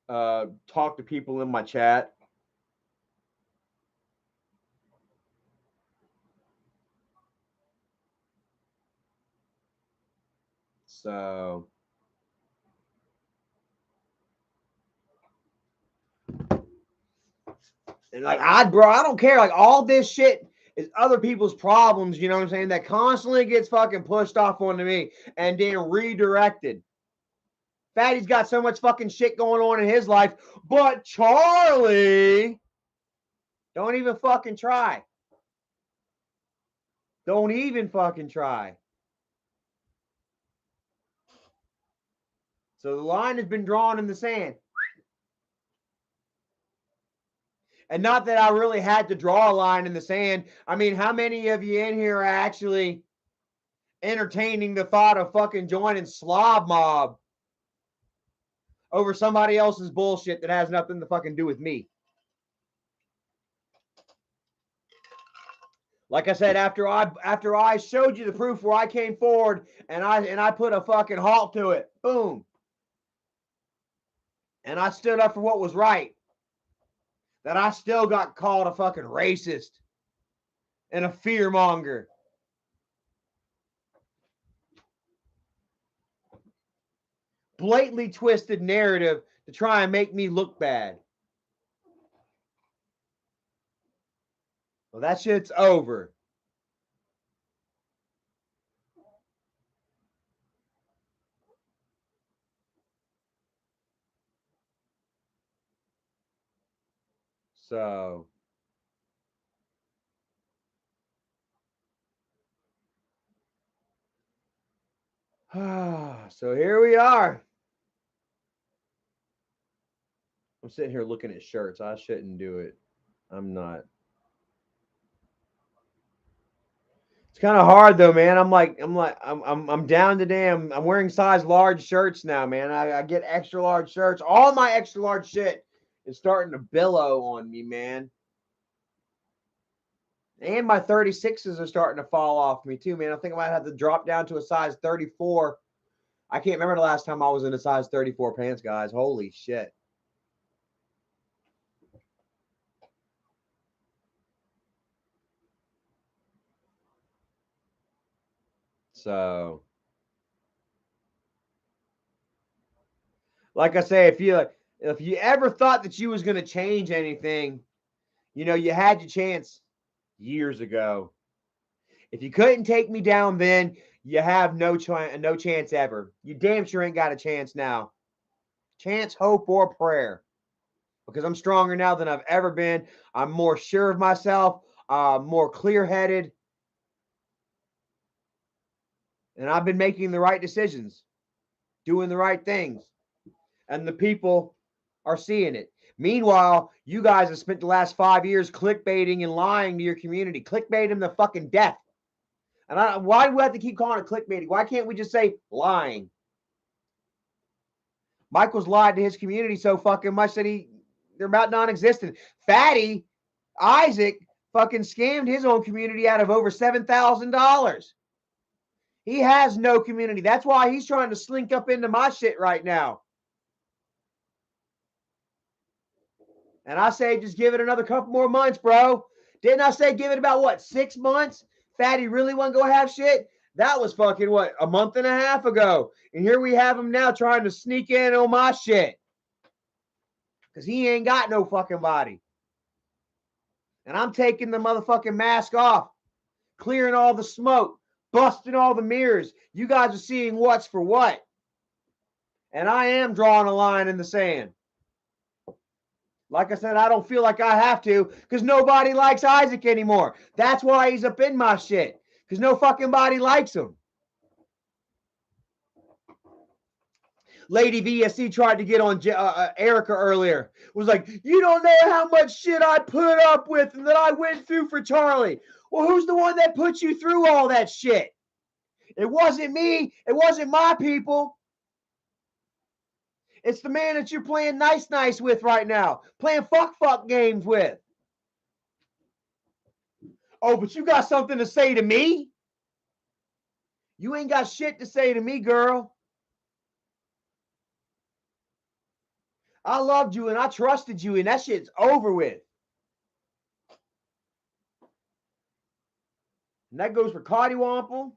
talk to people in my chat. So and like I don't care. Like all this shit is other people's problems, you know what I'm saying? That constantly gets fucking pushed off onto me and then redirected. Fatty's got so much fucking shit going on in his life, but Charlie, don't even fucking try. Don't even fucking try. So the line has been drawn in the sand. And not that I really had to draw a line in the sand. I mean, how many of you in here are actually entertaining the thought of fucking joining Slob Mob over somebody else's bullshit that has nothing to fucking do with me? Like I said, after I showed you the proof where I came forward and I put a fucking halt to it, boom. And I stood up for what was right. That I still got called a fucking racist and a fearmonger. blatantly twisted narrative to try and make me look bad. Well, that shit's over. So so here we are. I'm sitting here looking at shirts. I shouldn't do it. I'm not. It's kind of hard though, man. I'm down to damn. I'm wearing size large shirts now, man. I get extra large shirts. All my extra large shit is starting to billow on me, man. And my 36s are starting to fall off me too, man. I think I might have to drop down to a size 34. I can't remember the last time I was in a size 34 pants, guys. Holy shit. So, like I say, if you ever thought that you was going to change anything, you know, you had your chance years ago. If you couldn't take me down then, you have no chance ever. You damn sure ain't got a chance now. Chance, hope, or prayer. Because I'm stronger now than I've ever been. I'm more sure of myself, more clear-headed. And I've been making the right decisions, doing the right things. And the people are seeing it. Meanwhile, you guys have spent the last 5 years clickbaiting and lying to your community. Clickbait them to fucking death. And why do we have to keep calling it clickbaiting? Why can't we just say lying? Michael's lied to his community so fucking much that they're about non-existent. Fatty Isaac fucking scammed his own community out of over $7,000. He has no community. That's why he's trying to slink up into my shit right now. And I say just give it another couple more months, bro. Didn't I say give it about, what, 6 months? Fatty really want to go have shit? That was fucking, what, a month and a half ago. And here we have him now trying to sneak in on my shit. Because he ain't got no fucking body. And I'm taking the motherfucking mask off. Clearing all the smoke. Busting all the mirrors. You guys are seeing what's for what. And I am drawing a line in the sand. Like I said, I don't feel like I have to because nobody likes Isaac anymore. That's why he's up in my shit. Because no fucking body likes him. Lady VSC tried to get on Erica earlier. Was like, you don't know how much shit I put up with and that I went through for Charlie. Well, who's the one that put you through all that shit? It wasn't me. It wasn't my people. It's the man that you're playing nice with right now. Playing fuck games with. Oh, but you got something to say to me? You ain't got shit to say to me, girl. I loved you and I trusted you and that shit's over with. And that goes for Cardi Wample.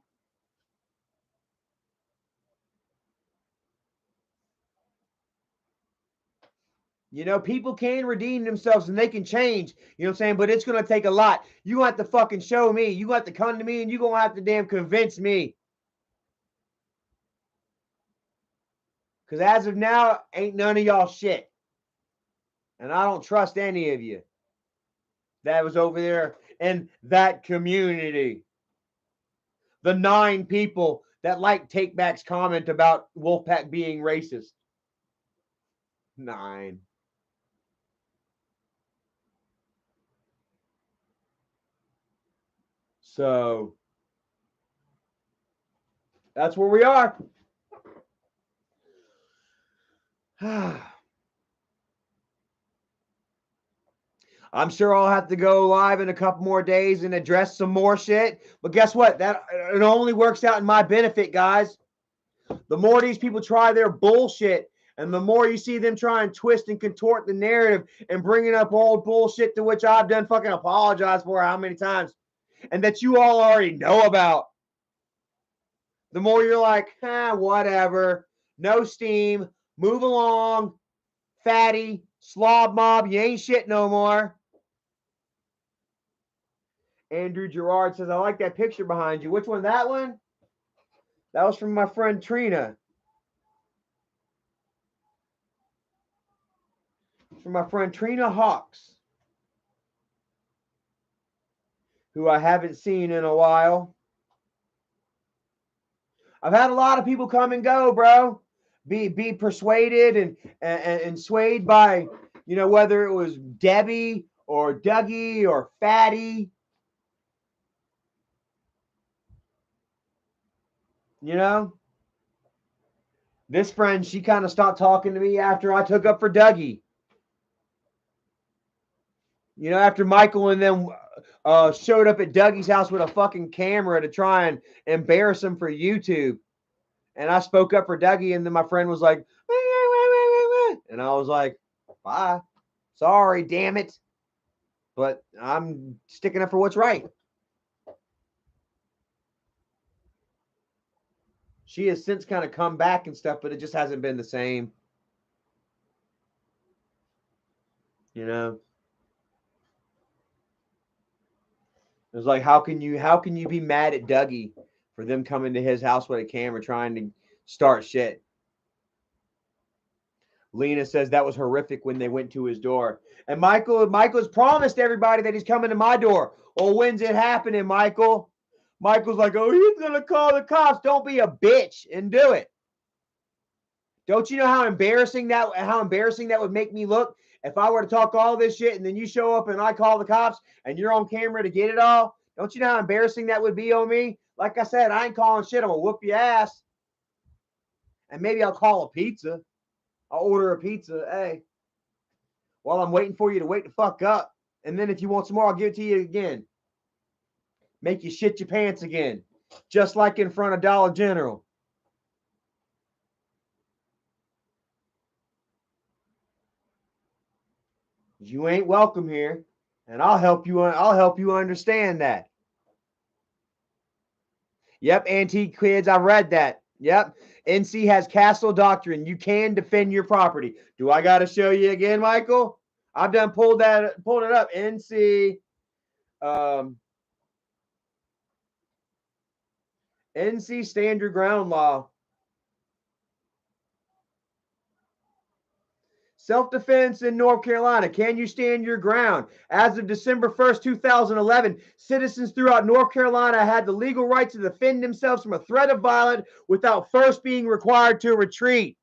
You know, people can redeem themselves and they can change. You know what I'm saying? But it's going to take a lot. You have to fucking show me. You have to come to me and you're going to have to damn convince me. Because as of now, ain't none of y'all shit. And I don't trust any of you that was over there in that community. The 9 people that like Takeback's comment about Wolfpack being racist. 9. So that's where we are. I'm sure I'll have to go live in a couple more days and address some more shit. But guess what? That it only works out in my benefit, guys. The more these people try their bullshit, and the more you see them try and twist and contort the narrative and bringing up old bullshit to which I've done fucking apologize for how many times, and that you all already know about, the more you're like, whatever. No steam. Move along. Fatty. Slob mob. You ain't shit no more. Andrew Gerard says, I like that picture behind you. Which one? That one? That was from my friend Trina. From my friend Trina Hawks, who I haven't seen in a while. I've had a lot of people come and go, bro. Be persuaded and swayed by, you know, whether it was Debbie or Dougie or Fatty. You know? This friend, she kind of stopped talking to me after I took up for Dougie. You know, after Michael and them showed up at Dougie's house with a fucking camera to try and embarrass him for YouTube. And I spoke up for Dougie, and then my friend was like, and I was like, bye. Sorry, damn it. But I'm sticking up for what's right. She has since kind of come back and stuff, but it just hasn't been the same. You know? It was like, how can you be mad at Dougie for them coming to his house with a camera trying to start shit? Lena says that was horrific when they went to his door. And Michael's promised everybody that he's coming to my door. Well, when's it happening, Michael? Michael's like, oh, he's going to call the cops. Don't be a bitch and do it. Don't you know how embarrassing that would make me look if I were to talk all this shit and then you show up and I call the cops and you're on camera to get it all? Don't you know how embarrassing that would be on me? Like I said, I ain't calling shit. I'm going to whoop your ass. And maybe I'll call a pizza. I'll order a pizza. Hey, while I'm waiting for you to wake the fuck up. And then if you want some more, I'll give it to you again. Make you shit your pants again. Just like in front of Dollar General. You ain't welcome here. And I'll help you understand that. Yep, Antique Kids, I read that. Yep. NC has castle doctrine. You can defend your property. Do I got to show you again, Michael? I've done pulled it up. NC NC stand your ground law. Self-defense in North Carolina. Can you stand your ground? As of December 1st, 2011, citizens throughout North Carolina had the legal right to defend themselves from a threat of violence without first being required to retreat.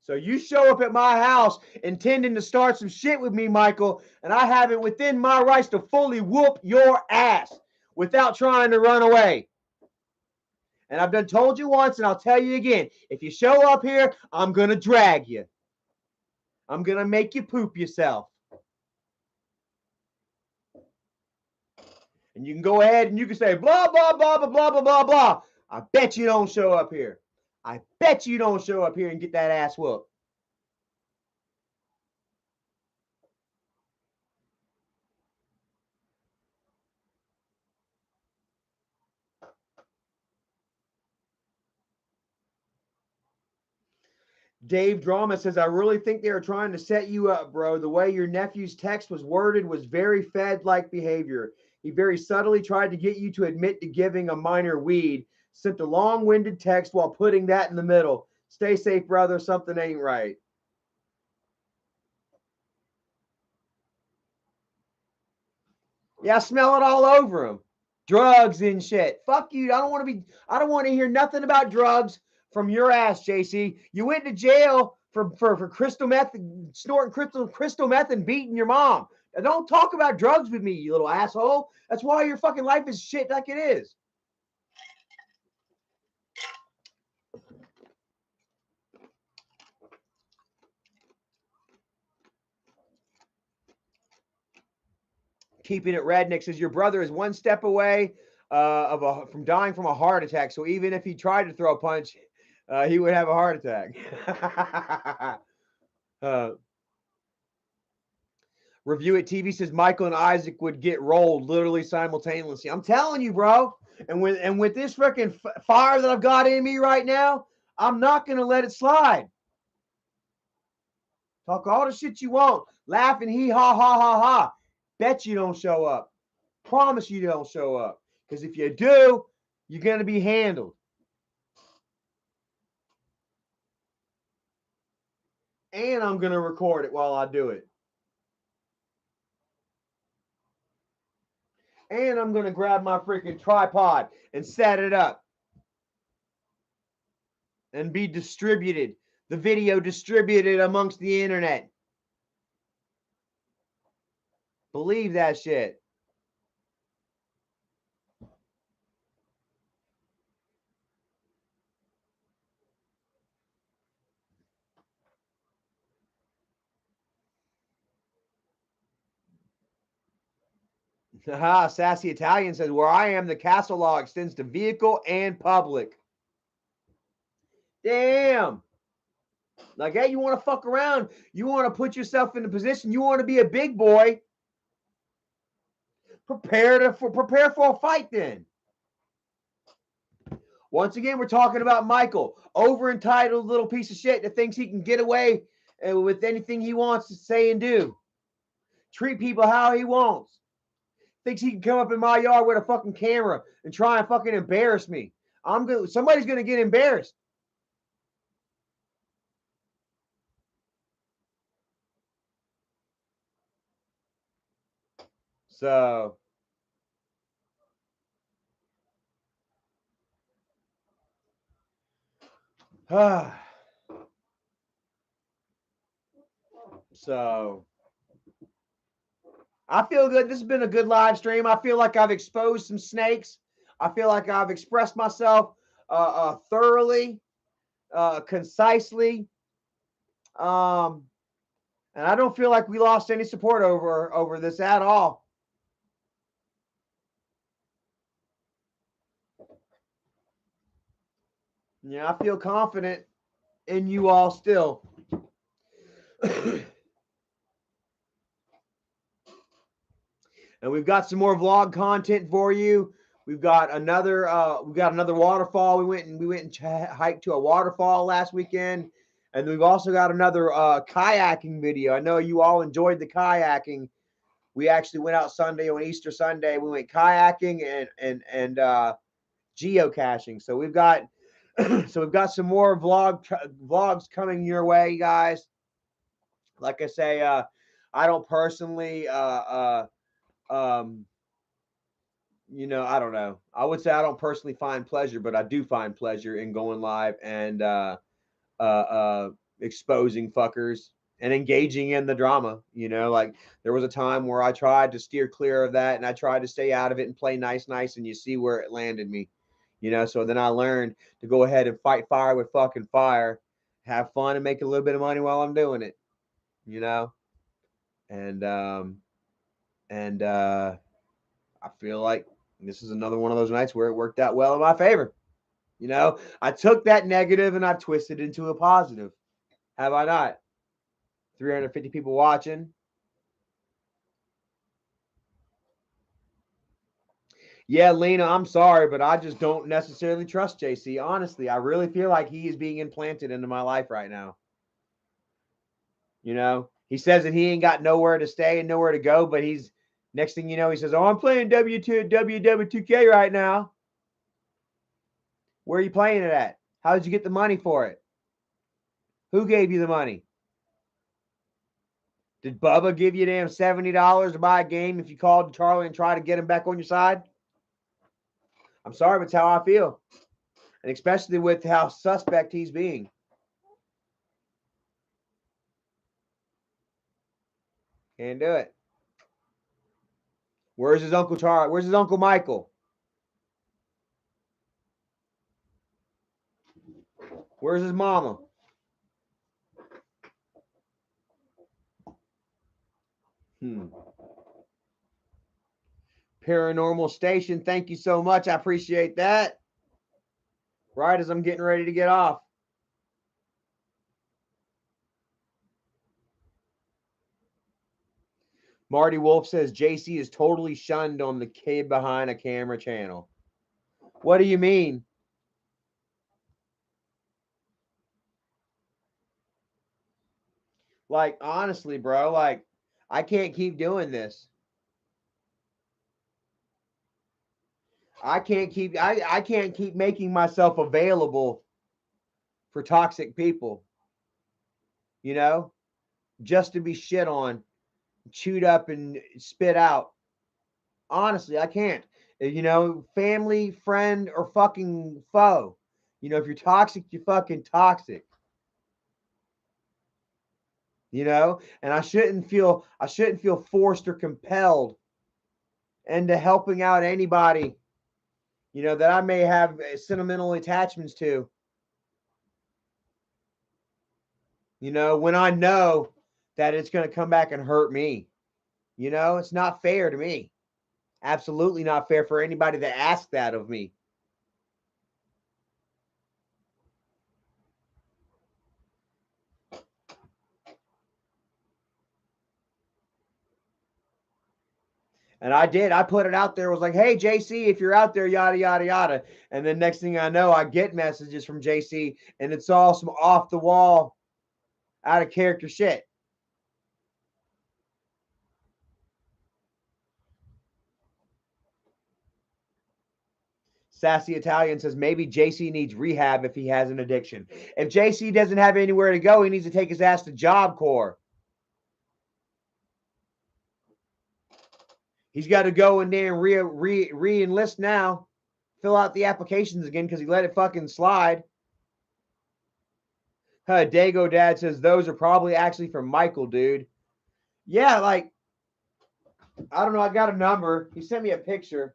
So you show up at my house intending to start some shit with me, Michael, and I have it within my rights to fully whoop your ass without trying to run away. And I've done told you once, and I'll tell you again, if you show up here, I'm going to drag you. I'm going to make you poop yourself. And you can go ahead and you can say, blah, blah, blah, blah, blah, blah, blah, blah. I bet you don't show up here. I bet you don't show up here and get that ass whooped. Dave Drama says, I really think they are trying to set you up, bro. The way your nephew's text was worded was very Fed-like behavior. He very subtly tried to get you to admit to giving a minor weed, sent a long-winded text while putting that in the middle. Stay safe, brother. Something ain't right. Yeah, I smell it all over him. Drugs and shit. Fuck you. I don't want to hear nothing about drugs from your ass, JC. You went to jail for crystal meth, snorting crystal meth and beating your mom. Now, don't talk about drugs with me, you little asshole. That's why your fucking life is shit like it is. Keeping it redneck says your brother is one step away from dying from a heart attack. So even if he tried to throw a punch, he would have a heart attack. Review It TV says Michael and Isaac would get rolled literally simultaneously. I'm telling you, bro. And with this freaking fire that I've got in me right now, I'm not gonna let it slide. Talk all the shit you want, laugh and hee ha ha ha ha. Bet you don't show up. Promise you don't show up. Because if you do, you're gonna be handled. And I'm gonna record it while I do it. And I'm going to grab my freaking tripod and set it up. And be distributed. The video distributed amongst the internet. Believe that shit. Haha, Sassy Italian says, where I am, the castle law extends to vehicle and public. Damn. Like, hey, you want to fuck around. You want to put yourself in a position. You want to be a big boy. Prepare for a fight then. Once again, we're talking about Michael, over-entitled little piece of shit that thinks he can get away with anything he wants to say and do. Treat people how he wants. Thinks he can come up in my yard with a fucking camera and try and fucking embarrass me. Somebody's gonna get embarrassed. So I feel good. This has been a good live stream. I feel like I've exposed some snakes. I feel like I've expressed myself thoroughly, concisely, and I don't feel like we lost any support over this at all. Yeah, I feel confident in you all still. And we've got some more vlog content for you. We've got another waterfall. We went and hiked to a waterfall last weekend, and we've also got another kayaking video. I know you all enjoyed the kayaking. We actually went out Sunday on Easter Sunday. We went kayaking and geocaching. So we've got some more vlogs coming your way, guys. Like I say, I don't personally I don't know. I would say I don't personally find pleasure, but I do find pleasure in going live and exposing fuckers and engaging in the drama. Like there was a time where I tried to steer clear of that and I tried to stay out of it and play nice, and you see where it landed me. So then I learned to go ahead and fight fire with fucking fire, have fun and make a little bit of money while I'm doing it. And I feel like this is another one of those nights where it worked out well in my favor. I took that negative and I twisted it into a positive. Have I not? 350 people watching. Yeah, Lena, I'm sorry, but I just don't necessarily trust JC. Honestly, I really feel like he is being implanted into my life right now. He says that he ain't got nowhere to stay and nowhere to go, but next thing you know, he says, oh, I'm playing WW2K right now. Where are you playing it at? How did you get the money for it? Who gave you the money? Did Bubba give you damn $70 to buy a game if you called Charlie and tried to get him back on your side? I'm sorry, but it's how I feel. And especially with how suspect he's being. Can't do it. Where's his Uncle Charlie? Where's his Uncle Michael? Where's his mama? Paranormal Station, thank you so much. I appreciate that. Right as I'm getting ready to get off. Marty Wolf says JC is totally shunned on the kid behind a camera channel. What do you mean? Like, honestly, bro, like, I can't keep doing this. I can't keep making myself available for toxic people, you know, just to be shit on, chewed up and spit out. Honestly, I can't. You know, family, friend, or fucking foe. You know, if you're toxic, you're fucking toxic. You know, and I shouldn't feel forced or compelled into helping out anybody, you know, that I may have sentimental attachments to. You know, when I know that it's going to come back and hurt me. You know, it's not fair to me. Absolutely not fair for anybody that asks that of me. And I did. I put it out there. Was like, hey, JC, if you're out there, yada, yada, yada. And then next thing I know, I get messages from JC, and it's all some off the wall, out of character shit. Sassy Italian says maybe JC needs rehab if he has an addiction. If JC doesn't have anywhere to go, he needs to take his ass to Job Corps. He's got to go in there and re-enlist now. Fill out the applications again because he let it fucking slide. Dago Dad says those are probably actually from Michael, dude. Yeah, like, I don't know. I got a number. He sent me a picture.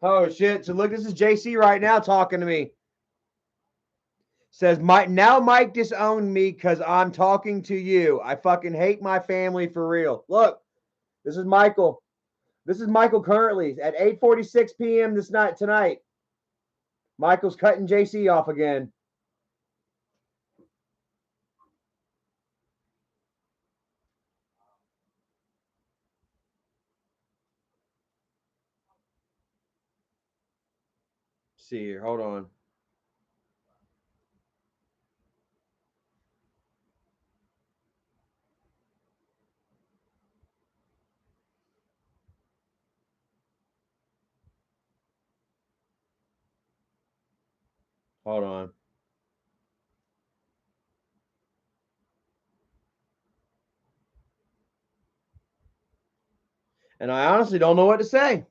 Oh shit! So look, this is JC right now talking to me. Says Mike disowned me because I'm talking to you. I fucking hate my family for real. Look, this is Michael. This is Michael currently at 8:46 p.m. tonight. Michael's cutting JC off again. See here, hold on. Hold on. And I honestly don't know what to say.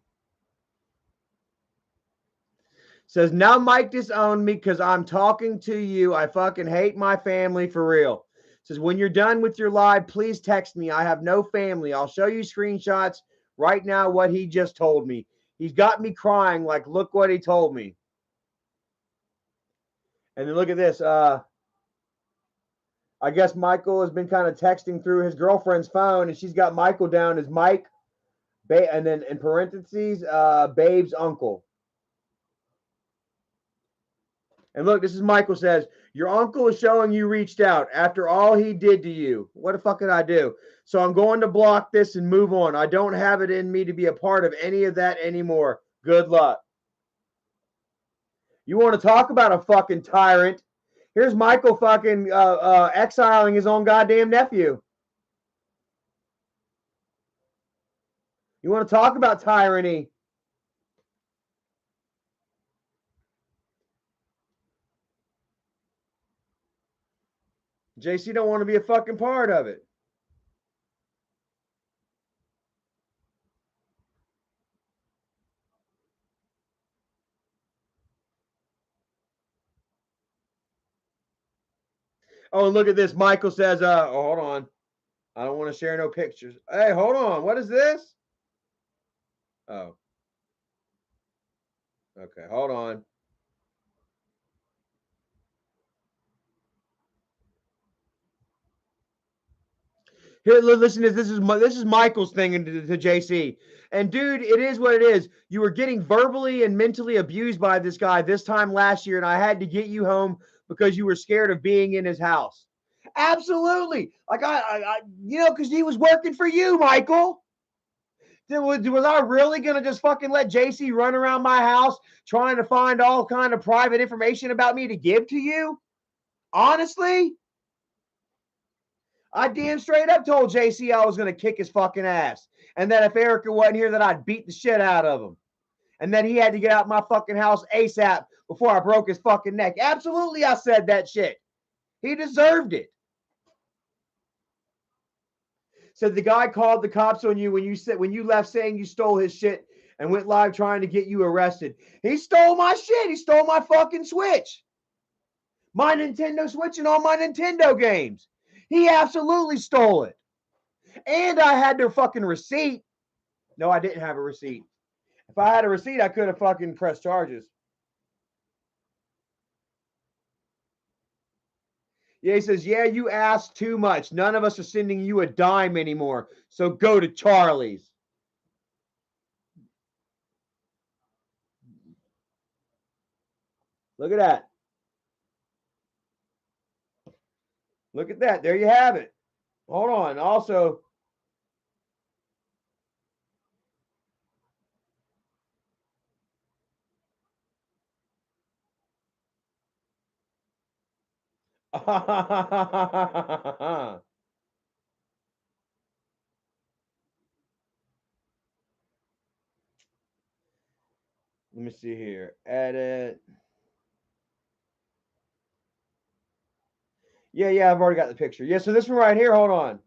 Says, now Mike disowned me because I'm talking to you. I fucking hate my family for real. Says, when you're done with your live, please text me. I have no family. I'll show you screenshots right now what he just told me. He's got me crying like, look what he told me. And then look at this. I guess Michael has been kind of texting through his girlfriend's phone, and she's got Michael down as Mike, and then in parentheses, Babe's uncle. And look, this is Michael says, your uncle is showing you reached out after all he did to you. What the fuck did I do? So I'm going to block this and move on. I don't have it in me to be a part of any of that anymore. Good luck. You want to talk about a fucking tyrant? Here's Michael fucking exiling his own goddamn nephew. You want to talk about tyranny? JC don't want to be a fucking part of it. Oh, look at this. Michael says, hold on. I don't want to share no pictures. Hey, hold on. What is this? Oh. Okay, hold on. Here, listen to this. This is Michael's thing to JC. And dude, it is what it is. You were getting verbally and mentally abused by this guy this time last year, and I had to get you home because you were scared of being in his house. Absolutely. Like I because he was working for you, Michael. Was I really gonna just fucking let JC run around my house trying to find all kind of private information about me to give to you? Honestly, I damn straight up told JC I was gonna kick his fucking ass, and that if Erica wasn't here, that I'd beat the shit out of him, and that he had to get out my fucking house ASAP before I broke his fucking neck. Absolutely, I said that shit. He deserved it. Said the guy called the cops on you when you left saying you stole his shit and went live trying to get you arrested. He stole my shit. He stole my fucking Switch. My Nintendo Switch and all my Nintendo games. He absolutely stole it. And I had their fucking receipt. No, I didn't have a receipt. If I had a receipt, I could have fucking pressed charges. Yeah, he says, yeah, you asked too much. None of us are sending you a dime anymore. So go to Charlie's. Look at that. Look at that. There you have it. Hold on. Also, let me see here. Edit. Yeah, I've already got the picture. Yeah, so this one right here, hold on.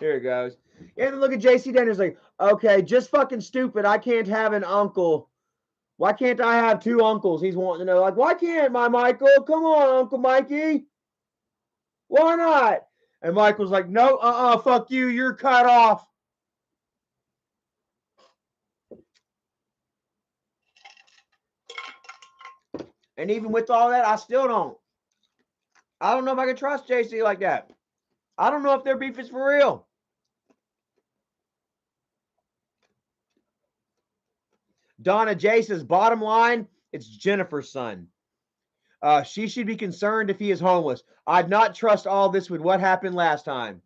Here it goes. And then look at JC Daniels like, okay, just fucking stupid. I can't have an uncle. Why can't I have two uncles? He's wanting to know, like, why can't my Michael? Come on, Uncle Mikey. Why not? And Michael's like, no, fuck you. You're cut off. And even with all that, I still don't. I don't know if I can trust JC like that. I don't know if their beef is for real. Donna J says, bottom line, it's Jennifer's son. She should be concerned if he is homeless. I'd not trust all this with what happened last time.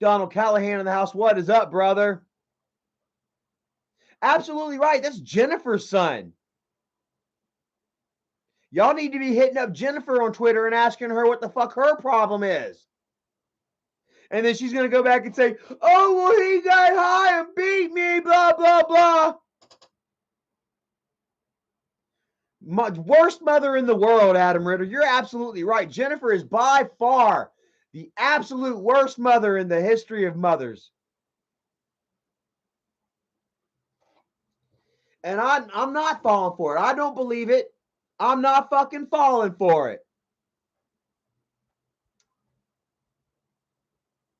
Donald Callahan in the house. What is up, brother? Absolutely right. That's Jennifer's son. Y'all need to be hitting up Jennifer on Twitter and asking her what the fuck her problem is. And then she's going to go back and say, oh, well, he got high and beat me, blah, blah, blah. Worst mother in the world, Adam Ritter. You're absolutely right. Jennifer is by far the absolute worst mother in the history of mothers. And I'm not falling for it. I don't believe it. I'm not fucking falling for it.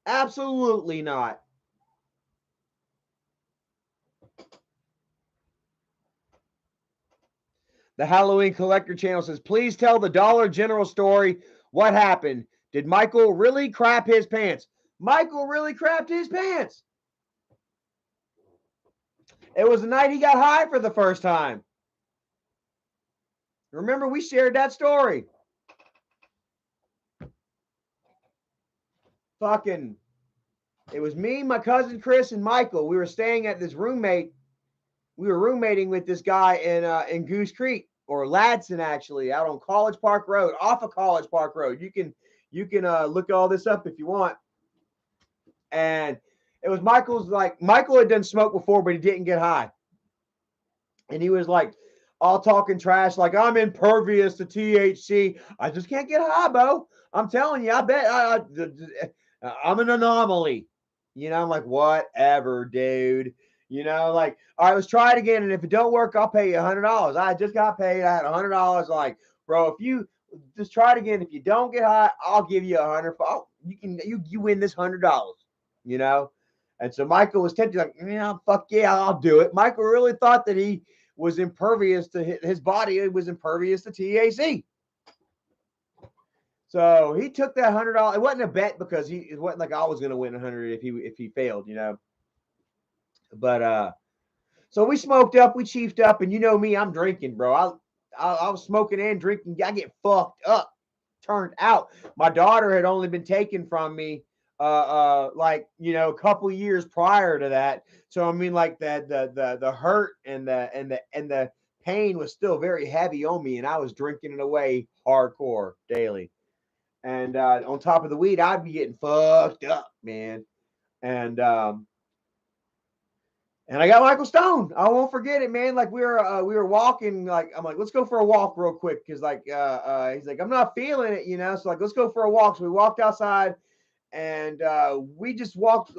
Absolutely not. The Halloween Collector channel says, please tell the Dollar General story. What happened? Did Michael really crap his pants? Michael really crapped his pants. It was the night he got high for the first time. Remember, we shared that story. Fucking, it was me, my cousin Chris, and Michael. We were staying at this roommate. We were roommating with this guy in Goose Creek, or Ladson, actually, out on College Park Road, off of College Park Road. You can look all this up if you want. And it was Michael had done smoke before, but he didn't get high. And he was like all talking trash, like, I'm impervious to THC. I just can't get high, Bo. I'm telling you, I bet I'm an anomaly. I'm like, whatever, dude. Like, all right, let's try it again. And if it don't work, I'll pay you $100. I just got paid. I had $100. Like, bro, if you just try it again, if you don't get high, I'll give you $100. You win this $100, And so Michael was tempted, like, yeah, fuck yeah, I'll do it. Michael really thought that he was impervious to his body. It was impervious to THC. So he took that $100. It wasn't a bet because it wasn't like I was going to win 100 if he failed, you know. But so we smoked up, we chiefed up, and you know me, I'm drinking, bro. I was smoking and drinking. I get fucked up. Turned out my daughter had only been taken from me like, you know, a couple years prior to that. So I mean, like the hurt and the pain was still very heavy on me, and I was drinking it away hardcore daily. And on top of the weed, I'd be getting fucked up, man. And I got Michael Stone. I won't forget it, man. Like we were walking. Like I'm like, let's go for a walk real quick, because like he's like, I'm not feeling it, you know. So like, let's go for a walk. So we walked outside, and we just walked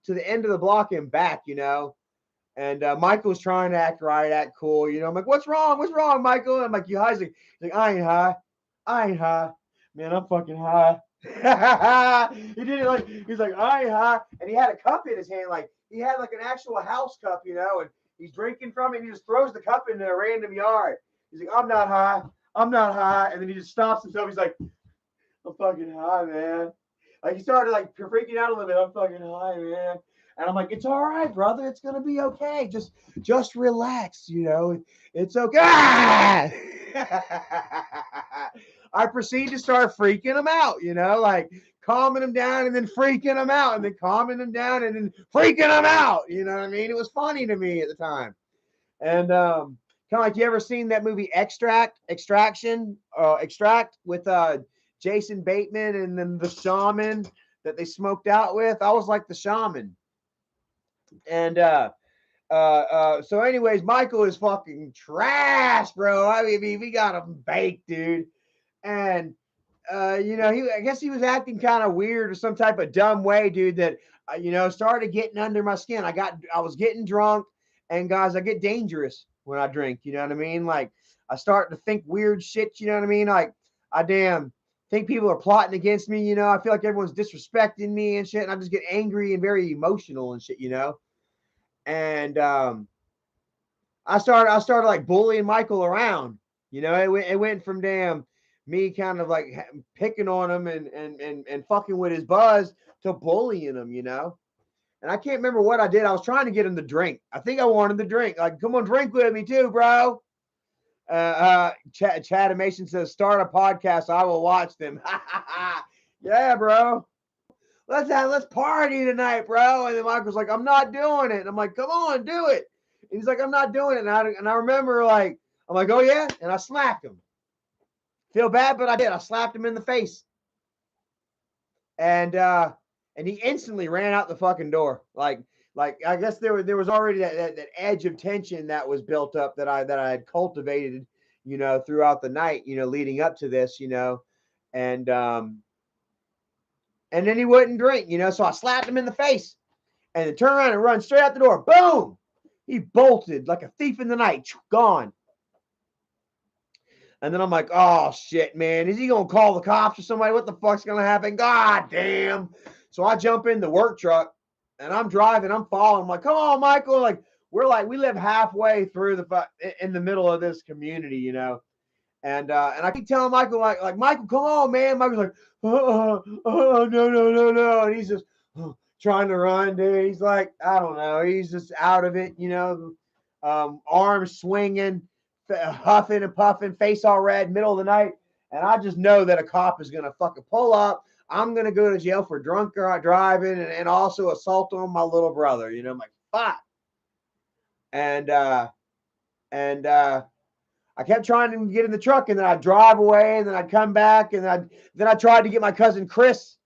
to the end of the block and back, you know. And Michael was trying to act right, act cool, you know. I'm like, what's wrong? What's wrong, Michael? And I'm like, you high? He's like, I ain't high. I ain't high. Man, I'm fucking high. He did it like, he's like, I ain't high. And he had a cup in his hand, like he had like an actual house cup, you know, and he's drinking from it, and he just throws the cup into a random yard. He's like, I'm not high. I'm not high. And then he just stops himself. He's like, I'm fucking high, man. Like he started like freaking out a little bit. I'm fucking high, man. And I'm like, it's all right, brother. It's gonna be okay. Just relax, you know. It's okay. I proceed to start freaking him out, you know, like calming him down and then freaking him out and then calming him down and then freaking him out. You know what I mean? It was funny to me at the time. And kind of like, you ever seen that movie Extract with Jason Bateman and then the shaman that they smoked out with? I was like the shaman. And so anyways, Michael is fucking trash, bro. I mean, we got him baked, dude. And you know, I guess he was acting kind of weird or some type of dumb way, dude, that you know, started getting under my skin. I was getting drunk, and guys, I get dangerous when I drink, you know what I mean? Like I start to think weird shit, you know what I mean? Like I think people are plotting against me, you know. I feel like everyone's disrespecting me and shit, and I just get angry and very emotional and shit, you know. And I started like bullying Michael around, you know. It went from me kind of like picking on him and fucking with his buzz to bullying him, you know. And I can't remember what I did. I was trying to get him to drink. I think I wanted to drink. Like, come on, drink with me too, bro. Chatimation says, start a podcast. I will watch them. Yeah, bro. Let's party tonight, bro. And then Michael's like, I'm not doing it. And I'm like, come on, do it. And he's like, I'm not doing it. And I remember like, I'm like, oh yeah. And I slapped him. Feel bad, but I did. I slapped him in the face. And he instantly ran out the fucking door. Like I guess there was already that edge of tension that was built up that I had cultivated, you know, throughout the night, you know, leading up to this, you know. And then he wouldn't drink, you know, so I slapped him in the face and then turned around and run straight out the door. Boom! He bolted like a thief in the night. Gone. And then I'm like, oh, shit, man. Is he going to call the cops or somebody? What the fuck's going to happen? God damn. So I jump in the work truck, and I'm driving. I'm following. I'm like, come on, Michael. Like, we live halfway through in the middle of this community, you know. And I keep telling Michael, like Michael, come on, man. Michael's like, no. And he's just trying to run, dude. He's like, I don't know. He's just out of it, you know. Arms swinging, huffing and puffing, face all red, middle of the night. And I just know that a cop is going to fucking pull up. I'm going to go to jail for drunk driving and also assault on my little brother. You know, I'm like, fuck. And I kept trying to get in the truck, and then I'd drive away, and then I'd come back, and then I tried to get my cousin Chris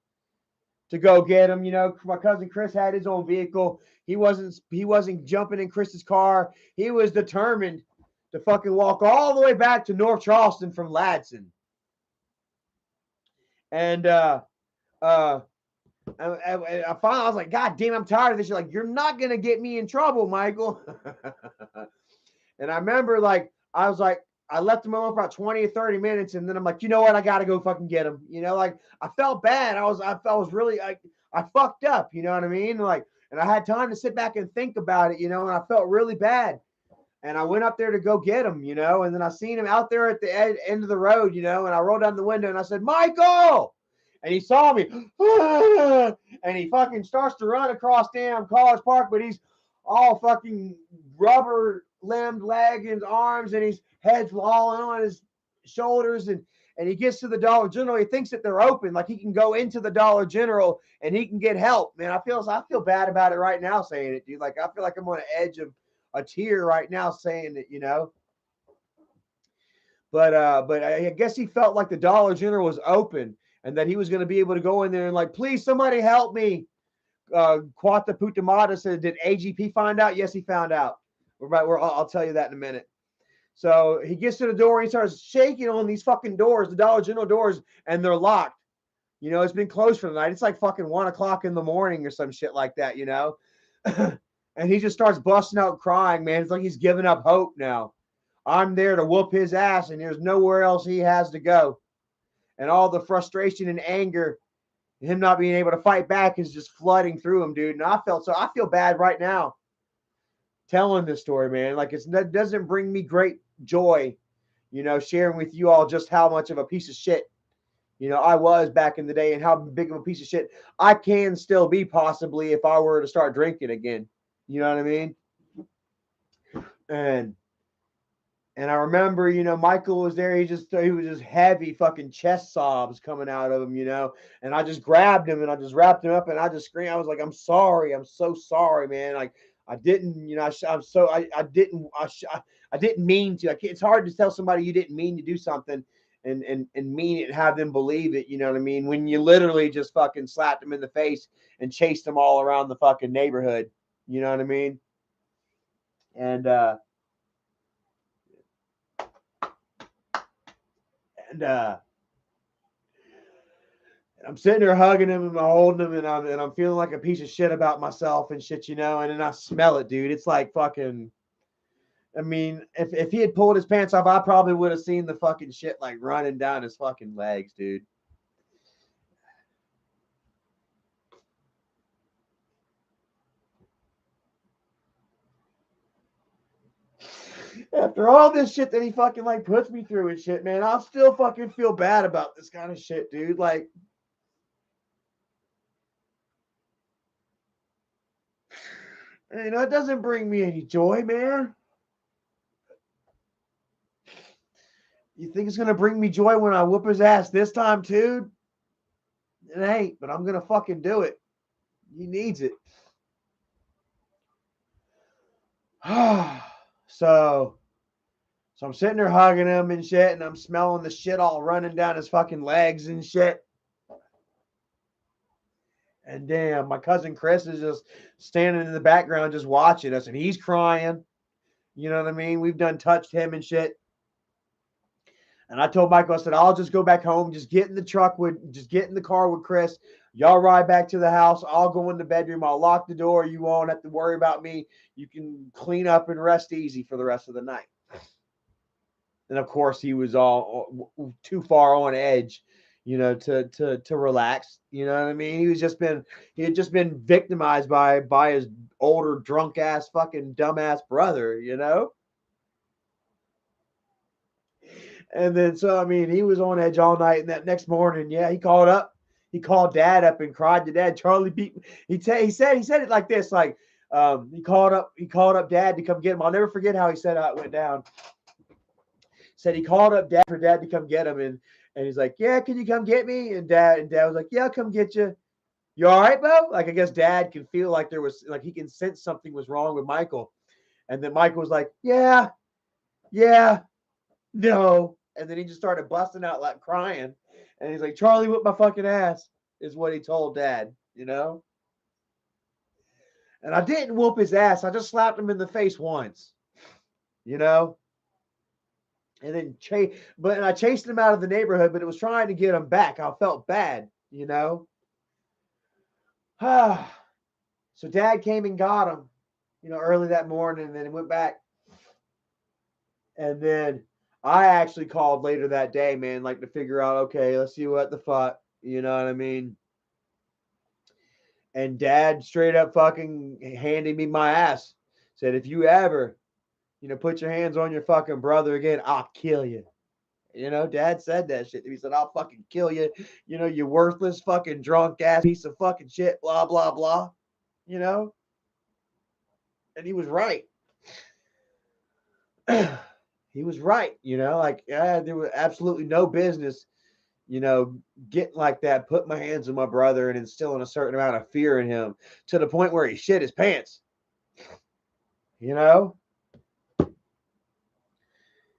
to go get him. You know, my cousin Chris had his own vehicle. He wasn't jumping in Chris's car. He was determined to fucking walk all the way back to North Charleston from Ladson. And I was like, God damn, I'm tired of this. You're like, you're not gonna get me in trouble, Michael. And I remember, like, I was like, I left him alone for about 20 or 30 minutes, and then I'm like, you know what? I gotta go fucking get him. You know, like I felt bad. I was really I fucked up. You know what I mean? Like, And I had time to sit back and think about it, and I felt really bad. And I went up there to go get him, and then I seen him out there at the end of the road, and I rolled down the window and I said, Michael! And he saw me, and he fucking starts to run across damn College Park, but he's all fucking rubber limbed leg and arms, and his head's lolling on his shoulders, and he gets to the Dollar General. He thinks that they're open, like he can go into the Dollar General and he can get help. Man, I feel bad about it right now saying it, dude. Like I feel like I'm on the edge of a tear right now saying it, But I guess he felt like the Dollar General was open and that he was going to be able to go in there and like, please, somebody help me. Quata Putamata said, did AGP find out? Yes, he found out. I'll tell you that in a minute. So he gets to the door and he starts shaking on these fucking doors, the Dollar General doors, and they're locked. It's been closed for the night. It's like fucking 1 o'clock in the morning or some shit like that, And he just starts busting out crying, man. It's like he's giving up hope now. I'm there to whoop his ass, and there's nowhere else he has to go. And all the frustration and anger, him not being able to fight back, is just flooding through him, dude. And I feel bad right now telling this story, man. Like it doesn't bring me great joy, sharing with you all just how much of a piece of shit, I was back in the day and how big of a piece of shit I can still be possibly if I were to start drinking again. You know what I mean? And I remember, Michael was there. He was just heavy fucking chest sobs coming out of him, and I just grabbed him and I just wrapped him up and I just screamed. I was like, I'm sorry. I'm so sorry, man. Like I didn't, I didn't mean to. It's hard to tell somebody you didn't mean to do something and mean it and have them believe it. You know what I mean? When you literally just fucking slapped them in the face and chased them all around the fucking neighborhood. You know what I mean? And I'm sitting there hugging him and holding him, and I'm feeling like a piece of shit about myself and shit, and then I smell it, dude. It's like fucking. I mean, if he had pulled his pants off, I probably would have seen the fucking shit like running down his fucking legs, dude. After all this shit that he fucking like puts me through and shit, man, I'll still fucking feel bad about this kind of shit, dude. Like, it doesn't bring me any joy, man. You think it's gonna bring me joy when I whoop his ass this time too? It ain't, but I'm gonna fucking do it. He needs it. So I'm sitting there hugging him and shit, and I'm smelling the shit all running down his fucking legs and shit. And damn, my cousin Chris is just standing in the background just watching us, and he's crying. You know what I mean? We've done touched him and shit. And I told Michael, I said, I'll just go back home, just get in the car with Chris. Y'all ride back to the house. I'll go in the bedroom. I'll lock the door. You won't have to worry about me. You can clean up and rest easy for the rest of the night. And of course, he was all too far on edge, to relax. You know what I mean? He had just been victimized by his older drunk ass fucking dumbass brother, And then, so, I mean, he was on edge all night. And that next morning, yeah, he called Dad up and cried to Dad. Charlie beat me. He said it like this, like, he called up Dad to come get him. I'll never forget how he said how it went down. Said he called up Dad for Dad to come get him. And he's like, yeah, can you come get me? And Dad was like, yeah, I'll come get you. You all right, Bo? Like, I guess Dad can feel like he can sense something was wrong with Michael. And then Michael was like, yeah, no. And then he just started busting out like crying. And he's like, Charlie whipped my fucking ass, is what he told Dad, And I didn't whoop his ass. I just slapped him in the face once, And then I chased him out of the neighborhood, but it was trying to get him back. I felt bad, So Dad came and got him, early that morning, and then he went back. And then I actually called later that day, man, like to figure out, okay, let's see what the fuck, you know what I mean? And dad straight up fucking handed me my ass. Said, if you ever, put your hands on your fucking brother again, I'll kill you. Dad said that shit. He said, I'll fucking kill you. You worthless fucking drunk ass piece of fucking shit, blah, blah, blah. And he was right. He was right. Like, there was absolutely no business, getting like that, put my hands on my brother and instilling a certain amount of fear in him to the point where he shit his pants.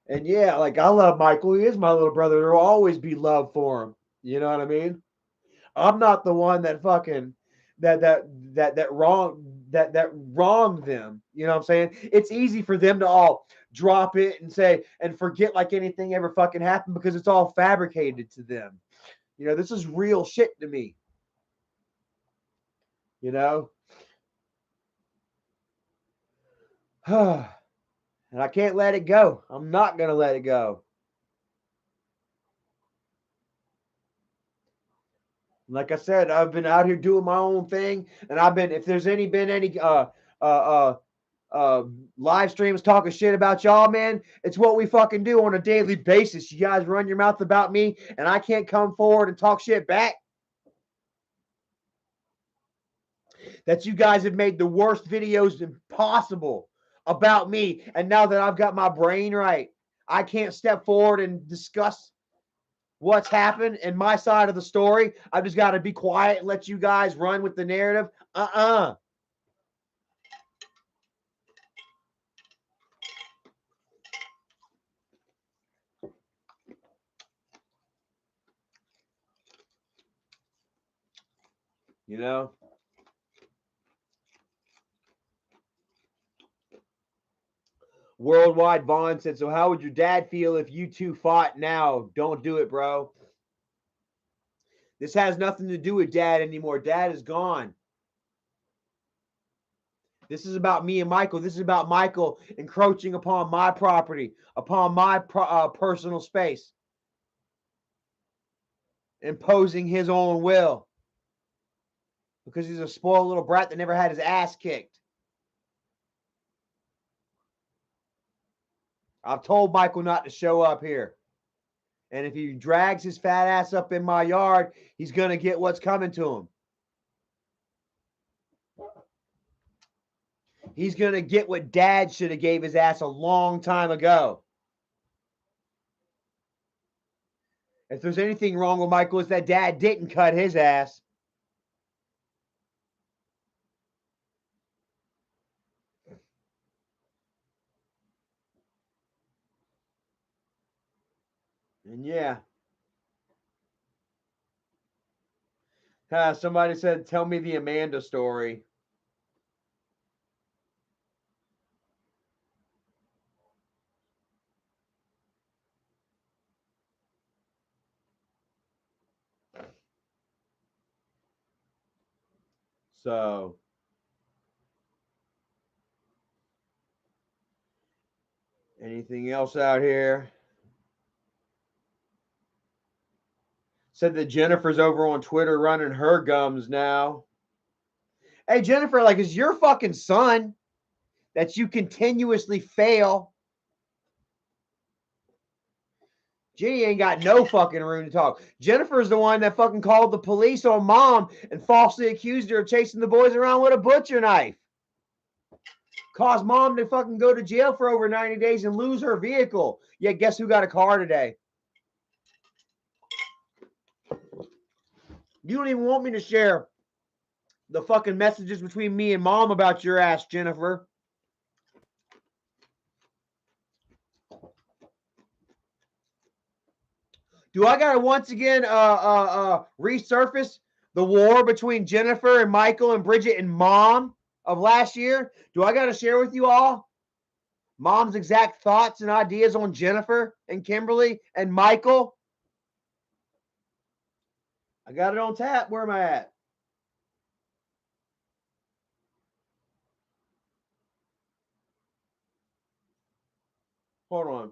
And yeah, like I love Michael. He is my little brother. There will always be love for him. You know what I mean? I'm not the one that fucking that wronged them. You know what I'm saying? It's easy for them to all drop it and say and forget like anything ever fucking happened because it's all fabricated to them. This is real shit to me. And I can't let it go. I'm not gonna let it go. Like I said, I've been out here doing my own thing, and if there's been any live streams talking shit about y'all, man, it's what we fucking do on a daily basis. You guys run your mouth about me, and I can't come forward and talk shit back. That you guys have made the worst videos possible about me, and now that I've got my brain right, I can't step forward and discuss what's happened in my side of the story. I've just got to be quiet and let you guys run with the narrative. Worldwide Vaughn said, so how would your dad feel if you two fought now? Don't do it, bro. This has nothing to do with dad anymore. Dad is gone. This is about me and Michael. This is about Michael encroaching upon my property, upon my personal space, imposing his own will because he's a spoiled little brat that never had his ass kicked. I've told Michael not to show up here. And if he drags his fat ass up in my yard, he's going to get what's coming to him. He's going to get what dad should have gave his ass a long time ago. If there's anything wrong with Michael, it's that dad didn't cut his ass. And yeah. Somebody said, tell me the Amanda story. So, anything else out here? Said that Jennifer's over on Twitter running her gums now. Hey, Jennifer, like, is your fucking son that you continuously fail? Jenny ain't got no fucking room to talk. Jennifer's the one that fucking called the police on mom and falsely accused her of chasing the boys around with a butcher knife. Caused mom to fucking go to jail for over 90 days and lose her vehicle. Yeah, guess who got a car today? You don't even want me to share the fucking messages between me and mom about your ass, Jennifer. Do I gotta once again resurface the war between Jennifer and Michael and Bridget and mom of last year? Do I gotta share with you all mom's exact thoughts and ideas on Jennifer and Kimberly and Michael? I got it on tap. Where am I at? Hold on.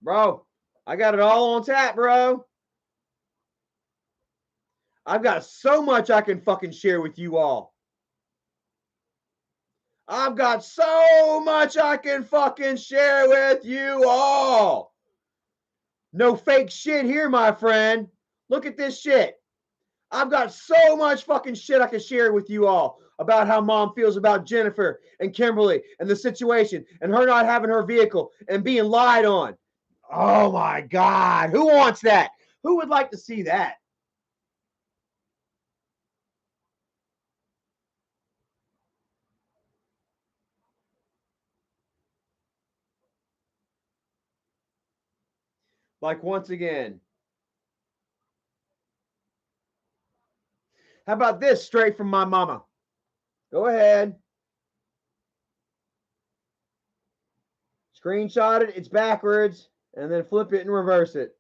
Bro, I got it all on tap, bro. I've got so much I can fucking share with you all. I've got so much I can fucking share with you all. No fake shit here, my friend. Look at this shit. I've got so much fucking shit I can share with you all about how mom feels about Jennifer and Kimberly and the situation and her not having her vehicle and being lied on. Oh my God. Who wants that? Who would like to see that? Like, once again, how about this straight from my mama? Go ahead. Screenshot it. It's backwards. And then flip it and reverse it.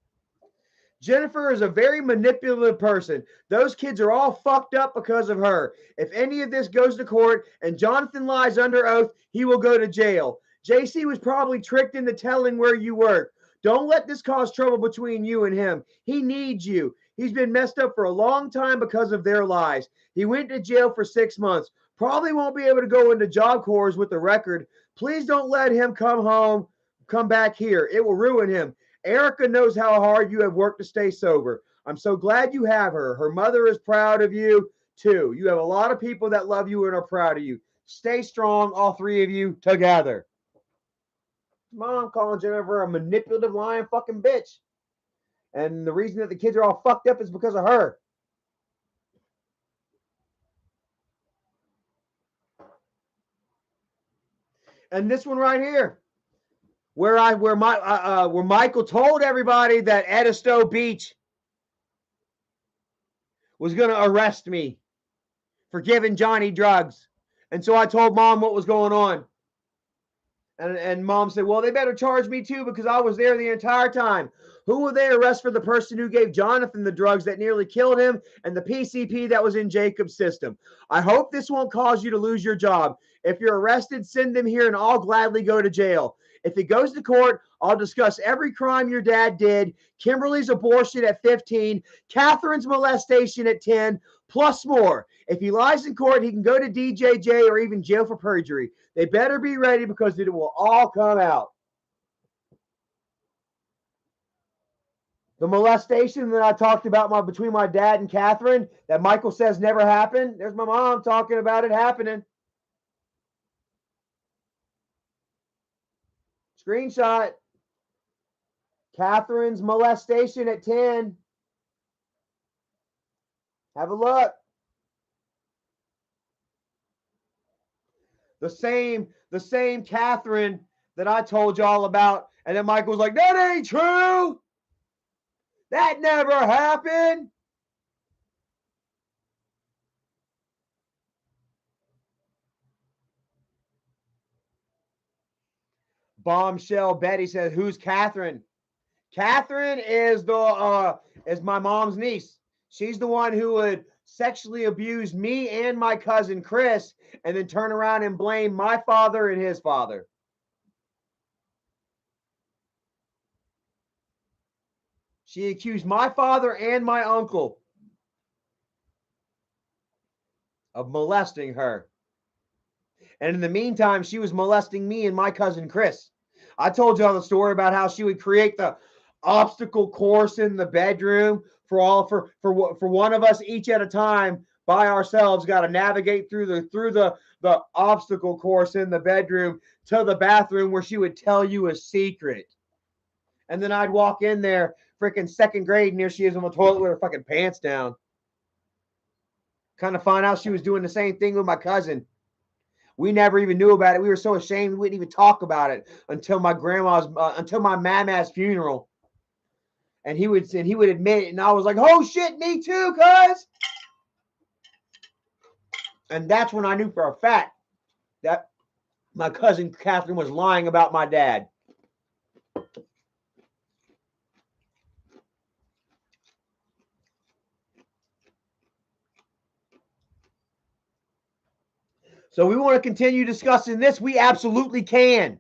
Jennifer is a very manipulative person. Those kids are all fucked up because of her. If any of this goes to court and Jonathan lies under oath, he will go to jail. JC was probably tricked into telling where you work. Don't let this cause trouble between you and him. He needs you. He's been messed up for a long time because of their lies. He went to jail for 6 months. Probably won't be able to go into Job Corps with the record. Please don't let him come back here. It will ruin him. Erica knows how hard you have worked to stay sober. I'm so glad you have her. Her mother is proud of you too. You have a lot of people that love you and are proud of you. Stay strong, all three of you together. Mom calling Jennifer a manipulative, lying fucking bitch. And the reason that the kids are all fucked up is because of her. And this one right here, where Michael told everybody that Edisto Beach was going to arrest me for giving Johnny drugs. And so I told mom what was going on. And mom said, well, they better charge me too because I was there the entire time. Who will they arrest for the person who gave Jonathan the drugs that nearly killed him and the PCP that was in Jacob's system? I hope this won't cause you to lose your job. If you're arrested, send them here and I'll gladly go to jail. If it goes to court, I'll discuss every crime your dad did, Kimberly's abortion at 15, Catherine's molestation at 10, plus more. If he lies in court, he can go to DJJ or even jail for perjury. They better be ready because it will all come out. The molestation that I talked about between my dad and Catherine that Michael says never happened. There's my mom talking about it happening. Screenshot. Catherine's molestation at 10. Have a look. The same Catherine that I told y'all about. And then Michael was like, that ain't true. That never happened. Bombshell Betty says, who's Catherine? Catherine is my mom's niece. She's the one who would sexually abuse me and my cousin Chris and then turn around and blame my father and his father. She accused my father and my uncle of molesting her. And in the meantime, she was molesting me and my cousin Chris. I told y'all the story about how she would create the obstacle course in the bedroom for one of us each at a time by ourselves. Got to navigate through the obstacle course in the bedroom to the bathroom where she would tell you a secret. And then I'd walk in there, freaking second grade, and here she is on the toilet with her fucking pants down. Kind of find out she was doing the same thing with my cousin. We never even knew about it. We were so ashamed we wouldn't even talk about it until my mama's funeral. And he would admit it, and I was like, "Oh shit, me too, cuz." And that's when I knew for a fact that my cousin Catherine was lying about my dad. So we want to continue discussing this. We absolutely can.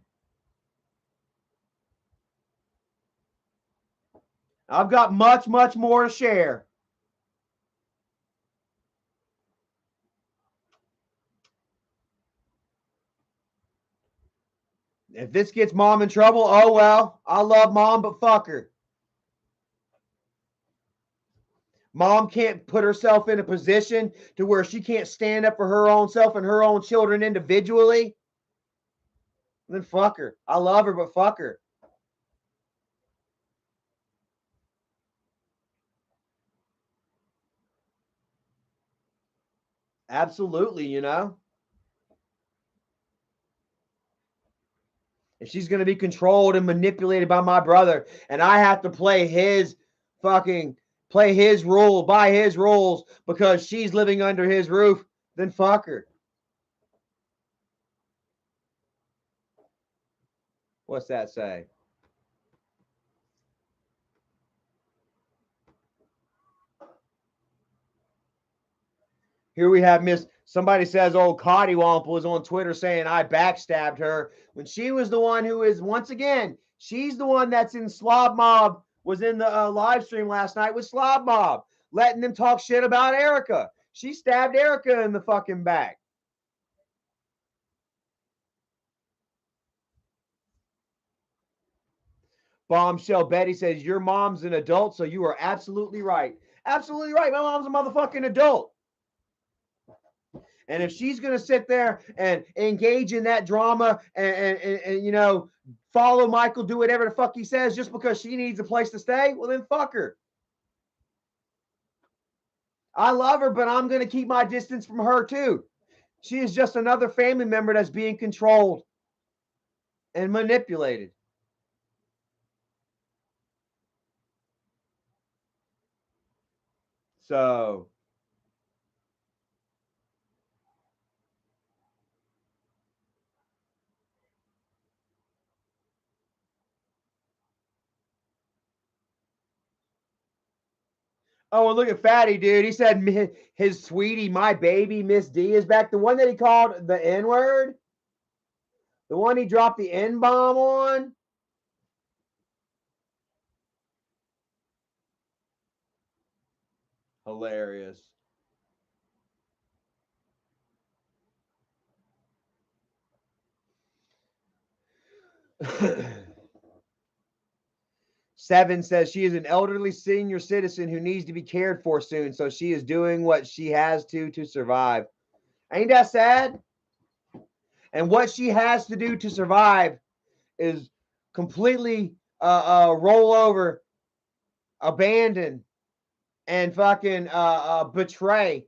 I've got much, much more to share. If this gets mom in trouble, oh well. I love mom, but fuck her. Mom can't put herself in a position to where she can't stand up for her own self and her own children individually. Then fuck her. I love her, but fuck her. Absolutely, you know. If she's going to be controlled and manipulated by my brother and I have to play his rule by his rules because she's living under his roof, then fuck her. What's that say? Here we have somebody says old Cottywomp was on Twitter saying I backstabbed her when she was the one who is, once again, she's the one that's in Slob Mob, was in the live stream last night with Slob Mob, letting them talk shit about Erica. She stabbed Erica in the fucking back. Bombshell Betty says, your mom's an adult, so you are absolutely right. Absolutely right. My mom's a motherfucking adult. And if she's going to sit there and engage in that drama and, you know, follow Michael, do whatever the fuck he says just because she needs a place to stay, well, then fuck her. I love her, but I'm going to keep my distance from her too. She is just another family member that's being controlled and manipulated. So oh, and look at Fatty, dude. He said his sweetie, my baby, Miss D, is back. The one that he called the N-word? The one he dropped the N-bomb on? Hilarious. Seven says she is an elderly senior citizen who needs to be cared for soon, so she is doing what she has to survive. Ain't that sad? And what she has to do to survive is completely roll over, abandon, and fucking betray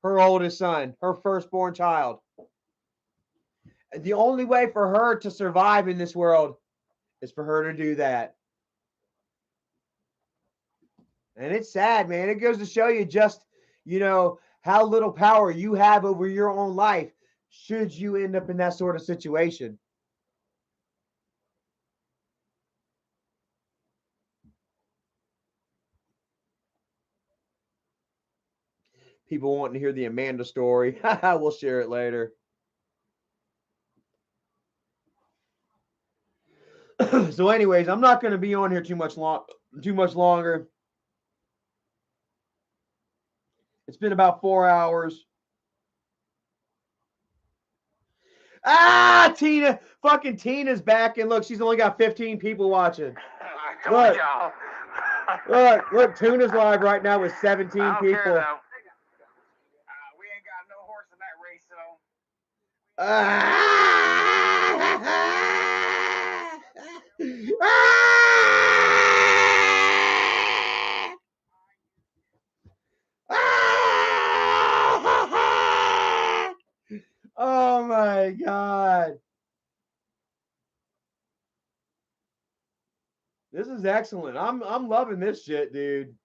her oldest son, her firstborn child. The only way for her to survive in this world is for her to do that. And it's sad, man. It goes to show you just, you know, how little power you have over your own life should you end up in that sort of situation. People wanting to hear the Amanda story. We'll share it later. So anyways, I'm not going to be on here too much longer. It's been about 4 hours. Ah, Tina. Fucking Tina's back. And look, she's only got 15 people watching.
I told y'all.
Look, Tuna's live right now with 17 people.
We ain't got no horse in that race, so.
Oh my God. This is excellent. I'm loving this shit, dude.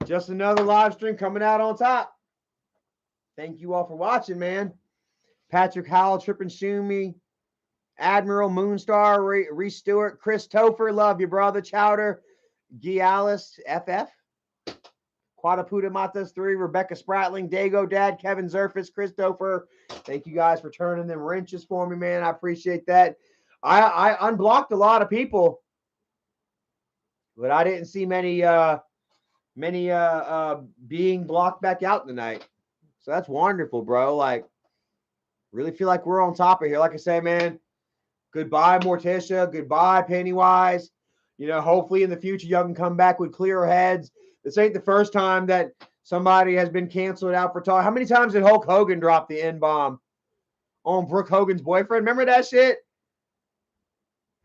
Just another live stream coming out on top. Thank you all for watching, man. Patrick Howell, Trippin' Shumi, Admiral, Moonstar, Reese Stewart, Chris Topher, love you, brother. Chowder, Gialis, FF, Quadaputa Matas 3, Rebecca Spratling, Dago Dad, Kevin Zerfis, Chris Topher. Thank you guys for turning them wrenches for me, man. I appreciate that. I unblocked a lot of people, but I didn't see many being blocked back out tonight. So that's wonderful, bro. Like, really feel like we're on top of here. Like I say, man, goodbye, Morticia. Goodbye, Pennywise. You know, hopefully in the future y'all can come back with clearer heads. This ain't the first time that somebody has been canceled out for talk. How many times did Hulk Hogan drop the N-bomb on Brooke Hogan's boyfriend? Remember that shit?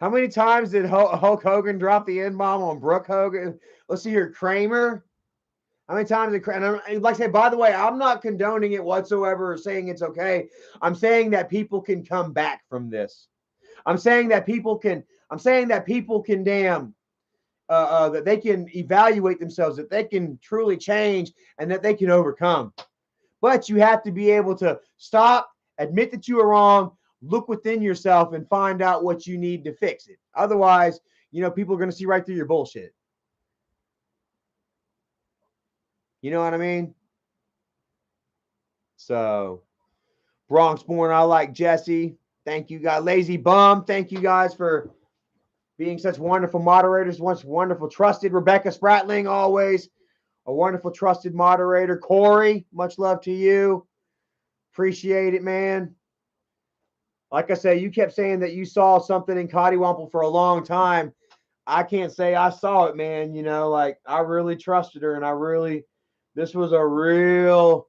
How many times did Hulk Hogan drop the N-bomb on Brooke Hogan? Let's see here, Kramer. How many times did Kramer? And like I say, by the way, I'm not condoning it whatsoever or saying it's okay. I'm saying that people can come back from this. I'm saying that people can. I'm saying that people can that they can evaluate themselves, that they can truly change, and that they can overcome. But you have to be able to stop, admit that you are wrong, look within yourself, and find out what you need to fix it. Otherwise, you know, people are going to see right through your bullshit. You know what I mean? So, Bronx born, I like Jesse. Thank you guys. Lazy Bum, thank you guys for being such wonderful moderators, once wonderful, trusted. Rebecca Spratling, always a wonderful, trusted moderator. Corey, much love to you. Appreciate it, man. Like I say, you kept saying that you saw something in Cottywomple for a long time. I can't say I saw it, man. You know, like I really trusted her, and I really, this was a real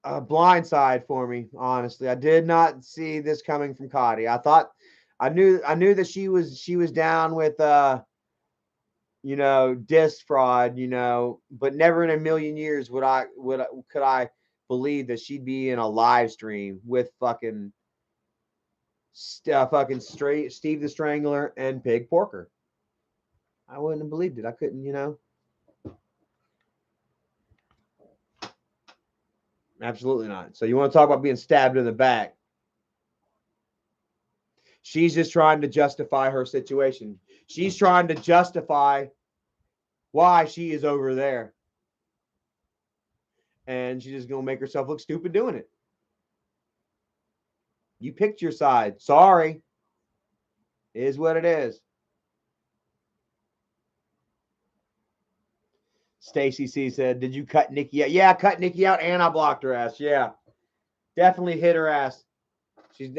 blindside for me. Honestly, I did not see this coming from Cotty. I knew that she was down with you know, disc fraud, you know, but never in a million years could I believe that she'd be in a live stream with fucking straight Steve the Strangler and Pig Porker. I wouldn't have believed it. I couldn't, you know. Absolutely not. So you want to talk about being stabbed in the back? She's just trying to justify her situation. She's trying to justify why she is over there. And she's just going to make herself look stupid doing it. You picked your side. Sorry. It is what it is. Stacy C said, "Did you cut Nikki out?" Yeah, I cut Nikki out and I blocked her ass. Yeah. Definitely hit her ass.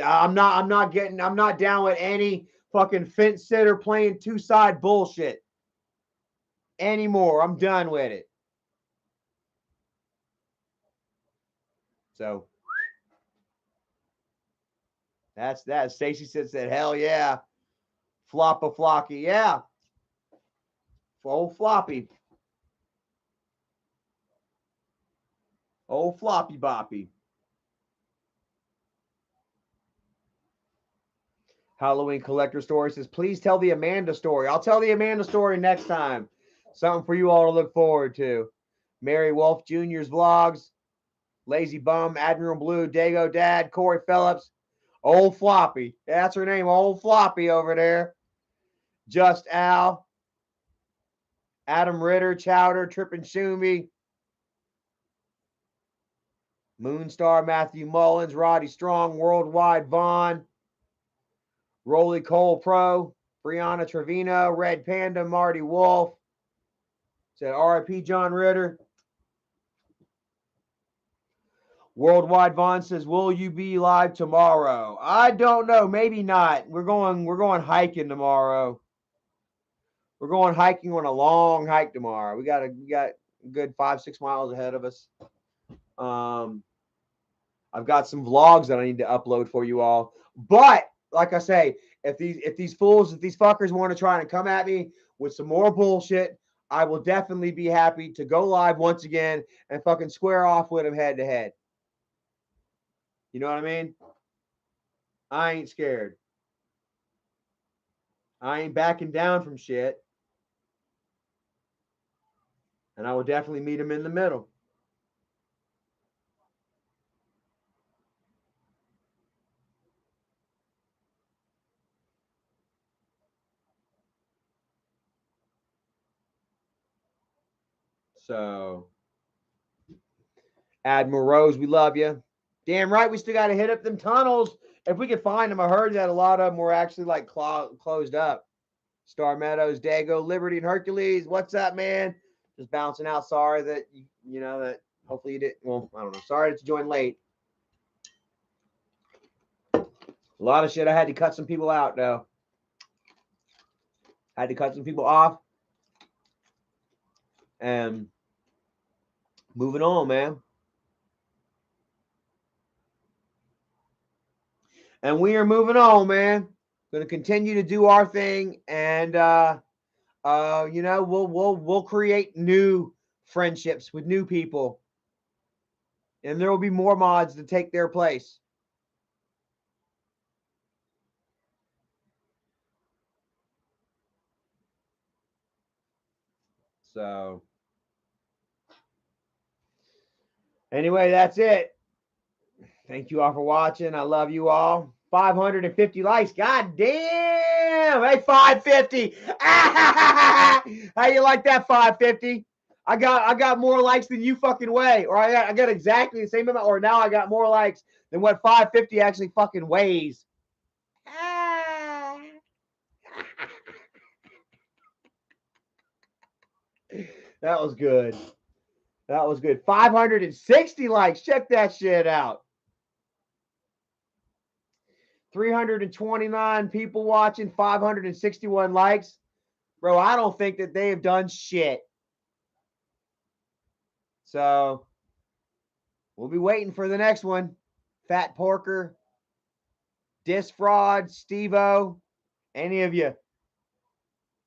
I'm not down with any fucking fence sitter playing two-side bullshit anymore. I'm done with it. So that's that. Stacy said, hell yeah. Floppa flocky. Yeah. Old floppy. Old floppy boppy. Halloween collector story says, please tell the Amanda story. I'll tell the Amanda story next time. Something for you all to look forward to. Mary Wolf Jr.'s vlogs. Lazy Bum, Admiral Blue, Dago Dad, Corey Phillips, Old Floppy. That's her name, Old Floppy over there. Just Al, Adam Ritter, Chowder, Trippin' Shumi, Moonstar, Matthew Mullins, Roddy Strong, Worldwide Vaughn, Roly Cole Pro, Brianna Trevino, Red Panda, Marty Wolf. Said RIP John Ritter. Worldwide Vaughn says, will you be live tomorrow? I don't know. Maybe not. We're going hiking tomorrow. We're going hiking on a long hike tomorrow. We got a good 5-6 miles ahead of us. I've got some vlogs that I need to upload for you all. But like I say, if these fuckers want to try and come at me with some more bullshit, I will definitely be happy to go live once again and fucking square off with them head to head. You know what I mean? I ain't scared. I ain't backing down from shit. And I will definitely meet him in the middle. So, Admiral Rose, we love you. Damn right, we still got to hit up them tunnels if we could find them. I heard that a lot of them were actually like closed up. Star Meadows, Dago, Liberty, and Hercules. What's up, man? Just bouncing out. Sorry that you know that. Hopefully you didn't. Well, I don't know. Sorry that you joined late. A lot of shit. I had to cut some people out though. Had to cut some people off. And moving on, man. And we are moving on, man. Going to continue to do our thing, and you know, we'll create new friendships with new people, and there will be more mods to take their place. So, anyway, that's it. Thank you all for watching. I love you all. 550 likes. God damn. Hey, 550. How you like that, 550? I got more likes than you fucking weigh. Or I got exactly the same amount. Or now I got more likes than what 550 actually fucking weighs. That was good. That was good. 560 likes. Check that shit out. 329 people watching, 561 likes. Bro, I don't think that they have done shit. So we'll be waiting for the next one. Fat Porker, Disc Fraud, Steve-O, any of you.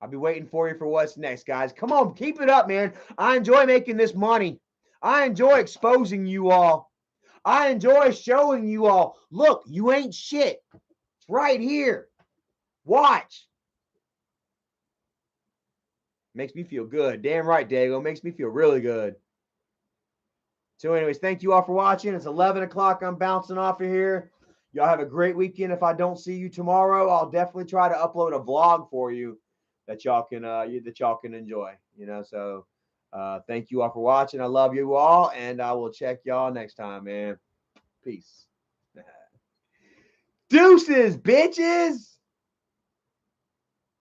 I'll be waiting for you for what's next, guys. Come on, keep it up, man. I enjoy making this money. I enjoy exposing you all. I enjoy showing you all, look, you ain't shit. It's right here. Watch. Makes me feel good. Damn right, Dago. Makes me feel really good. So anyways, thank you all for watching. It's 11 o'clock. I'm bouncing off of here. Y'all have a great weekend. If I don't see you tomorrow, I'll definitely try to upload a vlog for you that y'all can enjoy. You know, so thank you all for watching. I love you all, and I will check y'all next time, man. Peace. Deuces, bitches.